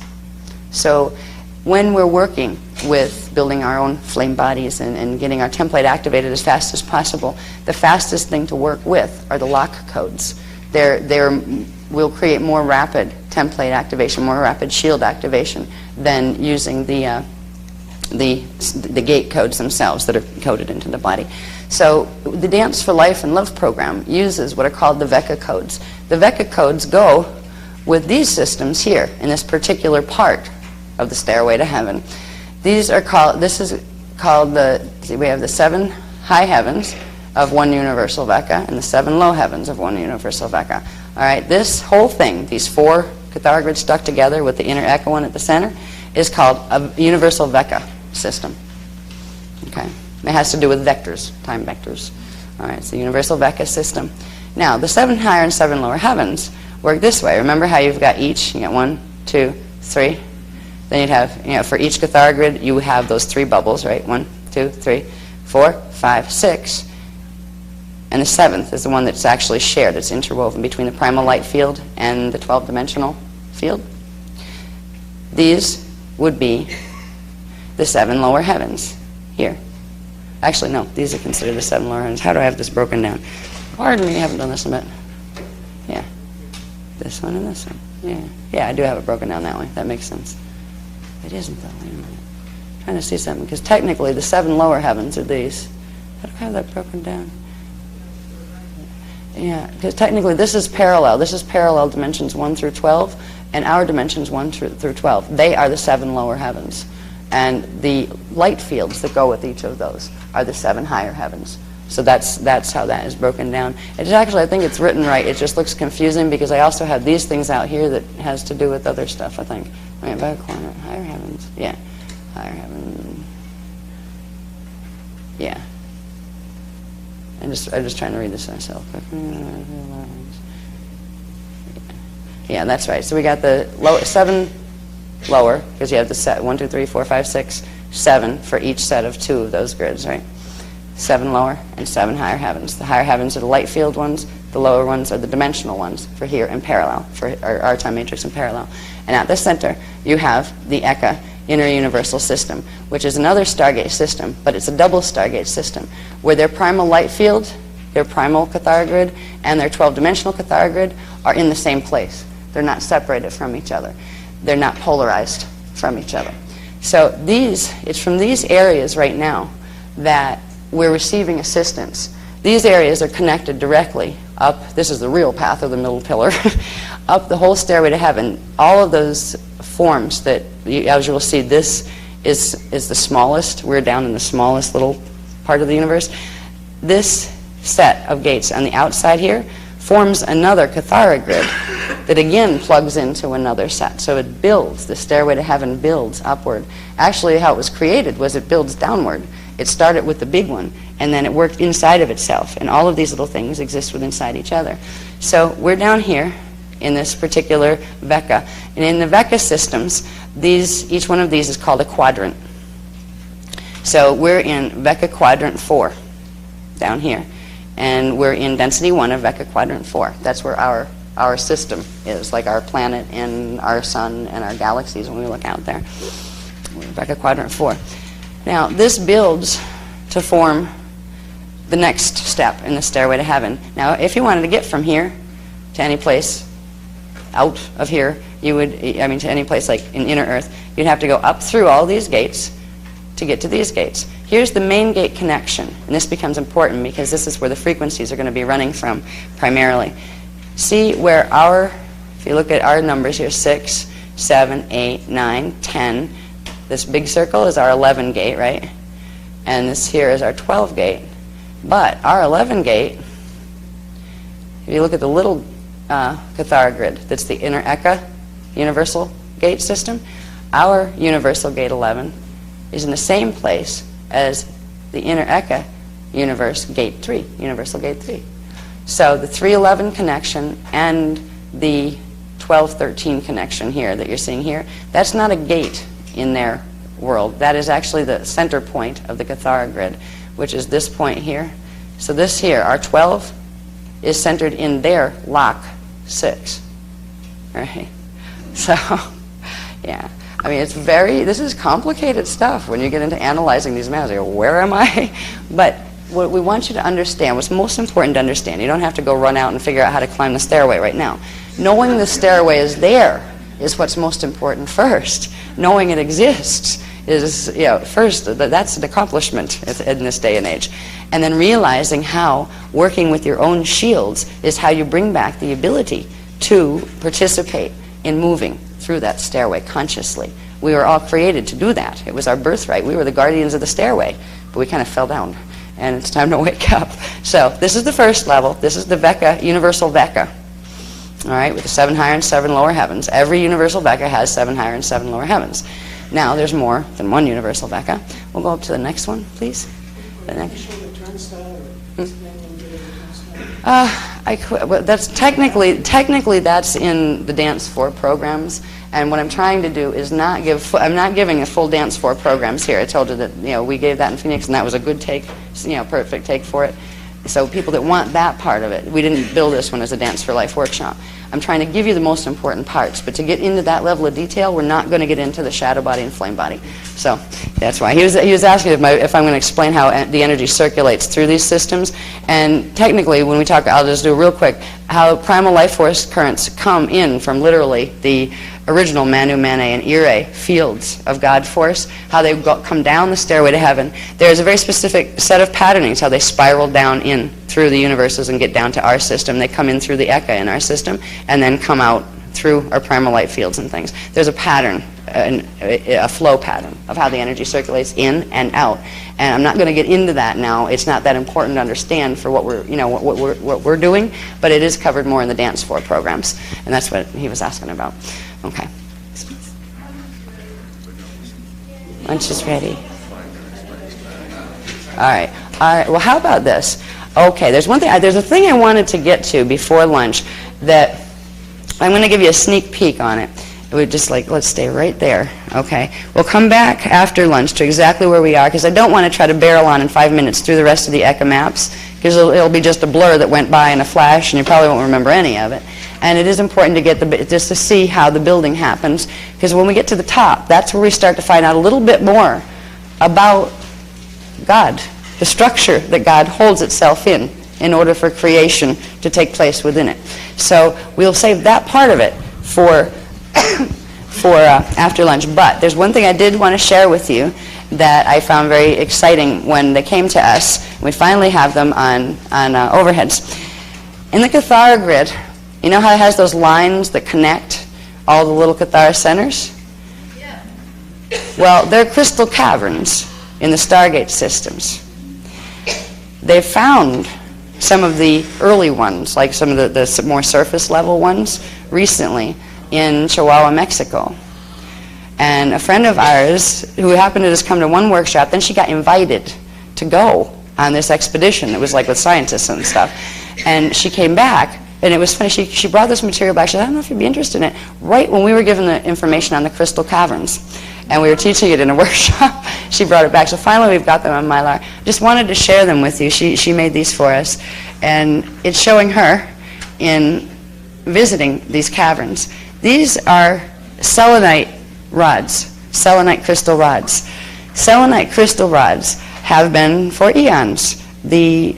So when we're working with building our own flame bodies and getting our template activated as fast as possible, the fastest thing to work with are the lock codes. We'll create more rapid template activation, more rapid shield activation than using the gate codes themselves that are coded into the body. So the Dance for Life and Love program uses what are called the VECA codes. The VECA codes go with these systems here in this particular part of the Stairway to Heaven. This is called we have the 7 high heavens of one universal VECA and the 7 low heavens of one universal VECA. All right, this whole thing, these 4 cathar grids stuck together with the inner echo one at the center, is called a universal VECA system. Okay, it has to do with vectors, time vectors. All right, it's the universal VECA system. Now, the 7 higher and 7 lower heavens work this way. Remember how you've got each? You got 1, 2, 3. Then you'd have, for each cathar grid, you have those 3 bubbles, right? 1, 2, 3, 4, 5, 6. And the 7th is the one that's actually shared. It's interwoven between the primal light field and the 12-dimensional field. These would be the 7 lower heavens here. Actually, no, these are considered the 7 lower heavens. How do I have this broken down? Pardon me, I haven't done this in a bit. Yeah. This one and this one. Yeah. Yeah, I do have it broken down that way. That makes sense. It isn't, though. Wait a minute. I'm trying to see something, because technically the 7 lower heavens are these. How do I have that broken down? Yeah, because technically this is parallel. This is parallel dimensions 1 through 12, and our dimensions 1 through 12. They are the 7 lower heavens. And the light fields that go with each of those are the 7 higher heavens. So that's how that is broken down. It's actually, I think it's written right. It just looks confusing because I also have these things out here that has to do with other stuff, I think. Wait, by a corner, higher heavens. Yeah, higher heaven. Yeah. I'm just trying to read this myself. Yeah, that's right. So we got the 7 lower, because you have the set 1, 2, 3, 4, 5, 6, 7 for each set of 2 of those grids, right? 7 lower and 7 higher heavens. The higher heavens are the light field ones. The lower ones are the dimensional ones for here in parallel, for our time matrix in parallel. And at the center, you have the Eka inner universal system, which is another Stargate system, but it's a double Stargate system, where their primal light field, their primal cathar grid, and their 12-dimensional cathar grid are in the same place. They're not separated from each other. They're not polarized from each other. So it's from these areas right now that we're receiving assistance. These areas are connected directly up, this is the real path of the middle pillar, up the whole Stairway to Heaven. All of those forms that, as you will see, this is the smallest. We're down in the smallest little part of the universe. This set of gates on the outside here forms another Cathara grid that again plugs into another set. So it builds, the Stairway to Heaven builds upward. Actually, how it was created was it builds downward. It started with the big one, and then it worked inside of itself, and all of these little things exist within inside each other. So we're down here in this particular VECA, and in the VECA systems, each one of these is called a quadrant. So we're in VECA quadrant 4 down here, and we're in density 1 of VECA quadrant 4. That's where our system is, like our planet and our sun and our galaxies when we look out there. We're in VECA quadrant 4. Now, this builds to form the next step in the Stairway to Heaven. Now, if you wanted to get from here to any place out of here, to any place like in inner Earth, you'd have to go up through all these gates to get to these gates. Here's the main gate connection, and this becomes important because this is where the frequencies are going to be running from primarily. See where our If you look at our numbers here, 6, 7, 8, 9, 10. This big circle is our 11 gate, right? And this here is our 12 gate. But our 11 gate, if you look at the little Cathara grid, that's the inner Eka universal gate system, our universal gate 11 is in the same place as the inner Eka universe gate 3, universal gate 3. So the 311 connection and the 1213 connection here that you're seeing here, that's not a gate in their world. That is actually the center point of the Cathara grid, which is this point here. So this here, our 12, is centered in their lock 6. Right? So, yeah. I mean, this is complicated stuff when you get into analyzing these maps. You go, where am I? But what we want you to understand, what's most important to understand, you don't have to go run out and figure out how to climb the stairway right now. Knowing the stairway is there is what's most important first. Knowing it exists is, first, that's an accomplishment in this day and age. And then realizing how working with your own shields is how you bring back the ability to participate in moving through that stairway consciously. We were all created to do that. It was our birthright. We were the guardians of the stairway, but we kind of fell down, and it's time to wake up. So this is the first level. This is the Veka, universal Veka. All right, with the 7 higher and 7 lower heavens. Every universal Veka has 7 higher and 7 lower heavens. Now, there's more than one universal Veka. We'll go up to the next one, please. The next. That's technically that's in the Dance 4 programs, and what I'm trying to do is I'm not giving a full Dance 4 programs here. I told you that we gave that in Phoenix, and that was a good take, perfect take for it. So people that want that part of it, we didn't build this one as a Dance for Life workshop. I'm trying to give you the most important parts, but to get into that level of detail, we're not going to get into the shadow body and flame body. So that's why. He was asking if I'm going to explain how the energy circulates through these systems. And technically, when we talk, I'll just do real quick, how primal life force currents come in from literally the original Manu, Mane, and Ire fields of God force, how they come down the stairway to heaven. There's a very specific set of patternings, how they spiral down in through the universes and get down to our system. They come in through the Eka in our system and then come out through our primal light fields and things. There's a pattern, a flow pattern of how the energy circulates in and out. And I'm not going to get into that now. It's not that important to understand for what we're doing, but it is covered more in the Dance 4 programs. And that's what he was asking about. Okay. Lunch is ready. All right. Well, how about this? Okay, there's a thing I wanted to get to before lunch that I'm going to give you a sneak peek on it. It would just let's stay right there, okay? We'll come back after lunch to exactly where we are, because I don't want to try to barrel on in 5 minutes through the rest of the Eka maps, because it'll be just a blur that went by in a flash, and you probably won't remember any of it. And it is important to get just to see how the building happens, because when we get to the top, that's where we start to find out a little bit more about God, the structure that God holds itself in order for creation to take place within it. So we'll save that part of it for after lunch. But there's one thing I did want to share with you that I found very exciting when they came to us. We finally have them on overheads. In the Cathara grid, you know how it has those lines that connect all the little Cathara centers? Yeah. Well, they're crystal caverns in the Stargate systems. They found some of the early ones, like some of the more surface level ones, recently in Chihuahua, Mexico. And a friend of ours, who happened to just come to one workshop, then she got invited to go on this expedition. It was with scientists and stuff. And she came back, and it was funny. She brought this material back. She said, I don't know if you'd be interested in it. Right when we were given the information on the crystal caverns, and we were teaching it in a workshop, she brought it back. So finally we've got them on Mylar. Just wanted to share them with you. She made these for us. And it's showing her in visiting these caverns. These are selenite rods, selenite crystal rods. Selenite crystal rods have been for eons the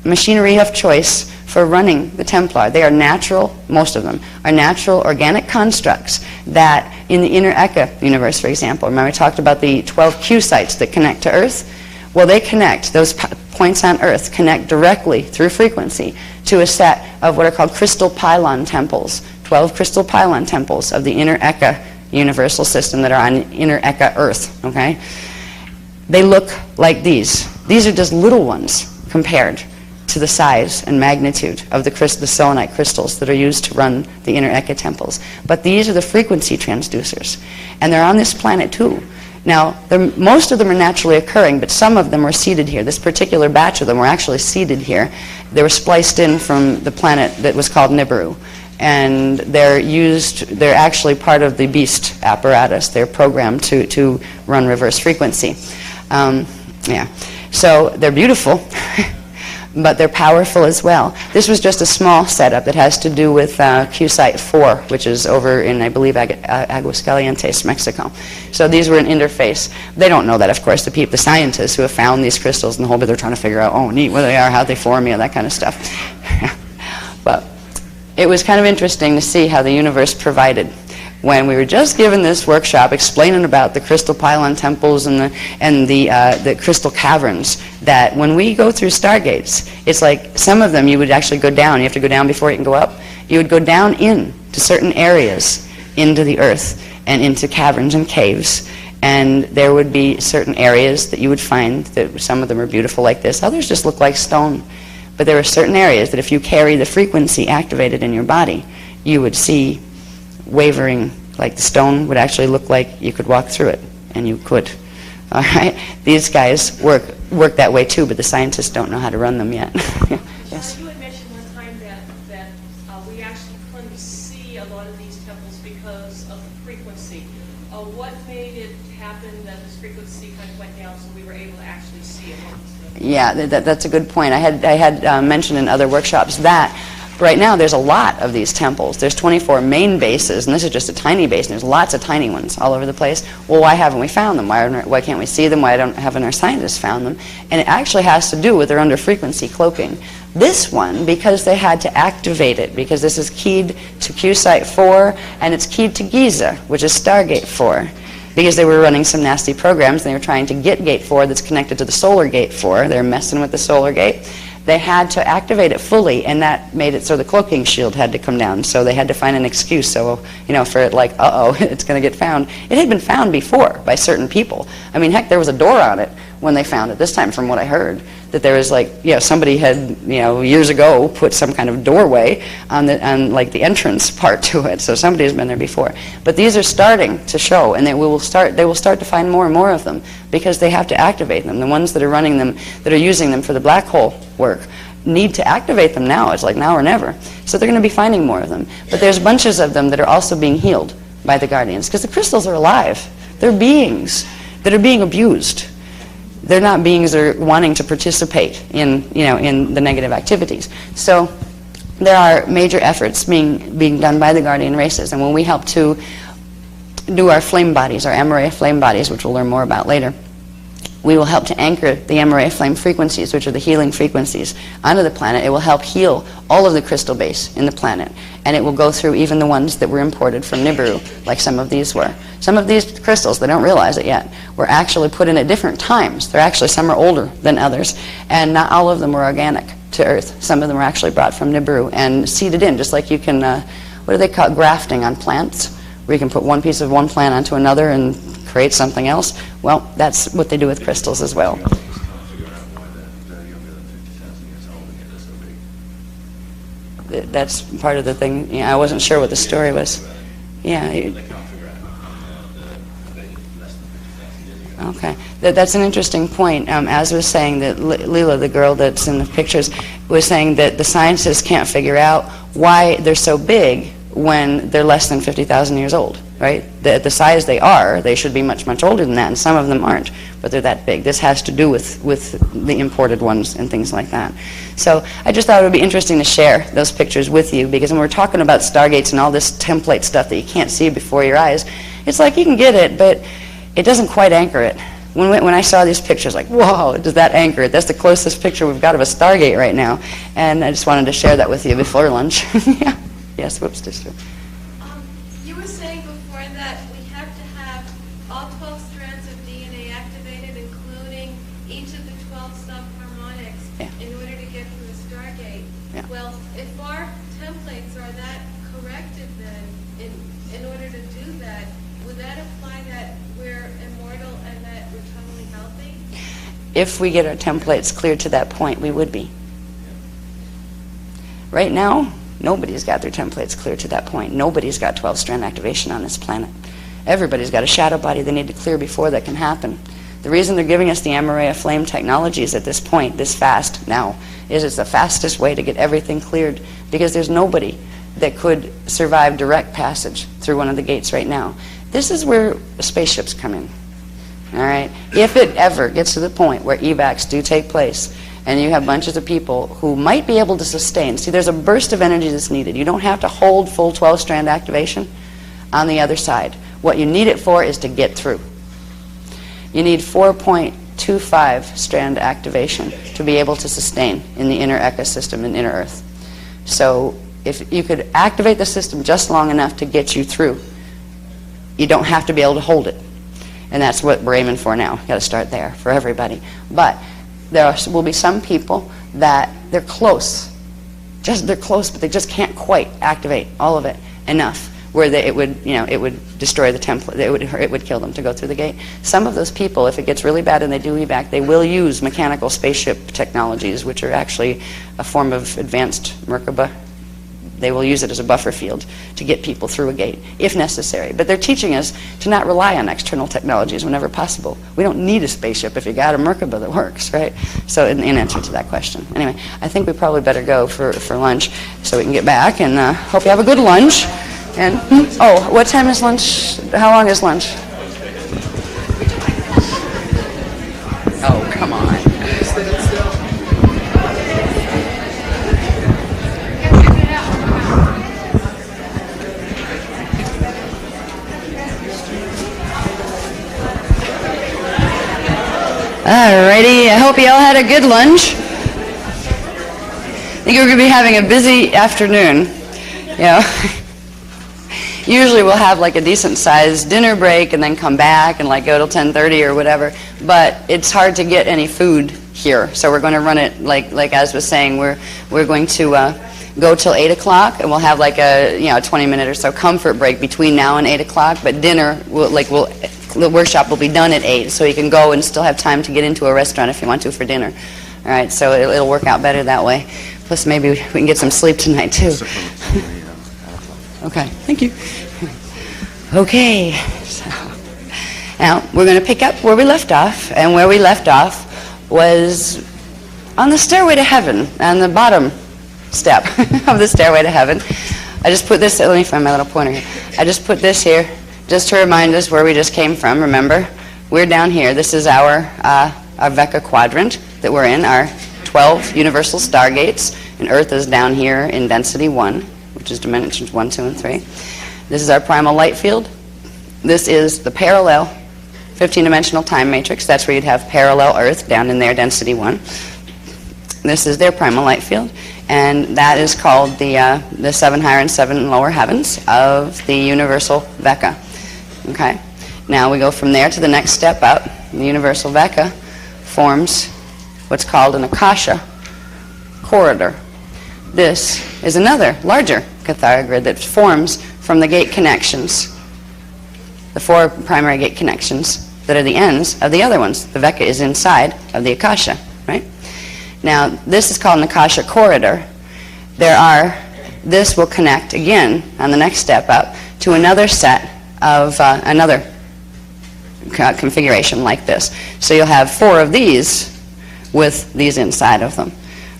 machinery of choice for running the Templar. They are natural, most of them, are natural organic constructs that in the inner Eka universe, for example, remember I talked about the 12 Q sites that connect to Earth? Well, they connect, those points on Earth connect directly through frequency to a set of what are called crystal pylon temples, 12 crystal pylon temples of the inner Eka universal system that are on inner Eka Earth, okay? They look like these. These are just little ones compared to the size and magnitude of the selenite crystals that are used to run the inner Eka temples. But these are the frequency transducers, and they're on this planet too. Now, most of them are naturally occurring, but some of them are seeded here. This particular batch of them were actually seeded here. They were spliced in from the planet that was called Nibiru. And they're actually part of the beast apparatus. They're programmed to run reverse frequency. Yeah. So they're beautiful, but they're powerful as well. This was just a small setup that has to do with Q-Site 4, which is over in, I believe, Aguascalientes, Mexico. So these were an interface. They don't know that, of course, the scientists who have found these crystals and the whole bit, they're trying to figure out, oh, neat, what they are, how they form, that kind of stuff. But it was kind of interesting to see how the universe provided. When we were just given this workshop explaining about the crystal pylon temples and the crystal caverns, that when we go through stargates, it's like some of them you would actually go down. You have to go down before you can go up. You would go down into certain areas into the earth and into caverns and caves. And there would be certain areas that you would find that some of them are beautiful like this. Others just look like stone. But there are certain areas that if you carry the frequency activated in your body, you would see wavering, like the stone would actually look like you could walk through it, and you could. All right? These guys work that way too, but the scientists don't know how to run them yet. Yes? You had mentioned one time that we actually couldn't see a lot of these temples because of the frequency. What made it happen that this frequency kind of went down so we were able to actually see it? Yeah, that's a good point. I had mentioned in other workshops that right now there's a lot of these temples. There's 24 main bases, and this is just a tiny base, and there's lots of tiny ones all over the place. Well, why haven't we found them? Why can't we see them? Why haven't our scientists found them? And it actually has to do with their under-frequency cloaking. This one, because they had to activate it, because this is keyed to Q-Site 4, and it's keyed to Giza, which is Stargate 4. Because they were running some nasty programs, and they were trying to get Gate 4 that's connected to the solar Gate 4. They're messing with the solar gate. They had to activate it fully, and that made it so the cloaking shield had to come down. So they had to find an excuse. So, for it, like, uh-oh, it's going to get found. It had been found before by certain people. I mean, heck, there was a door on it when they found it. This time, from what I heard, that there was somebody had, years ago put some kind of doorway on the entrance part to it. So somebody has been there before. But these are starting to show, and they will start to find more and more of them because they have to activate them. The ones that are running them, that are using them for the black hole work, need to activate them now. It's like now or never. So they're going to be finding more of them. But there's bunches of them that are also being healed by the Guardians because the crystals are alive. They're beings that are being abused. They're not beings that are wanting to participate in the negative activities. So there are major efforts being done by the Guardian races. And when we help to do our flame bodies, our MRA flame bodies, which we'll learn more about later, we will help to anchor the MRA flame frequencies, which are the healing frequencies, onto the planet. It will help heal all of the crystal base in the planet. And it will go through even the ones that were imported from Nibiru, like some of these were. Some of these crystals, they don't realize it yet, were actually put in at different times. Some are older than others, and not all of them were organic to Earth. Some of them were actually brought from Nibiru and seeded in, just like you can, what do they call it, grafting on plants, where you can put one piece of one plant onto another and create something else. Well, that's what they do with crystals as well. That's part of the thing. I wasn't sure what the story was. Yeah. Okay. That's an interesting point. As was saying that Leela, the girl that's in the pictures, was saying that the scientists can't figure out why they're so big when they're less than 50,000 years old, right? The size they are, they should be much, much older than that, and some of them aren't, but they're that big. This has to do with the imported ones and things like that. So I just thought it would be interesting to share those pictures with you, because when we're talking about stargates and all this template stuff that you can't see before your eyes, it's like you can get it, but it doesn't quite anchor it. When I saw these pictures, like, whoa, does that anchor it? That's the closest picture we've got of a stargate right now, and I just wanted to share that with you before lunch. Yeah. Yes, whoops, sister. You were saying before that we have to have all 12 strands of DNA activated, including each of the 12 subharmonics, in order to get to the Stargate. Yeah. Well, if our templates are that corrected, then in order to do that, would that imply that we're immortal and that we're totally healthy? If we get our templates cleared to that point, we would be. Right now, nobody's got their templates cleared to that point. Nobody's got 12-strand activation on this planet. Everybody's got a shadow body they need to clear before that can happen. The reason they're giving us the Amareya flame technologies at this point, this fast now, is it's the fastest way to get everything cleared, because there's nobody that could survive direct passage through one of the gates right now. This is where spaceships come in. All right? If it ever gets to the point where evacs do take place, and you have bunches of people who might be able to sustain. See, there's a burst of energy that's needed. You don't have to hold full 12-strand activation on the other side. What you need it for is to get through. You need 4.25 strand activation to be able to sustain in the inner ecosystem in inner Earth. So if you could activate the system just long enough to get you through, you don't have to be able to hold it. And that's what we're aiming for now. You've got to start there for everybody. But there will be some people that they're close. They're close, but they just can't quite activate all of it enough where it would destroy the template. It would kill them to go through the gate. Some of those people, if it gets really bad and they do evac, they will use mechanical spaceship technologies, which are actually a form of advanced Merkaba. They will use it as a buffer field to get people through a gate, if necessary. But they're teaching us to not rely on external technologies whenever possible. We don't need a spaceship if you got a Merkaba that works, right? So in answer to that question. Anyway, I think we probably better go for lunch so we can get back, and hope you have a good lunch. And, oh, what time is lunch? How long is lunch? Oh, come on. Alrighty, I hope you all had a good lunch. I think we're going to be having a busy afternoon. You know, usually we'll have like a decent sized dinner break and then come back and like go till 10:30 or whatever. But it's hard to get any food here, so we're going to run it like Az was saying. We're going to go till 8 o'clock, and we'll have like a 20-minute or so comfort break between now and 8 o'clock. But dinner the workshop will be done at 8, so you can go and still have time to get into a restaurant if you want to for dinner. All right, so it'll work out better that way. Plus, maybe we can get some sleep tonight, too. Okay, thank you. Okay, so now we're going to pick up where we left off, and where we left off was on the stairway to heaven, on the bottom step of the stairway to heaven. I just put this, let me find my little pointer here. I just put this here just to remind us where we just came from. Remember, we're down here. This is our Vecca quadrant that we're in, our 12 universal stargates, and Earth is down here in density 1, which is dimensions 1, 2, and 3. This is our primal light field. This is the parallel 15-dimensional time matrix. That's where you'd have parallel Earth down in there, density 1. This is their primal light field, and that is called the 7 higher and 7 lower heavens of the universal Vecca. Okay. Now we go from there to the next step up. The universal Vecca forms what's called an Akasha corridor. This is another larger Kathara grid that forms from the gate connections, the 4 primary gate connections that are the ends of the other ones. The Vecca is inside of the Akasha, right? Now, this is called an Akasha corridor. This will connect again on the next step up to another set of another configuration like this. So you'll have 4 of these with these inside of them.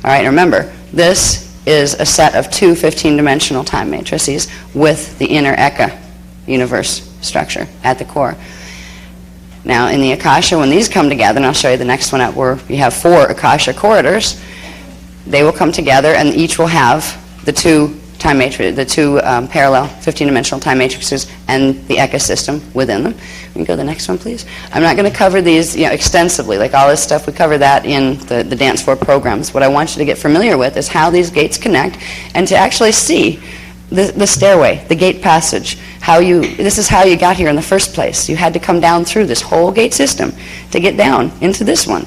All right, remember, this is a set of 2 15-dimensional time matrices with the inner Eka universe structure at the core. Now, in the Akasha, when these come together, and I'll show you the next one up where you have 4 Akasha corridors, they will come together, and each will have the 2 time matrix, the 2 parallel 15-dimensional time matrices and the ecosystem within them. We can go to the next one, please. I'm not going to cover these extensively, like all this stuff. We cover that in the Dance 4 programs. What I want you to get familiar with is how these gates connect, and to actually see the stairway, the gate passage. This is how you got here in the first place. You had to come down through this whole gate system to get down into this one.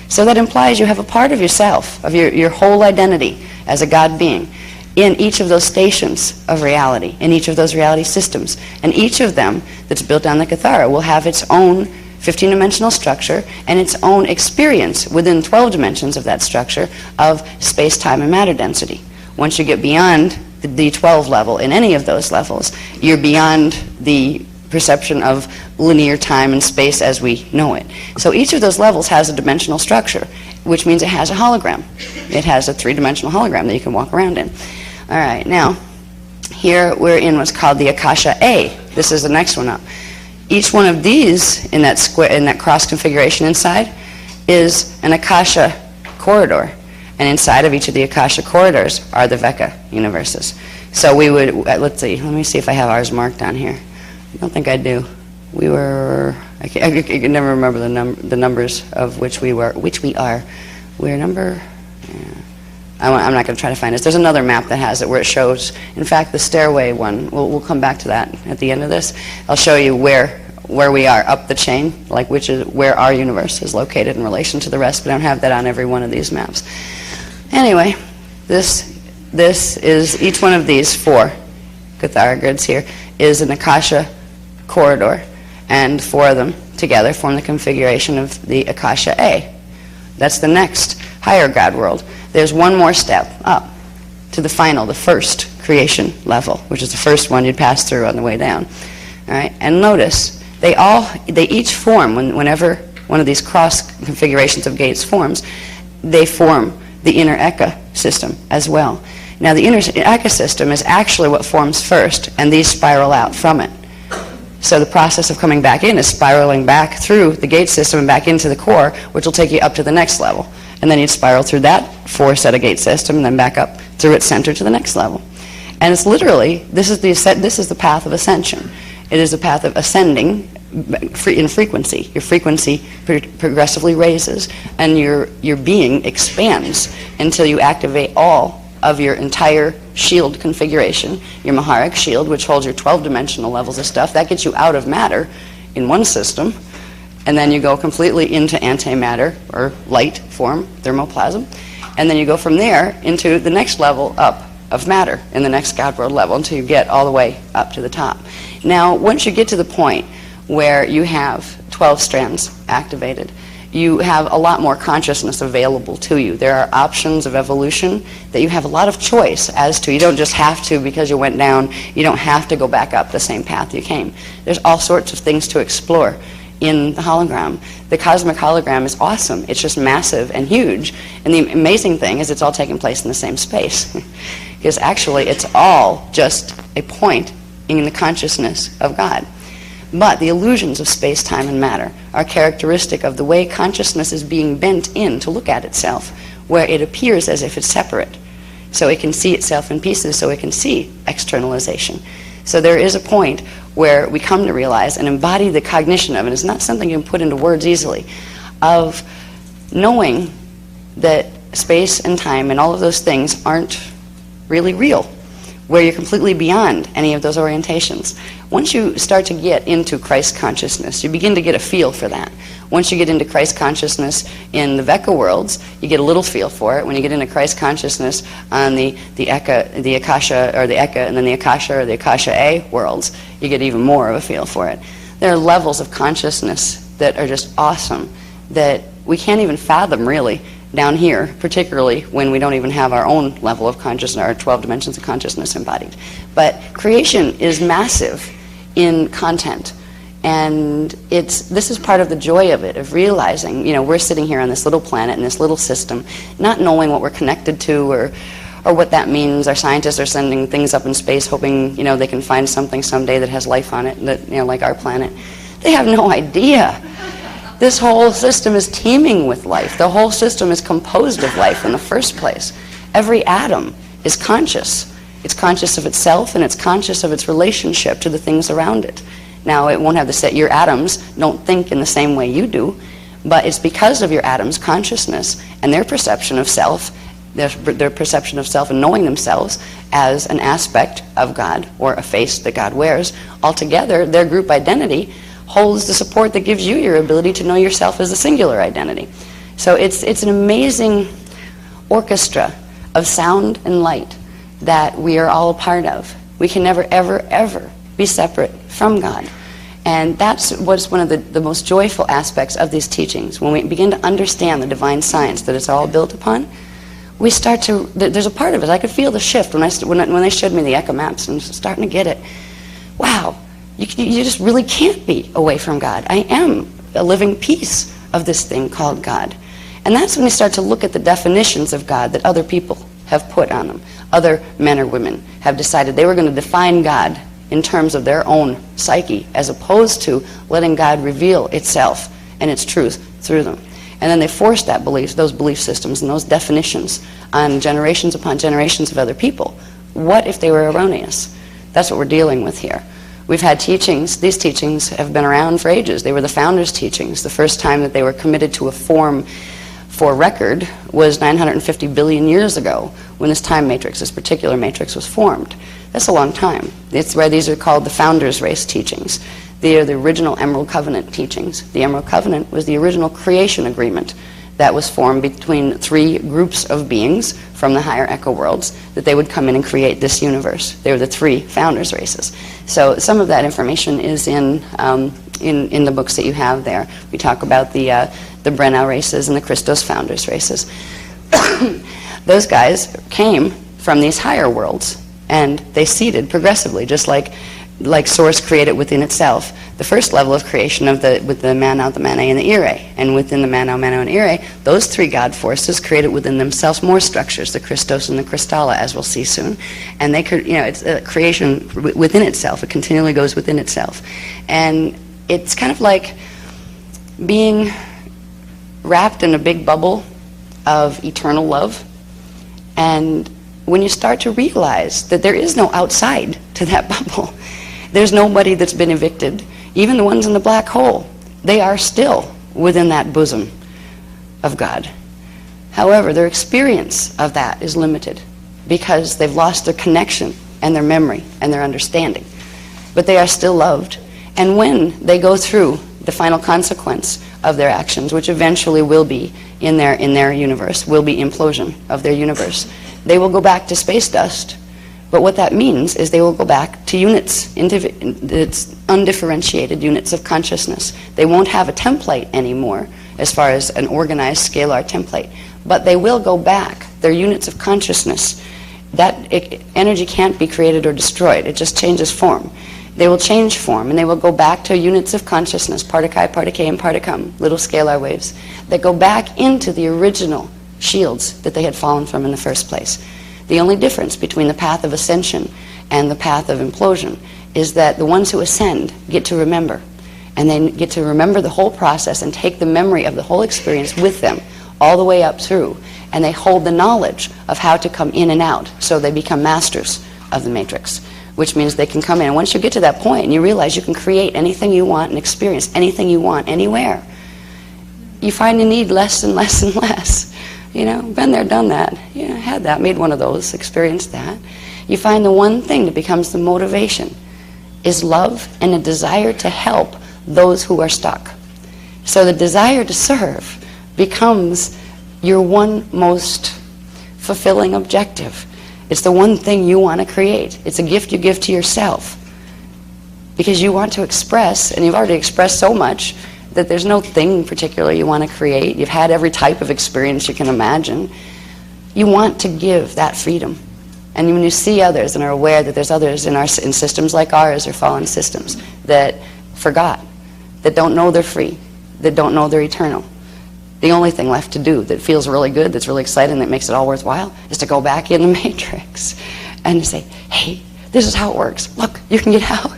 So that implies you have a part of yourself, of your whole identity as a God being. in each of those stations of reality, in each of those reality systems. And each of them that's built on the Kathara will have its own 15-dimensional structure and its own experience within 12 dimensions of that structure of space, time, and matter density. Once you get beyond the D12 level in any of those levels, you're beyond the perception of linear time and space as we know it. So each of those levels has a dimensional structure, which means it has a hologram. It has a 3-dimensional hologram that you can walk around in. All right, now, here we're in what's called the Akasha A. This is the next one up. Each one of these in that square, in that cross configuration inside, is an Akasha corridor. And inside of each of the Akasha corridors are the Veka universes. So we would, let's see, let me see if I have ours marked on here. I don't think I do. We were, I can never remember the numbers of which we are. We're number, I'm not going to try to find it. There's another map that has it where it shows, in fact, the stairway one. We'll come back to that at the end of this. I'll show you where we are up the chain, like which is where our universe is located in relation to the rest, but I don't have that on every one of these maps. Anyway, this is, each one of these 4 Kathara grids here is an Akasha corridor, and 4 of them together form the configuration of the Akasha A. That's the next higher God world. There's one more step up to the final, the first creation level, which is the first one you'd pass through on the way down. All right, and notice they each form whenever one of these cross configurations of gates forms. They form the inner Eka system as well. Now the inner Eka system is actually what forms first, and these spiral out from it. So the process of coming back in is spiraling back through the gate system and back into the core, which will take you up to the next level. And then you'd spiral through that 4 set of gate system and then back up through its center to the next level. And it's literally, this is the path of ascension. It is the path of ascending in frequency. Your frequency progressively raises, and your being expands until you activate all of your entire shield configuration, your Maharik shield, which holds your 12-dimensional levels of stuff. That gets you out of matter in one system, and then you go completely into antimatter, or light form, thermoplasm, and then you go from there into the next level up of matter in the next God world level until you get all the way up to the top. Now, once you get to the point where you have 12 strands activated, you have a lot more consciousness available to you. There are options of evolution that you have a lot of choice as to. You don't just have to, because you went down, you don't have to go back up the same path you came. There's all sorts of things to explore in the hologram. The cosmic hologram is awesome. It's just massive and huge. And the amazing thing is it's all taking place in the same space. Because actually it's all just a point in the consciousness of God. But the illusions of space, time, and matter are characteristic of the way consciousness is being bent in to look at itself, where it appears as if it's separate. So it can see itself in pieces, so it can see externalization. So there is a point where we come to realize and embody the cognition of it. It's not something you can put into words easily, of knowing that space and time and all of those things aren't really real, where you're completely beyond any of those orientations. Once you start to get into Christ consciousness, you begin to get a feel for that. Once you get into Christ consciousness in the Veka worlds, you get a little feel for it. When you get into Christ consciousness on the Eka, the Akasha, or the Eka, and then the Akasha or the Akasha A worlds, you get even more of a feel for it. There are levels of consciousness that are just awesome, that we can't even fathom, really, down here, particularly when we don't even have our own level of consciousness, our 12 dimensions of consciousness embodied. But creation is massive in content. And this is part of the joy of it, of realizing, we're sitting here on this little planet in this little system, not knowing what we're connected to or what that means. Our scientists are sending things up in space, hoping, they can find something someday that has life on it, that, like our planet. They have no idea. This whole system is teeming with life. The whole system is composed of life in the first place. Every atom is conscious. It's conscious of itself, and it's conscious of its relationship to the things around it. Now, it won't have your atoms don't think in the same way you do, but it's because of your atoms' consciousness and their perception of self, their perception of self and knowing themselves as an aspect of God or a face that God wears. Altogether, their group identity holds the support that gives you your ability to know yourself as a singular identity. So it's an amazing orchestra of sound and light that we are all a part of. We can never, ever, ever be separate from God. And that's what's one of the most joyful aspects of these teachings. When we begin to understand the divine science that it's all built upon, we start to, there's a part of it. I could feel the shift when they showed me the echo maps and starting to get it. Wow, you just really can't be away from God. I am a living piece of this thing called God. And that's when we start to look at the definitions of God that other people have put on them. Other men or women have decided they were going to define God in terms of their own psyche, as opposed to letting God reveal itself and its truth through them. And then they forced that belief, those belief systems and those definitions on generations upon generations of other people. What if they were erroneous? That's what we're dealing with here. We've had teachings. These teachings have been around for ages. They were the founders' teachings. The first time that they were committed to a form for record was 950 billion years ago, when this time matrix, this particular matrix, was formed. That's a long time. It's why these are called the Founders Race teachings. They are the original Emerald Covenant teachings. The Emerald Covenant was the original creation agreement that was formed between three groups of beings from the higher echo worlds, that they would come in and create this universe. They were the three Founders Races. So some of that information is in the books that you have there. We talk about the Brenau races and the Christos Founders Races. Those guys came from these higher worlds, and they seeded progressively, just like Source created within itself. The first level of creation with the Manau, the Manae, and the Irae. And within the Manau, Manae, and Irae, those three God forces created within themselves more structures, the Christos and the Crystalla, as we'll see soon. And they could, it's a creation within itself. It continually goes within itself. And it's kind of like being wrapped in a big bubble of eternal love. And when you start to realize that there is no outside to that bubble, there's nobody that's been evicted. Even the ones in the black hole, they are still within that bosom of God. However, their experience of that is limited because they've lost their connection and their memory and their understanding. But they are still loved. And when they go through the final consequence of their actions, which eventually will be in their universe, will be implosion of their universe, they will go back to space dust. But what that means is they will go back to units, it's undifferentiated units of consciousness. They won't have a template anymore as far as an organized scalar template, but they will go back. They're units of consciousness. Energy can't be created or destroyed. It just changes form. They will change form, and they will go back to units of consciousness, particle, particule, and particum, little scalar waves, that go back into the original shields that they had fallen from in the first place. The only difference between the path of ascension and the path of implosion is that the ones who ascend get to remember, and they get to remember the whole process and take the memory of the whole experience with them all the way up through, and they hold the knowledge of how to come in and out, so they become masters of the matrix, which means they can come in. And once you get to that point and you realize you can create anything you want and experience anything you want anywhere, you find you need less and less and less. Been there, done that. Had that, made one of those, experienced that. You find the one thing that becomes the motivation is love and a desire to help those who are stuck. So the desire to serve becomes your one most fulfilling objective. It's the one thing you want to create. It's a gift you give to yourself because you want to express, and you've already expressed so much that there's no thing particular you want to create. You've had every type of experience you can imagine. You want to give that freedom. And when you see others and are aware that there's others in systems like ours or fallen systems that forgot, that don't know they're free, that don't know they're eternal, the only thing left to do that feels really good, that's really exciting, that makes it all worthwhile, is to go back in the matrix and say, hey, this is how it works. Look, you can get out.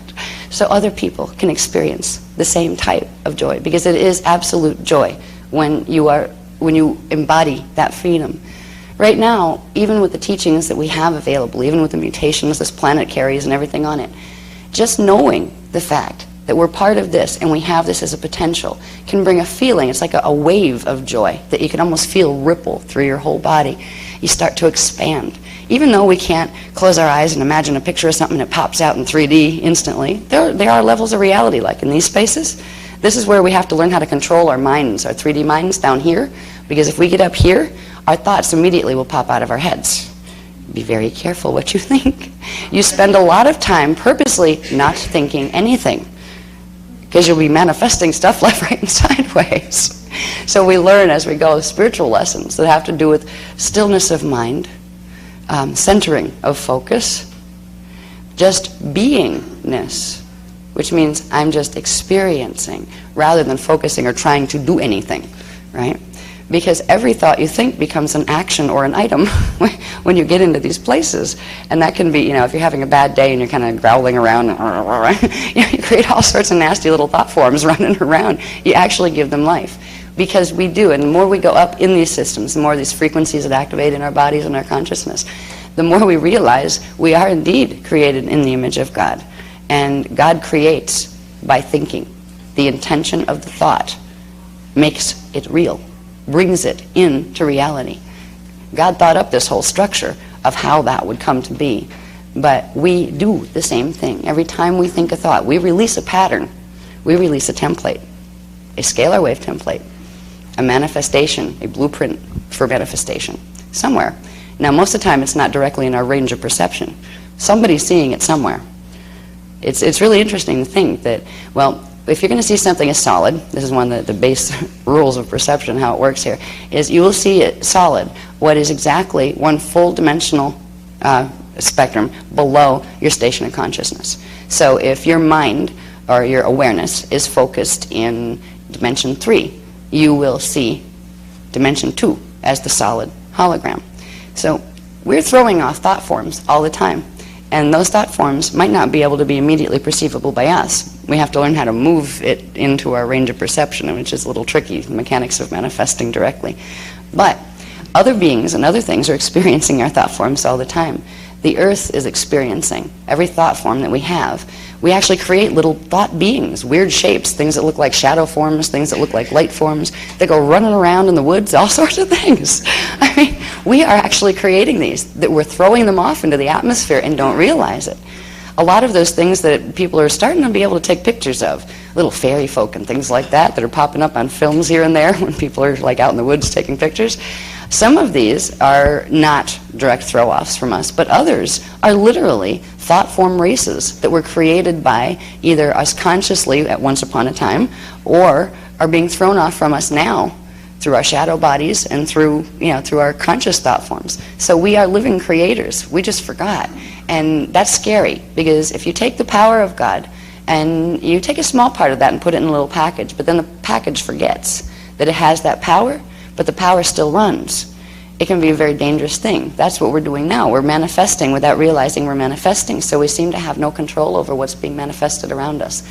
So other people can experience the same type of joy, because it is absolute joy when you embody that freedom. Right now, even with the teachings that we have available, even with the mutations this planet carries and everything on it, just knowing the fact that we're part of this and we have this as a potential can bring a feeling. It's like a wave of joy that you can almost feel ripple through your whole body. You start to expand. Even though we can't close our eyes and imagine a picture of something that pops out in 3D instantly, there are levels of reality like in these spaces. This is where we have to learn how to control our minds, our 3D minds down here, because if we get up here, our thoughts immediately will pop out of our heads. be very careful what you think. You spend a lot of time purposely not thinking anything, because you'll be manifesting stuff left, right, and sideways. So we learn as we go spiritual lessons that have to do with stillness of mind, centering of focus, just beingness, which means I'm just experiencing rather than focusing or trying to do anything, right? Because every thought you think becomes an action or an item when you get into these places. And that can be, if you're having a bad day and you're kind of growling around, you create all sorts of nasty little thought forms running around. You actually give them life. Because we do, and the more we go up in these systems, the more these frequencies that activate in our bodies and our consciousness, the more we realize we are indeed created in the image of God. And God creates by thinking. The intention of the thought makes it real, brings it into reality. God thought up this whole structure of how that would come to be. But we do the same thing. Every time we think a thought, we release a pattern. We release a template, a scalar wave template, a manifestation, a blueprint for manifestation somewhere. Now, most of the time, it's not directly in our range of perception. Somebody's seeing it somewhere. It's really interesting to think that, well, if you're going to see something as solid, this is one of the base rules of perception, how it works here, is you will see it solid, what is exactly one full dimensional spectrum below your station of consciousness. So if your mind or your awareness is focused in dimension 3, you will see dimension 2 as the solid hologram. So we're throwing off thought forms all the time. And those thought forms might not be able to be immediately perceivable by us. We have to learn how to move it into our range of perception, which is a little tricky, the mechanics of manifesting directly. But other beings and other things are experiencing our thought forms all the time. The earth is experiencing every thought form that we have. We actually create little thought beings, weird shapes, things that look like shadow forms, things that look like light forms, that go running around in the woods, all sorts of things. I mean, we are actually creating these, that we're throwing them off into the atmosphere and don't realize it. A lot of those things that people are starting to be able to take pictures of, little fairy folk and things like that are popping up on films here and there when people are like out in the woods taking pictures. Some of these are not direct throw-offs from us, but others are literally thought form races that were created by either us consciously at once upon a time or are being thrown off from us now through our shadow bodies and through our conscious thought forms. So we are living creators. We just forgot. And that's scary, because if you take the power of God and you take a small part of that and put it in a little package, but then the package forgets that it has that power, but the power still runs, it can be a very dangerous thing. That's what we're doing now. We're manifesting without realizing we're manifesting, so we seem to have no control over what's being manifested around us.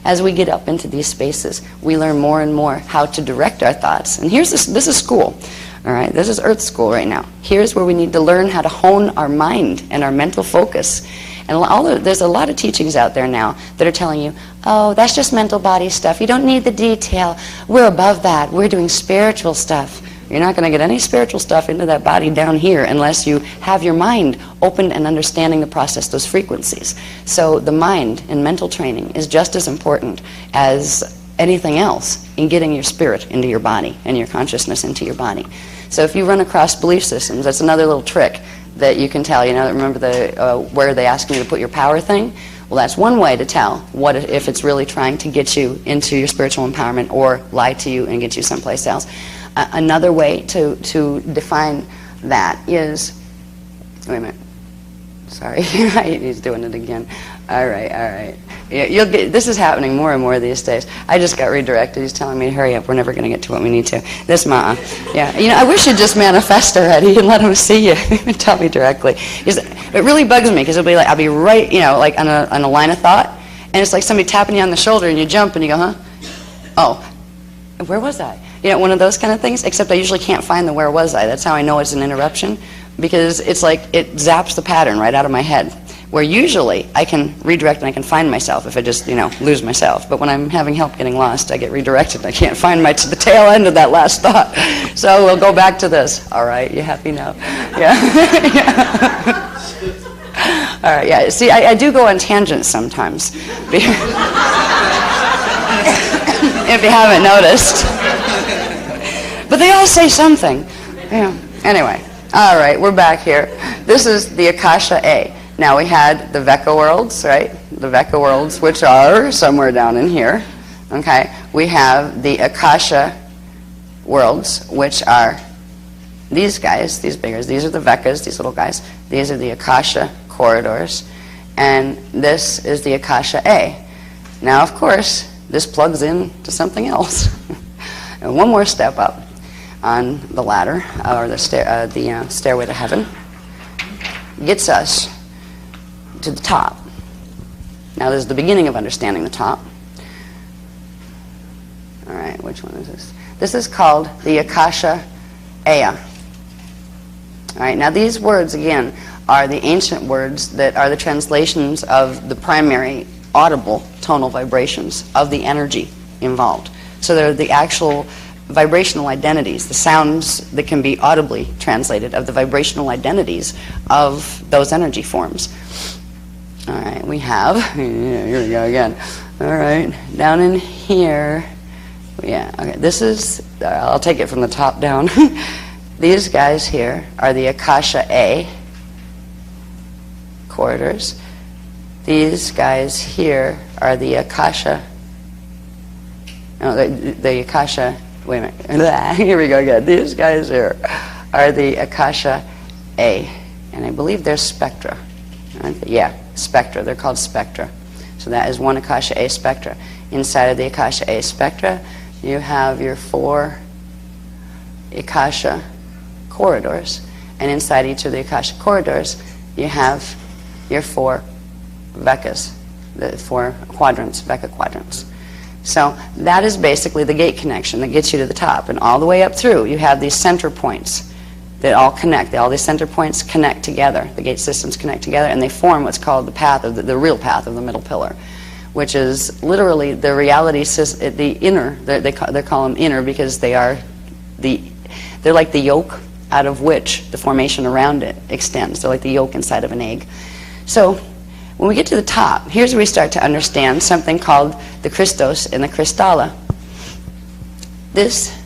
As we get up into these spaces, we learn more and more how to direct our thoughts. And this is school, all right? This is Earth School right now. Here's where we need to learn how to hone our mind and our mental focus. And there's a lot of teachings out there now that are telling you, oh, that's just mental body stuff. You don't need the detail. We're above that. We're doing spiritual stuff. You're not going to get any spiritual stuff into that body down here unless you have your mind open and understanding to process those frequencies. So the mind and mental training is just as important as anything else in getting your spirit into your body and your consciousness into your body. So if you run across belief systems, that's another little trick that you can tell. Remember where they ask you to put your power thing? Well, that's one way to tell what if it's really trying to get you into your spiritual empowerment or lie to you and get you someplace else. Another way to define that is, wait a minute, sorry, he's doing it again. All right. Yeah, this is happening more and more these days. I just got redirected. He's telling me to hurry up. We're never going to get to what we need to. This ma. Yeah, I wish you'd just manifest already and let him see you and tell me directly. It really bugs me because it'll be like I'll be right, like on a line of thought, and it's like somebody tapping you on the shoulder and you jump and you go, huh? Oh, where was I? One of those kind of things, except I usually can't find the where was I. That's how I know it's an interruption, because it's like it zaps the pattern right out of my head, where usually I can redirect and I can find myself if I just, lose myself. But when I'm having help getting lost, I get redirected and I can't find the tail end of that last thought. So we'll go back to this. All right, you happy now? Yeah. Yeah. All right, yeah. See, I do go on tangents sometimes, if you haven't noticed. But they all say something. Yeah. Anyway, All right, we're back here. This is the Akasha A. Now we had the Veka worlds, right? The Veka worlds, which are somewhere down in here. Okay, we have the Akasha worlds, which are these guys, these biggers. These are the Vekas, these little guys. These are the Akasha corridors. And this is the Akasha A. Now, of course, this plugs in to something else. And one more step up on the ladder, or the stairway to heaven, gets us to the top. Now, this is the beginning of understanding the top. All right, which one is this? This is called the Akasha Aya. All right, now these words, again, are the ancient words that are the translations of the primary audible tonal vibrations of the energy involved. So they're the actual vibrational identities, the sounds that can be audibly translated of the vibrational identities of those energy forms. All right, we have, here we go again. All right, down in here, yeah, okay, this is, I'll take it from the top down. These guys here are the Akasha A corridors. These guys here are the Akasha, no, the Akasha, wait a minute, here we go again. These guys here are the Akasha A, and I believe they're spectra, aren't they? Yeah, spectra, they're called spectra. So that is one Akasha A spectra. Inside of the Akasha A spectra, you have your 4 Akasha corridors, and inside each of the Akasha corridors, you have your 4 Vekas, the 4 quadrants, Veka quadrants. So that is basically the gate connection that gets you to the top, and all the way up through, you have these center points that all connect. All these center points connect together. The gate systems connect together, and they form what's called the path of the real path of the middle pillar, which is literally the reality, the inner. They call them inner because they're like the yolk out of which the formation around it extends. They're like the yolk inside of an egg. So when we get to the top, here's where we start to understand something called the Christos and the Kristalla. This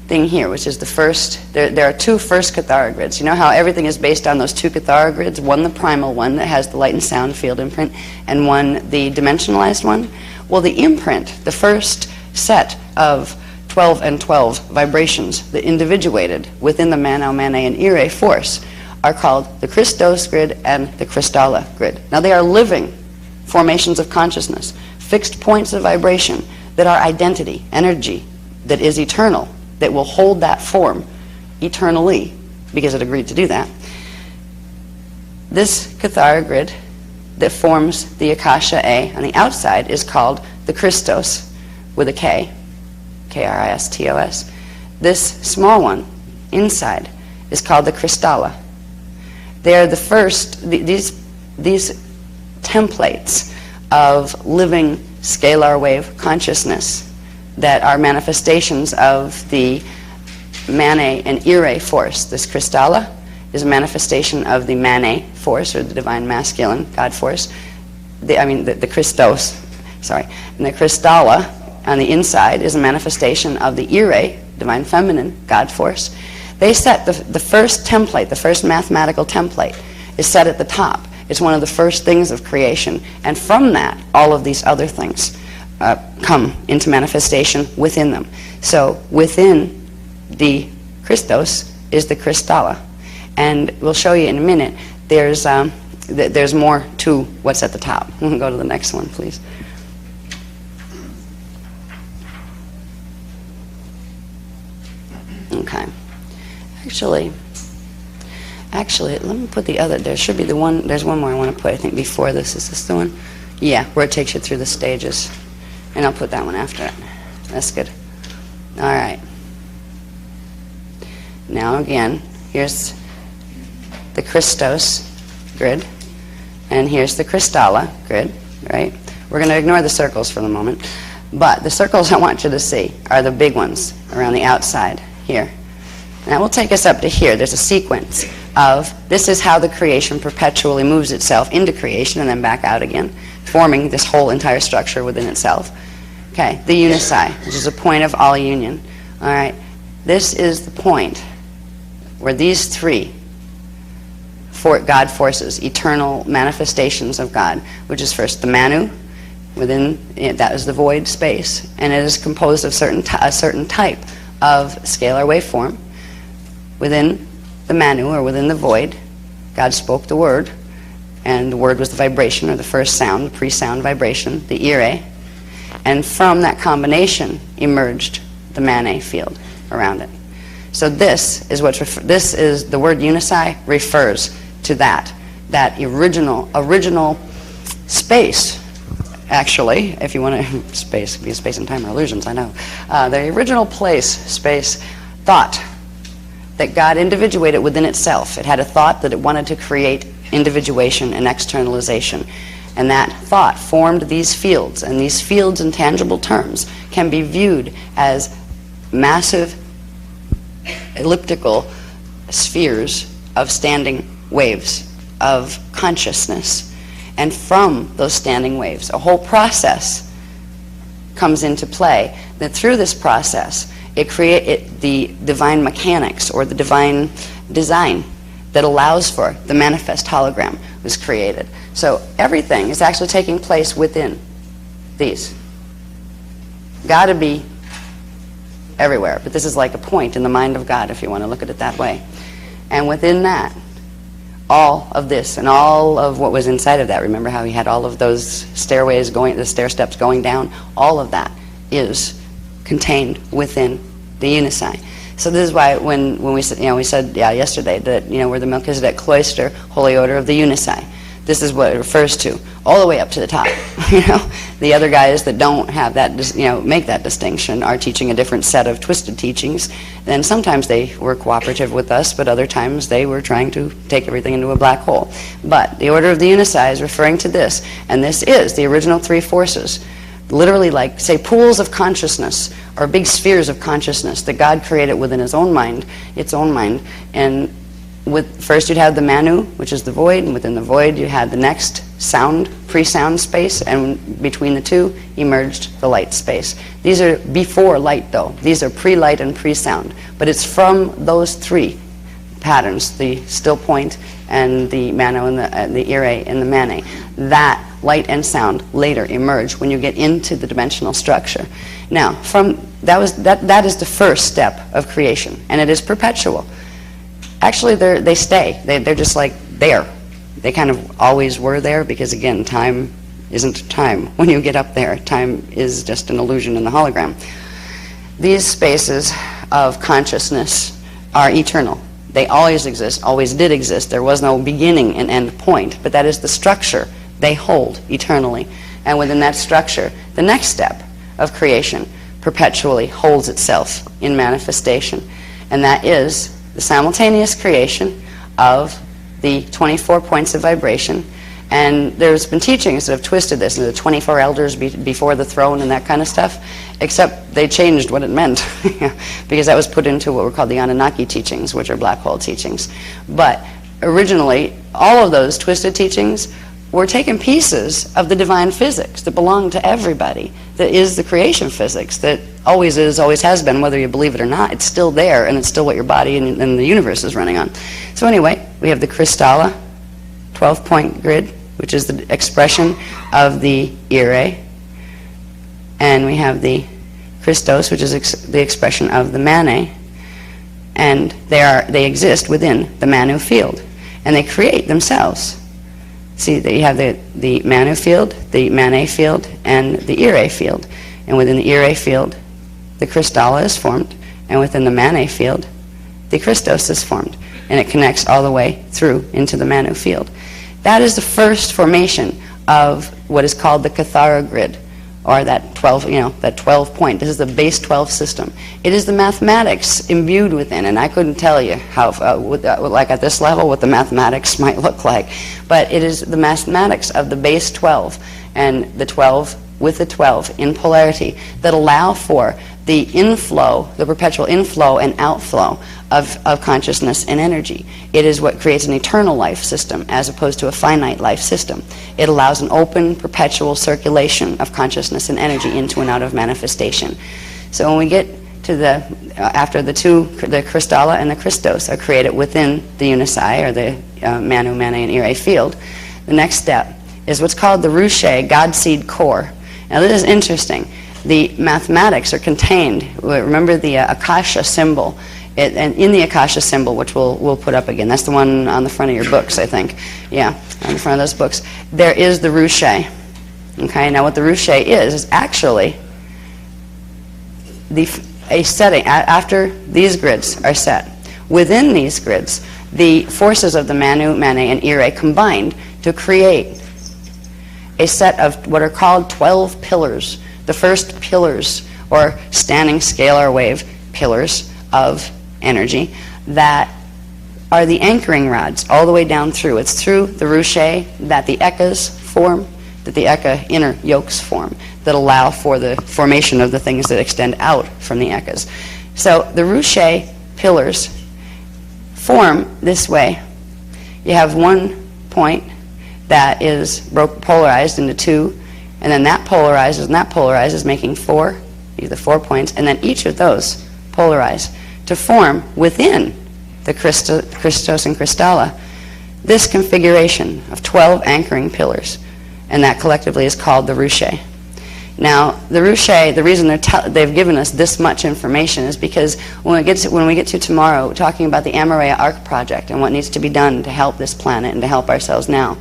thing here, which is the first, there are 2 first Cathara grids. You know how everything is based on those 2 Cathara grids? One, the primal one that has the light and sound field imprint, and one, the dimensionalized one? Well, the imprint, the first set of 12 and 12 vibrations that individuated within the Mano, Mane, and Ire force are called the Christos grid and the Kristalla grid. Now, they are living formations of consciousness, fixed points of vibration that are identity, energy, that is eternal, that will hold that form eternally, because it agreed to do that. This Cathara grid that forms the Akasha A on the outside is called the Christos, with a K, K-R-I-S-T-O-S. This small one inside is called the Kristalla. They're the first, these templates of living scalar wave consciousness that are manifestations of the Mane and Ire force. This Kristalla is a manifestation of the Mane force, or the divine masculine, God force. The Christos, sorry. And the Kristalla on the inside is a manifestation of the Ire, divine feminine, God force. They set the first template, the first mathematical template is set at the top. It's one of the first things of creation. And from that, all of these other things come into manifestation within them. So within the Christos is the Kristalla. And we'll show you in a minute, there's more to what's at the top. We'll go to the next one, please. Okay. Actually, let me put the other, there should be there's one more I want to put, I think, before this. Is this the one? Yeah, where it takes you through the stages. And I'll put that one after it. That's good. All right. Now again, here's the Christos grid, and here's the Kristalla grid, right? We're going to ignore the circles for the moment, but the circles I want you to see are the big ones around the outside here. And that will take us up to here. There's a sequence of, this is how the creation perpetually moves itself into creation and then back out again, forming this whole entire structure within itself. Okay, the Unici, which is a point of all union. All right, this is the point where these three God forces, eternal manifestations of God, which is first the Manu, within that is the void space, and it is composed of a certain type of scalar waveform. Within the Manu, or within the void, God spoke the word, and the word was the vibration, or the first sound, the pre-sound vibration, the ire, and from that combination emerged the Mane field around it. So this is the word unici refers to that original space. Actually, if you want to, space and time are illusions, I know. The original space, thought that God individuated within itself. It had a thought that it wanted to create individuation and externalization. And that thought formed these fields, and these fields in tangible terms can be viewed as massive elliptical spheres of standing waves of consciousness. And from those standing waves, a whole process comes into play. That through this process, the divine mechanics, or the divine design that allows for the manifest hologram was created. So everything is actually taking place within these. Got to be everywhere, but this is like a point in the mind of God, if you want to look at it that way. And within that, all of this and all of what was inside of that, remember how he had all of those stairways going, the stair steps going down, all of that is contained within the unici. So this is why when we said, we said yesterday that we're the Melchizedek cloister, holy order of the unici. This is what it refers to, all the way up to the top. The other guys that don't have that, make that distinction are teaching a different set of twisted teachings. And sometimes they were cooperative with us, but other times they were trying to take everything into a black hole. But the order of the unici is referring to this, and this is the original three forces. Literally, like, say, pools of consciousness, or big spheres of consciousness that God created within his own mind, its own mind. And first you'd have the Manu, which is the void, and within the void you had the next sound, pre-sound space, and between the two emerged the light space. These are before light, though. These are pre-light and pre-sound. But it's from those three patterns, the still point and the Manu and the ire and the Mane, that light and sound later emerge when you get into the dimensional structure. Now, that is the first step of creation, and it is perpetual. Actually, they stay. They're just like there. They kind of always were there because, again, time isn't time. When you get up there, time is just an illusion in the hologram. These spaces of consciousness are eternal. They always exist, always did exist. There was no beginning and end point, but that is the structure they hold eternally. And within that structure, the next step of creation perpetually holds itself in manifestation. And that is the simultaneous creation of the 24 points of vibration. And there's been teachings that have twisted this into the 24 elders before the throne and that kind of stuff, except they changed what it meant because that was put into what were called the Anunnaki teachings, which are black hole teachings. But originally, all of those twisted teachings were taking pieces of the divine physics that belong to everybody, that is the creation physics, that always is, always has been, whether you believe it or not. It's still there, and it's still what your body and the universe is running on. So anyway, we have the Kristalla 12-point grid, which is the expression of the ire, and we have the Christos, which is the expression of the Mane, and they exist within the Manu field, and they create themselves. See that you have the Manu field, the Mane field, and the ire field. And within the ire field, the Kristalla is formed, and within the Mane field, the Christos is formed. And it connects all the way through into the Manu field. That is the first formation of what is called the Kathara grid, or that 12 point. This is the base 12 system. It is the mathematics imbued within, and I couldn't tell you how, like at this level, what the mathematics might look like. But it is the mathematics of the base 12 and the 12 with the 12 in polarity that allow for the inflow, the perpetual inflow and outflow of consciousness and energy. It is what creates an eternal life system as opposed to a finite life system. It allows an open, perpetual circulation of consciousness and energy into and out of manifestation. So when we get to after the Crystalla and the Christos are created within the Unici, or the Manu, Mane, and Ire field, the next step is what's called the Ruche God Seed Core. Now this is interesting. The mathematics are contained. Remember the Akasha symbol. And in the Akasha symbol, which we'll put up again, that's the one on the front of your books, I think. Yeah, on the front of those books. There is the Ruche. Okay, now what the Ruche is actually a setting, after these grids are set. Within these grids, the forces of the Manu, Mane, and Ire combined to create a set of what are called 12 pillars. The first pillars, or standing scalar wave pillars of energy, that are the anchoring rods all the way down through. It's through the Ruche that the Ekas form, that the Eka inner yokes form, that allow for the formation of the things that extend out from the Ekas. So the Ruche pillars form this way. You have one point that is polarized into two, and then that polarizes, making four. These are 4 points, and then each of those polarize to form within the Christos and Crystalla this configuration of 12 anchoring pillars, and that collectively is called the Ruche. Now, the Ruche, the reason they've given us this much information is because when we get to tomorrow, talking about the Amareya Arc project and what needs to be done to help this planet and to help ourselves now,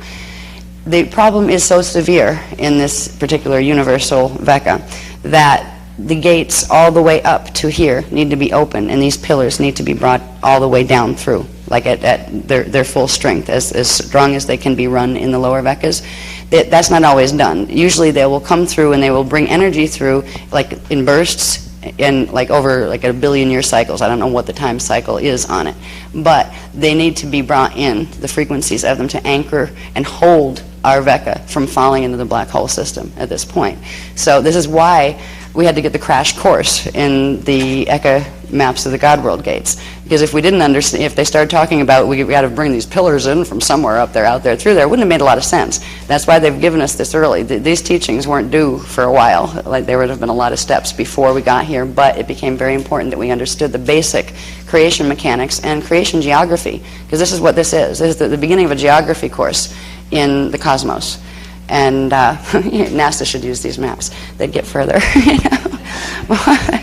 the problem is so severe in this particular universal Veka that the gates all the way up to here need to be open, and these pillars need to be brought all the way down through, like at their full strength, as strong as they can be run in the lower Vekas. That's not always done. Usually they will come through and they will bring energy through, like in bursts, and like over like a billion-year cycles. I don't know what the time cycle is on it, but they need to be brought in, the frequencies of them, to anchor and hold our Veka from falling into the black hole system at this point. So this is why we had to get the crash course in the Eka maps of the God World gates. Because if we didn't understand, if they started talking about we got to bring these pillars in from somewhere up there, out there, through there, it wouldn't have made a lot of sense. That's why they've given us this early. These teachings weren't due for a while. Like, there would have been a lot of steps before we got here, but it became very important that we understood the basic creation mechanics and creation geography, because this is what this is. This is the beginning of a geography course in the cosmos. And NASA should use these maps. They'd get further. You know?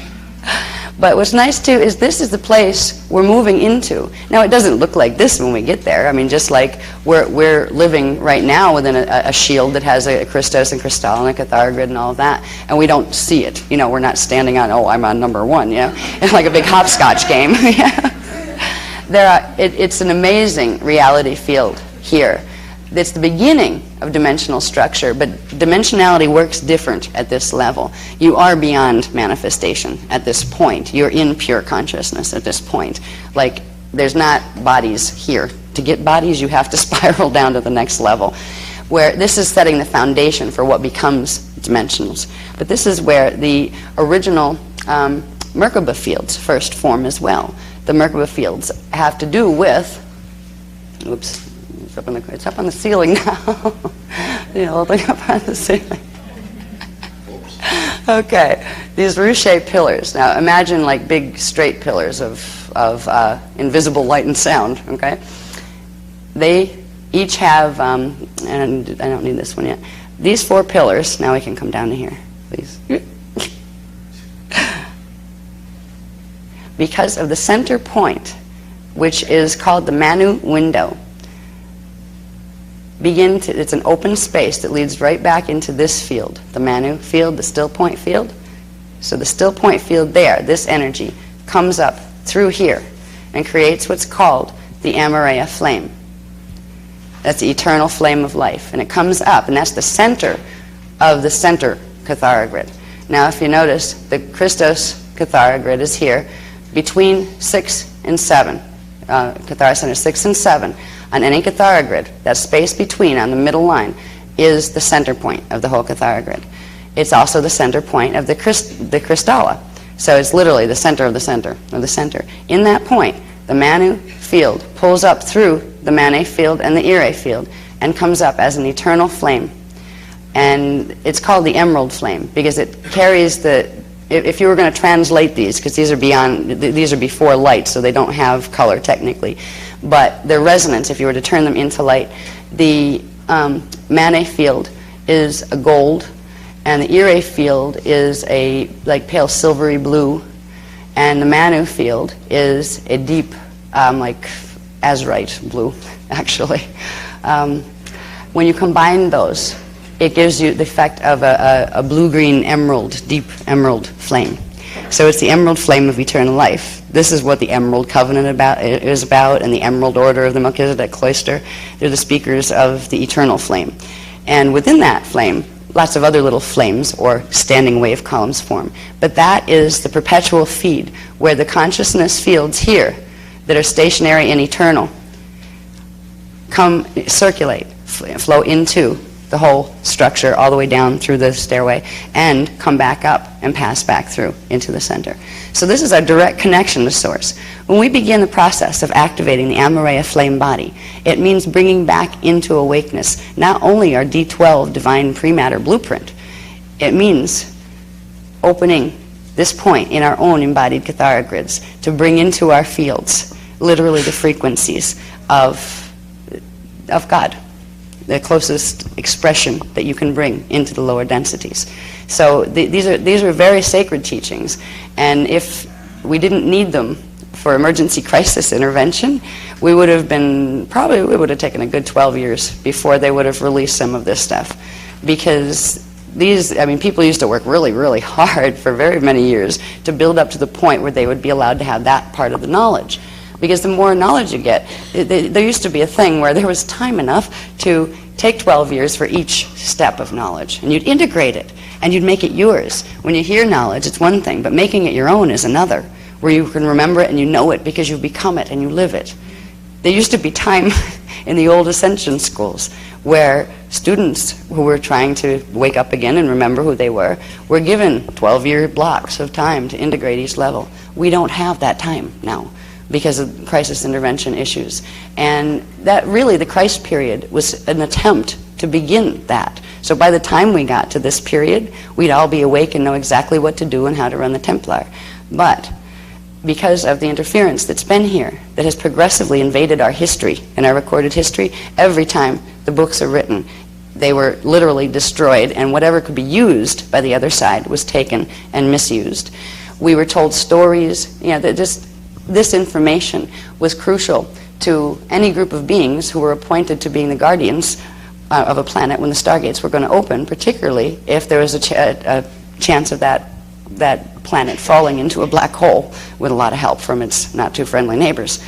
But what's nice too is this is the place we're moving into. Now, it doesn't look like this when we get there. I mean, just like we're living right now within a shield that has a Christos and Crystalla and a Cathara grid and all of that, and we don't see it. You know, we're not standing on, oh, I'm on number one. You know, it's like a big hopscotch game. It's an amazing reality field here. It's the beginning of dimensional structure, but dimensionality works different at this level. You are beyond manifestation at this point. You're in pure consciousness at this point. Like, there's not bodies here. To get bodies, you have to spiral down to the next level, where this is setting the foundation for what becomes dimensionals. But this is where the original Merkaba fields first form as well. The Merkaba fields have to do with, oops, it's up on the ceiling now. The old thing up on the ceiling. Okay, these Ruche pillars. Now imagine like big straight pillars of invisible light and sound, okay? They each have, and I don't need this one yet, these 4 pillars. Now we can come down to here, please. Because of the center point, which is called the Manu window, it's an open space that leads right back into this field, the Manu field, the still point field. So the still point field there, this energy, comes up through here and creates what's called the Amareya flame. That's the eternal flame of life. And it comes up, and that's the center of the center Cathara grid. Now, if you notice, the Christos Cathara grid is here between 6 and 7. Cathara center 6 and 7. On any Cathara grid, that space between, on the middle line, is the center point of the whole Cathara grid. It's also the center point of the Crystalla. So it's literally the center of the center of the center. In that point, the Manu field pulls up through the Mane field and the Ire field and comes up as an eternal flame. And it's called the emerald flame because it carries the if you were going to translate these, because these are before light, so they don't have color technically, but their resonance, if you were to turn them into light, the Manet field is a gold, and the Ire field is a like pale silvery blue, and the Manu field is a deep like azurite blue, actually. When you combine those, it gives you the effect of a blue-green emerald, deep emerald flame. So it's the emerald flame of eternal life. This is what the Emerald Covenant is about, and the Emerald Order of the Melchizedek Cloister. They're the speakers of the eternal flame. And within that flame, lots of other little flames or standing wave columns form. But that is the perpetual feed, where the consciousness fields here that are stationary and eternal circulate, flow into the whole structure all the way down through the stairway and come back up and pass back through into the center. So this is our direct connection to Source. When we begin the process of activating the Amareya flame body, it means bringing back into awakeness not only our D12 divine pre-matter blueprint, it means opening this point in our own embodied Kathara grids to bring into our fields literally the frequencies of God, the closest expression that you can bring into the lower densities. So these are very sacred teachings, and if we didn't need them for emergency crisis intervention, we would have taken a good 12 years before they would have released some of this stuff, because people used to work really, really hard for very many years to build up to the point where they would be allowed to have that part of the knowledge. Because the more knowledge you get, there used to be a thing where there was time enough to take 12 years for each step of knowledge, and you'd integrate it, and you'd make it yours. When you hear knowledge, it's one thing, but making it your own is another, where you can remember it and you know it because you become it and you live it. There used to be time in the old ascension schools where students who were trying to wake up again and remember who they were given 12-year blocks of time to integrate each level. We don't have that time now, because of crisis intervention issues. And that really, the Christ period was an attempt to begin that. So by the time we got to this period, we'd all be awake and know exactly what to do and how to run the Templar. But because of the interference that's been here, that has progressively invaded our history and our recorded history, every time the books are written, they were literally destroyed, and whatever could be used by the other side was taken and misused. We were told stories, that just this information was crucial to any group of beings who were appointed to being the guardians of a planet when the stargates were going to open, particularly if there was a chance of that planet falling into a black hole with a lot of help from its not too friendly neighbors.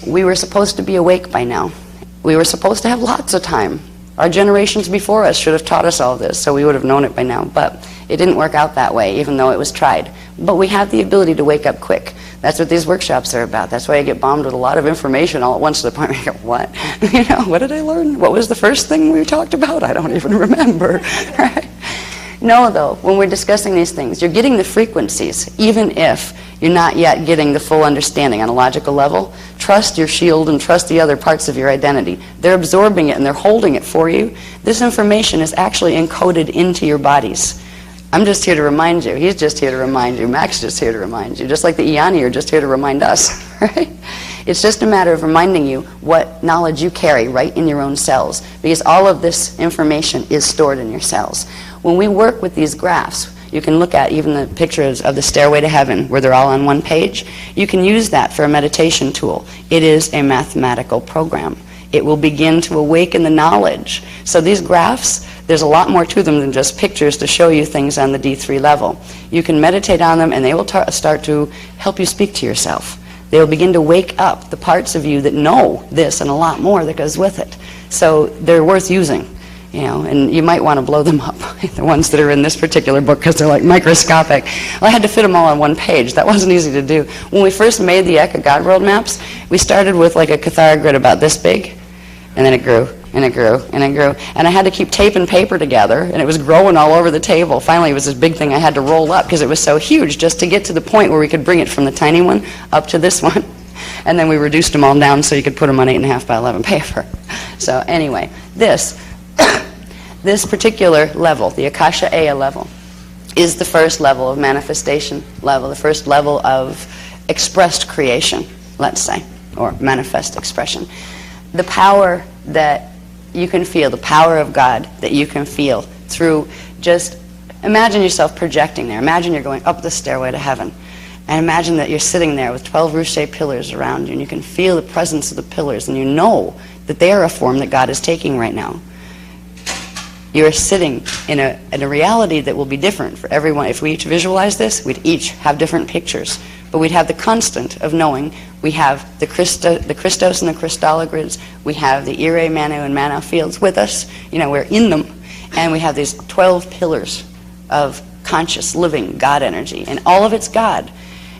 We were supposed to be awake by now. We were supposed to have lots of time. Our generations before us should have taught us all this, so we would have known it by now. But it didn't work out that way, even though it was tried. But we have the ability to wake up quick. That's what these workshops are about. That's why I get bombed with a lot of information all at once to the point where I go, what? What did I learn? What was the first thing we talked about? I don't even remember. Right? No, though, when we're discussing these things, you're getting the frequencies, even if you're not yet getting the full understanding on a logical level. Trust your shield and trust the other parts of your identity. They're absorbing it and they're holding it for you. This information is actually encoded into your bodies. I'm just here to remind you. He's just here to remind you. Mac's just here to remind you. Just like the Iani are just here to remind us, right? It's just a matter of reminding you what knowledge you carry right in your own cells, because all of this information is stored in your cells. When we work with these graphs, you can look at even the pictures of the Stairway to Heaven where they're all on one page. You can use that for a meditation tool. It is a mathematical program. It will begin to awaken the knowledge. So these graphs, there's a lot more to them than just pictures to show you things on the D3 level. You can meditate on them and they will start to help you speak to yourself. They will begin to wake up the parts of you that know this and a lot more that goes with it. So they're worth using. And you might want to blow them up, the ones that are in this particular book, because they're like microscopic. Well, I had to fit them all on one page. That wasn't easy to do. When we first made the Eka God World maps, we started with like a Kathara grid about this big, and then it grew, and it grew, and it grew. And I had to keep tape and paper together, and it was growing all over the table. Finally, it was this big thing I had to roll up because it was so huge just to get to the point where we could bring it from the tiny one up to this one. And then we reduced them all down so you could put them on 8.5 by 11 paper. So anyway, this particular level, the Akasha Aya level, is the first level of manifestation level, the first level of expressed creation, let's say, or manifest expression. The power that you can feel, the power of God that you can feel through just imagine yourself projecting there. Imagine you're going up the stairway to heaven. And imagine that you're sitting there with 12 ruche pillars around you, and you can feel the presence of the pillars, and you know that they are a form that God is taking right now. You are sitting in a reality that will be different for everyone. If we each visualize this, we'd each have different pictures. But we'd have the constant of knowing we have the Christos and the Crystalla grids, we have the Ire, Manu, and Mana fields with us. You know, we're in them. And we have these 12 pillars of conscious, living God energy. And all of it's God.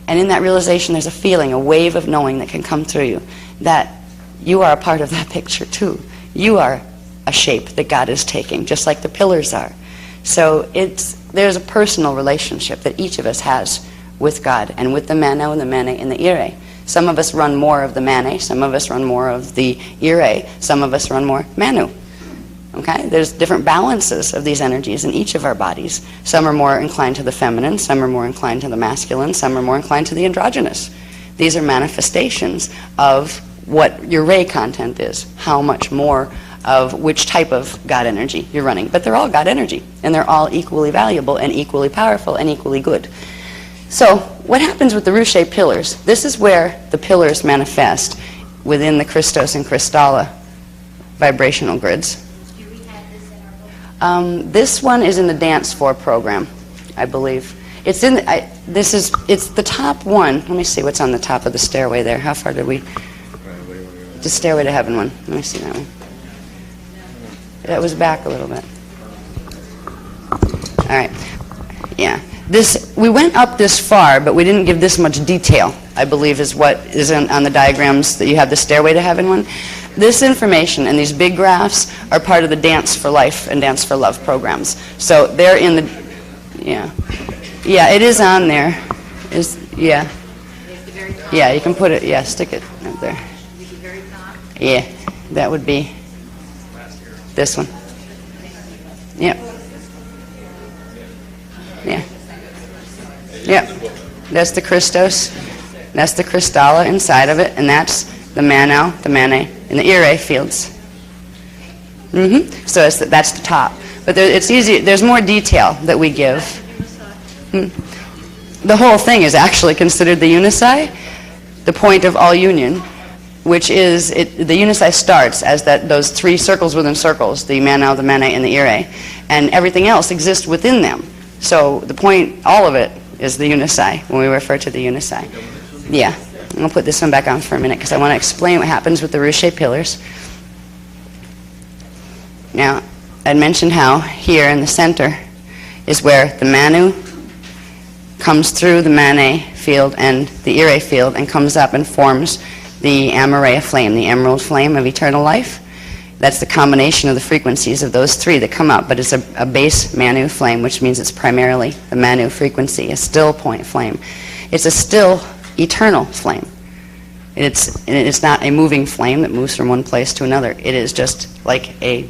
And in that realization, there's a feeling, a wave of knowing that can come through you that you are a part of that picture too. You are a shape that God is taking, just like the pillars are. So there's a personal relationship that each of us has with God and with the Mano and the Mane and the Ire. Some of us run more of the Mane, some of us run more of the Ire, some of us run more Manu. Okay? There's different balances of these energies in each of our bodies. Some are more inclined to the feminine, some are more inclined to the masculine, some are more inclined to the androgynous. These are manifestations of what your ray content is, how much more of which type of God energy you're running. But they're all God energy, and they're all equally valuable and equally powerful and equally good. So what happens with the ruche pillars? This is where the pillars manifest within the Christos and Crystalla vibrational grids. Do we have this in our book? This one is in the Dance 4 program, I believe. It's in it's the top one. Let me see what's on the top of the stairway there. How far did we? The Stairway to Heaven one. Let me see that one. That was back a little bit. All right. Yeah. We went up this far, but we didn't give this much detail, I believe, is what is on the diagrams that you have the Stairway to Heaven one. This information and these big graphs are part of the Dance for Life and Dance for Love programs. So they're in the, yeah. Yeah, it is on there. Yeah. Yeah, you can put it, yeah, stick it up there. Yeah, that would be this one. Yep. Yeah. Yep. That's the Christos. That's the Crystalla inside of it, and that's the Mano, the Mane, and the Ire fields. So that's the top. But it's easy. There's more detail that we give. The whole thing is actually considered the unici, the point of all union, which is, the unici starts as those three circles within circles, the Mano, the Mane, and the Ire, and everything else exists within them. So the point, all of it, is the unici, when we refer to the unici. Yeah. I'm going to put this one back on for a minute because I want to explain what happens with the ruche pillars. Now, I mentioned how here in the center is where the Manu comes through the Mane field and the Ire field and comes up and forms the Amareya flame, the emerald flame of eternal life. That's the combination of the frequencies of those three that come up, but it's a base Manu flame, which means it's primarily the Manu frequency, a still point flame. It's a still eternal flame. It's not a moving flame that moves from one place to another. It is just like a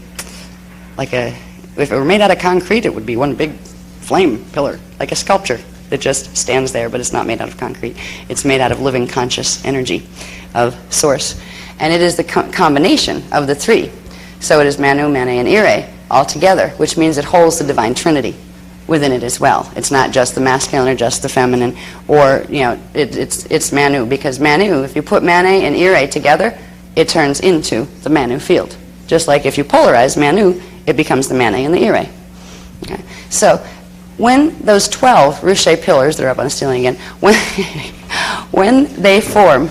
if it were made out of concrete, it would be one big flame pillar, like a sculpture that just stands there, but it's not made out of concrete. It's made out of living conscious energy of source. And it is the combination of the three. So it is Manu, Mane, and Ire all together, which means it holds the divine trinity within it as well. It's not just the masculine or just the feminine, or, it's Manu, because Manu, if you put Mane and Ire together, it turns into the Manu field. Just like if you polarize Manu, it becomes the Mane and the Ire. Okay? So when those 12 ruche pillars, they're up on the ceiling again, when they form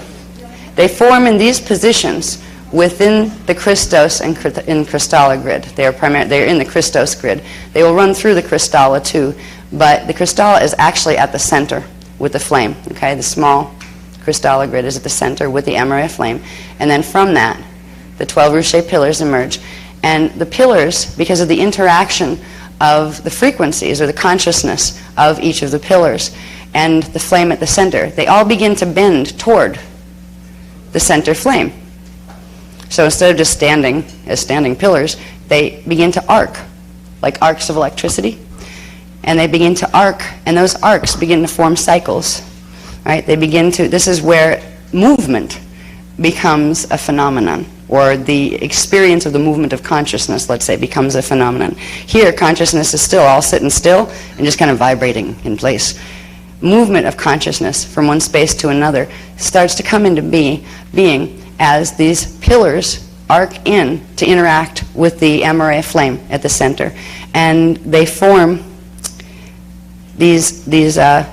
in these positions within the Christos and Crystalla grid. They're in the Christos grid. They will run through the Crystalla too, but the Crystalla is actually at the center with the flame. Okay, the small Crystalla grid is at the center with the Amareya flame, and then from that, the 12 ruche pillars emerge. And the pillars, because of the interaction of the frequencies or the consciousness of each of the pillars and the flame at the center, they all begin to bend toward the center flame. So instead of just standing as standing pillars, they begin to arc, like arcs of electricity. and they begin to arc, and those arcs begin to form cycles, right? They begin to, this is where movement becomes a phenomenon, or the experience of the movement of consciousness, let's say, becomes a phenomenon. Here, consciousness is still all sitting still and just kind of vibrating in place. Movement of consciousness from one space to another starts to come into being as these pillars arc in to interact with the amaret flame at the center. And they form these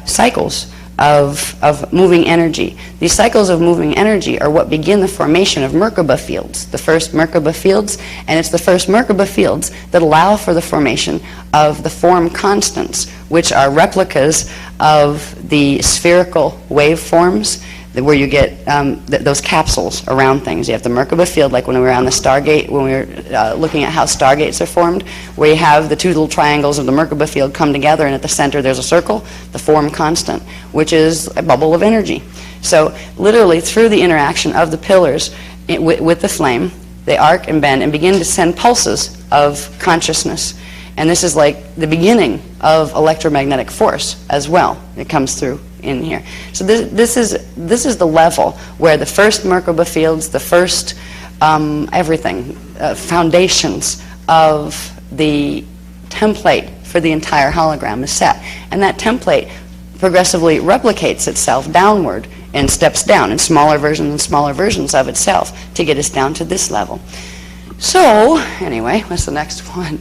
cycles of moving energy. These cycles of moving energy are what begin the formation of Merkaba fields, the first Merkaba fields, and it's the first Merkaba fields that allow for the formation of the form constants, which are replicas of the spherical waveforms where you get those capsules around things. You have the Merkaba field, like when we were on the Stargate, when we were looking at how stargates are formed, where you have the two little triangles of the Merkaba field come together, and at the center there's a circle, the form constant, which is a bubble of energy. So literally through the interaction of the pillars with the flame, they arc and bend and begin to send pulses of consciousness. And this is like the beginning of electromagnetic force as well. It comes through in here. So this is the level where the first Merkaba fields, the first everything, foundations of the template for the entire hologram is set. And that template progressively replicates itself downward and steps down in smaller versions and smaller versions of itself to get us down to this level. So, anyway, what's the next one?